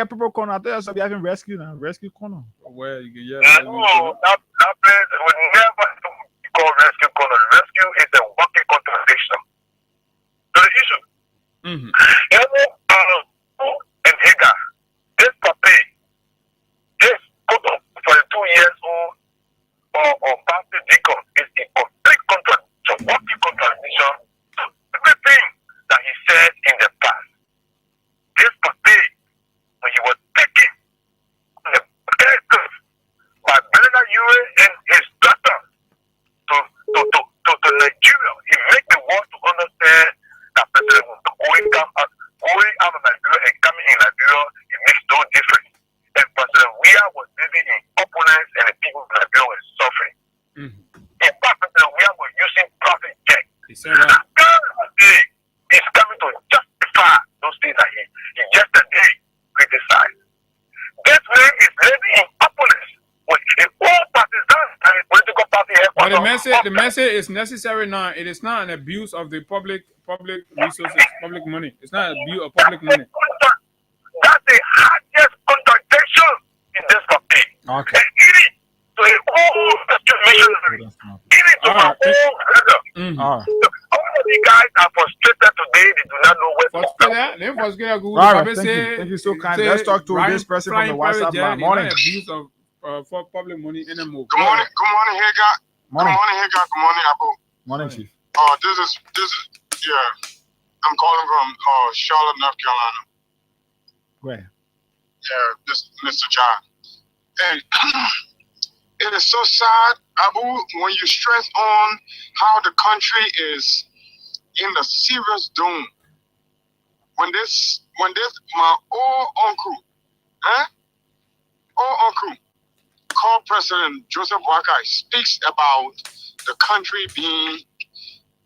Popo Corner. I thought you having rescue now. Rescue Corner. Where you can No, that place would never be called Rescue Corner. Rescue is a working contradiction to the issue. You know, and Hagar, this puppy, this put up for the 2 years old or Pastor Deacon is a complete contradiction, working contradiction to everything that he said in the past. This puppy, when he was taken the characters by Brother Yue and his daughter to Nigeria, he make the world to understand that President going out of Nigeria and coming in Nigeria, it makes no difference. And President Weah was living in opulence and the people of Nigeria were suffering. In fact, President Weah was using profit jet. He said that. He's coming to justify those things that he yesterday criticized. This way is living in opulence with his own partisans and his political party headquarters. But the message is necessary now. It is not an abuse of the public resources, public money. It's not an abuse of public money. That's the hardest contradiction in this country. Okay. And it is to a whole missionary. It is to my whole brother. All of the guys are frustrated today. They do not know where to go. Thank you so kind. Let's talk to this person from the WhatsApp line. Morning. Abuse of for public money anymore. Good morning, Hagar. Morning. Good morning, Hagar. Good morning, Abu. Morning, Chief. This is I'm calling from Charlotte, North Carolina. Where? Yeah, this Mr. John. And it is so sad, Abu, when you stress on how the country is in the serious doom. When this my old uncle, called President Joseph Boakai speaks about the country being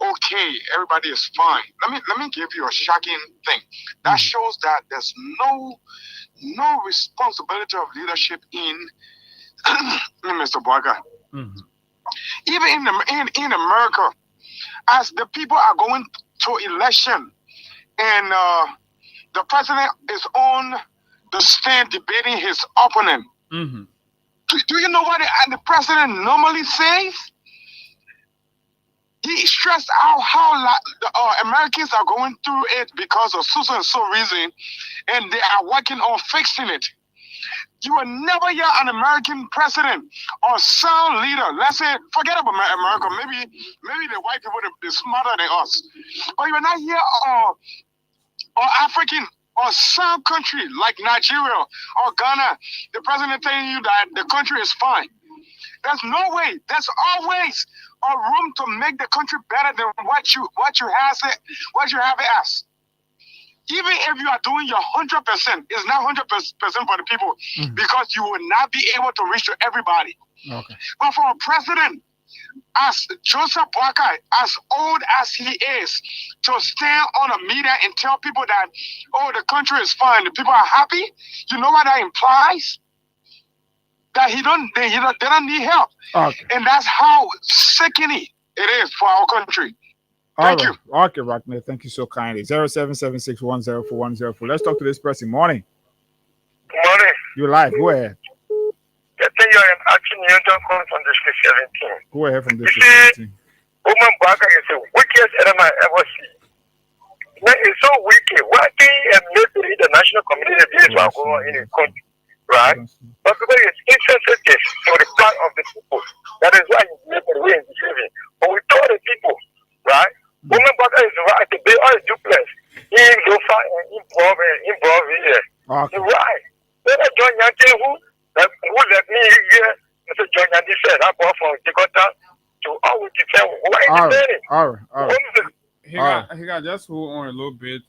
okay, everybody is fine. Let me give you a shocking thing. That shows that there's no responsibility of leadership in Mr. Boakai. Even in America, as the people are going to election and the president is on the stand debating his opponent. Do you know what the president normally says? He stressed out how the Americans are going through it because of so and so reason, and they are working on fixing it. You will never hear an American president or sound leader. Let's say, forget about America. Maybe the white people they're smarter than us, but you will not hear or African or some country like Nigeria or Ghana, the president telling you that the country is fine. There's no way. There's always a room to make the country better than what you have it as. Even if you are doing your 100%, it's not 100% for the people because you will not be able to reach to everybody. Okay. But for a president, as Joseph Boakai, as old as he is, to stand on a media and tell people that, oh, the country is fine, the people are happy, you know what that implies? That they don't need help. Okay. And that's how sickening it is for our country. Thank you. Okay, Rockner, thank you so kindly. 0776104104. Let's talk to this person. Morning. Good morning. You're live. Go ahead. I think you're an action Newton calling from District 17. Go ahead from District 17. Woman Baka is the wickedest enemy I ever see. It's so wicked. Why can't military the national community is going in the country, right? But because it's insensitive for the part of the people. That is why he's making the way he's behaving. But we told the people, right? Woman Baka is right. They are duplex. He go far and involve here. He's right. Then I join Yankee who let me hear Mr. John Yandy said I bought from Dakota to always defend why is it? All right. He got just hold on a little bit.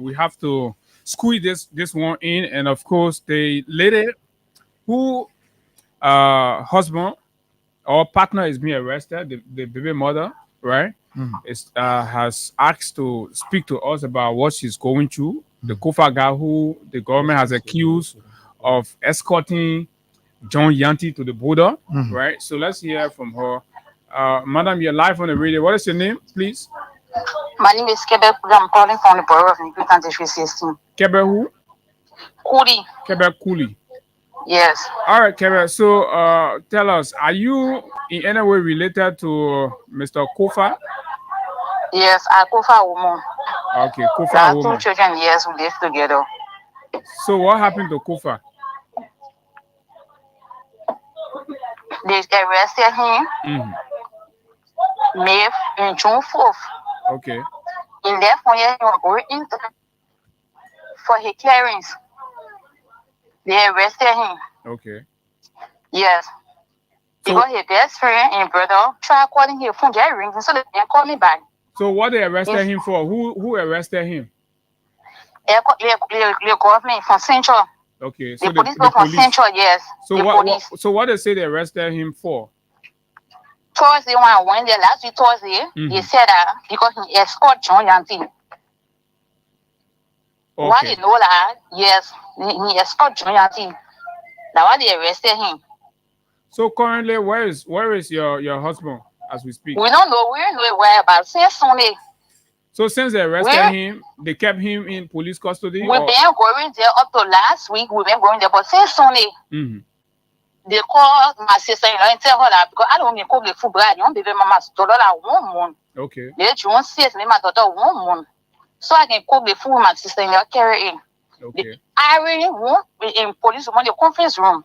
We have to squeeze this one in, and of course the lady who husband or partner is being arrested, the baby mother, right? Is has asked to speak to us about what she's going through. The Kofa guy who the government has accused of escorting John Yanti to the border, right? So let's hear from her. Madam, you're live on the radio. What is your name, please? My name is Kebe Kuli. I'm calling from the borough of Nigerian District 16. Kebe who? Kuli. Kebe Kuli. Yes. All right, Kebe. So tell us, are you in any way related to Mr. Kofa? Yes, I Kofa woman. Okay, Kofa I have woman. 2 children, yes, we live together. So what happened to Kofa? They arrested him May in June 4th. Okay. He left 1 year going for his clearance. They arrested him. Okay. Yes. Because his best friend and brother tried calling his phone, just ringing, so they didn't call me back. So what they arrested him for? Who arrested him? The government from Central. Okay. So the police go from Central, yes. So what they say they arrested him for? Thursday, when I went there last week, Thursday, they said that because he escort John Yanti. Okay. Why they know that? Yes, he escort John Yanti. That's why they arrested him. So currently, where is your husband as we speak? We don't know. We don't know where about since Sunday. So since they arrested him, they kept him in police custody? We've been going there up to last week. We've been going there, but since Sunday, they called my sister-in-law and tell her that because I don't even cook the food, but I don't baby mama's daughter that 1 month. Okay. They just say to me, my daughter 1 month. So I can cook the food my sister-in-law carry in. Okay. Irene in police room, the conference room.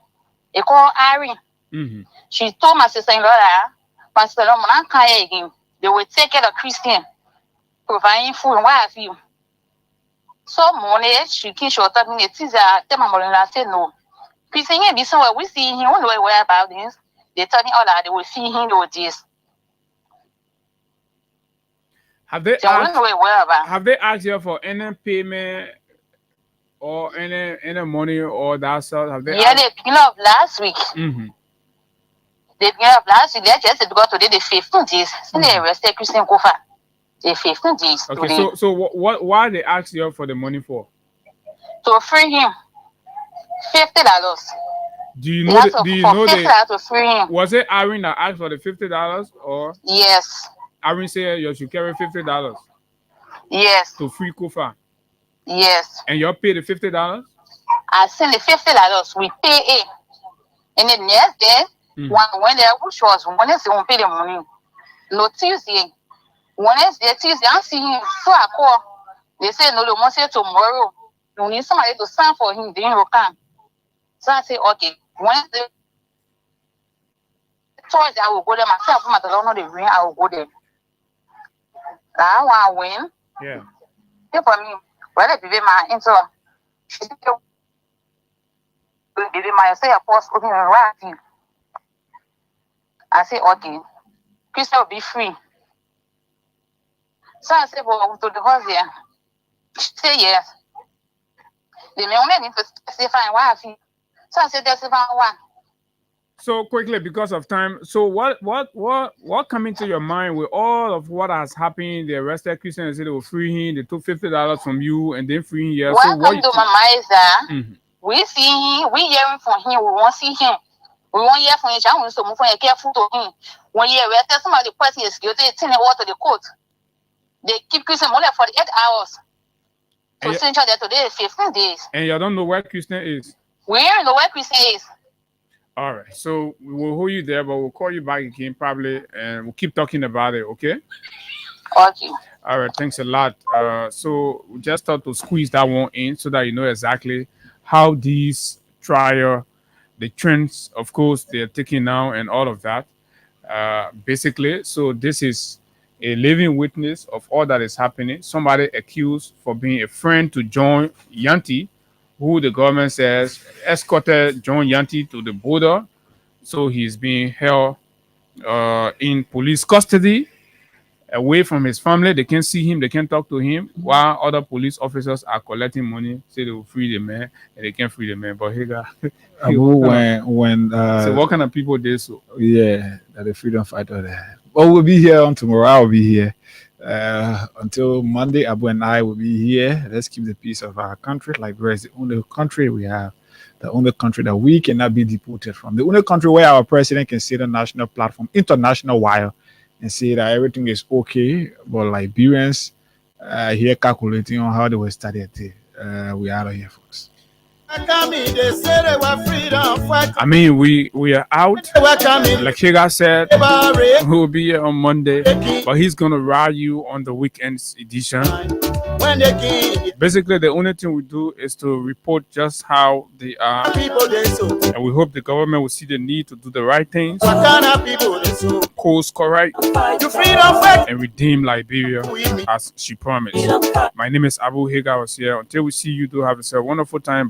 They call Irene. She told my sister-in-law that my sister-in-law not come again. They will take care of Christian, providing food and what have you. So morning, she keeps short of me. Tell my mother, I said no. Christian be somewhere. We see him. We don't know where about this. They tell me all that they will see him or this. Have they asked you for any payment or any money or that sort? Have they? Yeah, they beginning of last week. They beginning of last week. They just said because today the 15 days. Since they arrested Christian Kofa, the 15 days. Okay, today. so why they asked you for the money for? To free him. $50. Do you know to free him. Was it Irene that asked for the $50 or? Yes. Irene said you should carry $50. Yes. To free Kofa. Yes. And you paid the $50? I sent the $50. We pay it. And the next day, when there which was Wednesday, we pay the money. No Tuesday. Wednesday, Tuesday, I see him. So I call. They say no, they want to say tomorrow. We need somebody to sign for him. They don't come. So I say, okay, Wednesday, Thursday, I will go there myself. I don't know the ring, I will go there. I want to win. Yeah. For me, when I be my intro, she said, baby, my say, I post open and right. I say, okay, Christian will be free. So I say, well, to the house there. She say, yes. They may only need to specify why. So I said, that's about one. So quickly, because of time, so what come into your mind with all of what has happened? They arrested Christian and said they will free him. They took $50 from you and then free him. Yeah. What come to my mind is that we see him, we hearing from him, we won't see him. We won't hear from him. I want to move on. Careful to him. When you arrested somebody, the person is guilty, it's in the water, the court. They keep Christian more than 48 hours. So Central there today is 15 days. And you don't know where Christian is. We don't know where Christian is. All right, so we will hold you there, but we'll call you back again probably, and we'll keep talking about it, okay? Okay. All right, thanks a lot. So we just thought to squeeze that one in so that you know exactly how these trial, the trends, of course, they're taking now and all of that. Basically, so this is a living witness of all that is happening. Somebody accused for being a friend to John Yanti, who the government says escorted John Yanti to the border. So he's being held in police custody. away from his family. They can't see him. They can't talk to him. While other police officers are collecting money, say they will free the man, and they can't free the man. But Hagar, so what kind of people they so? Yeah, that the freedom fighter there. Well, we'll be here on tomorrow. I'll be here until Monday. Abu and I will be here. Let's keep the peace of our country. Liberia is the only country we have, the only country that we cannot be deported from, the only country where our president can sit on national platform, international wire, and say that everything is okay. But Liberians here calculating on how they were studied. We are out of here, folks. I mean, we are out. Like Hagar said, we will be here on Monday, but he's gonna ride you on the weekends edition. Basically, the only thing we do is to report just how they are, and we hope the government will see the need to do the right things, course correct, and redeem Liberia as she promised. My name is Abu Hagar was here. Until we see you, do have yourself a wonderful time.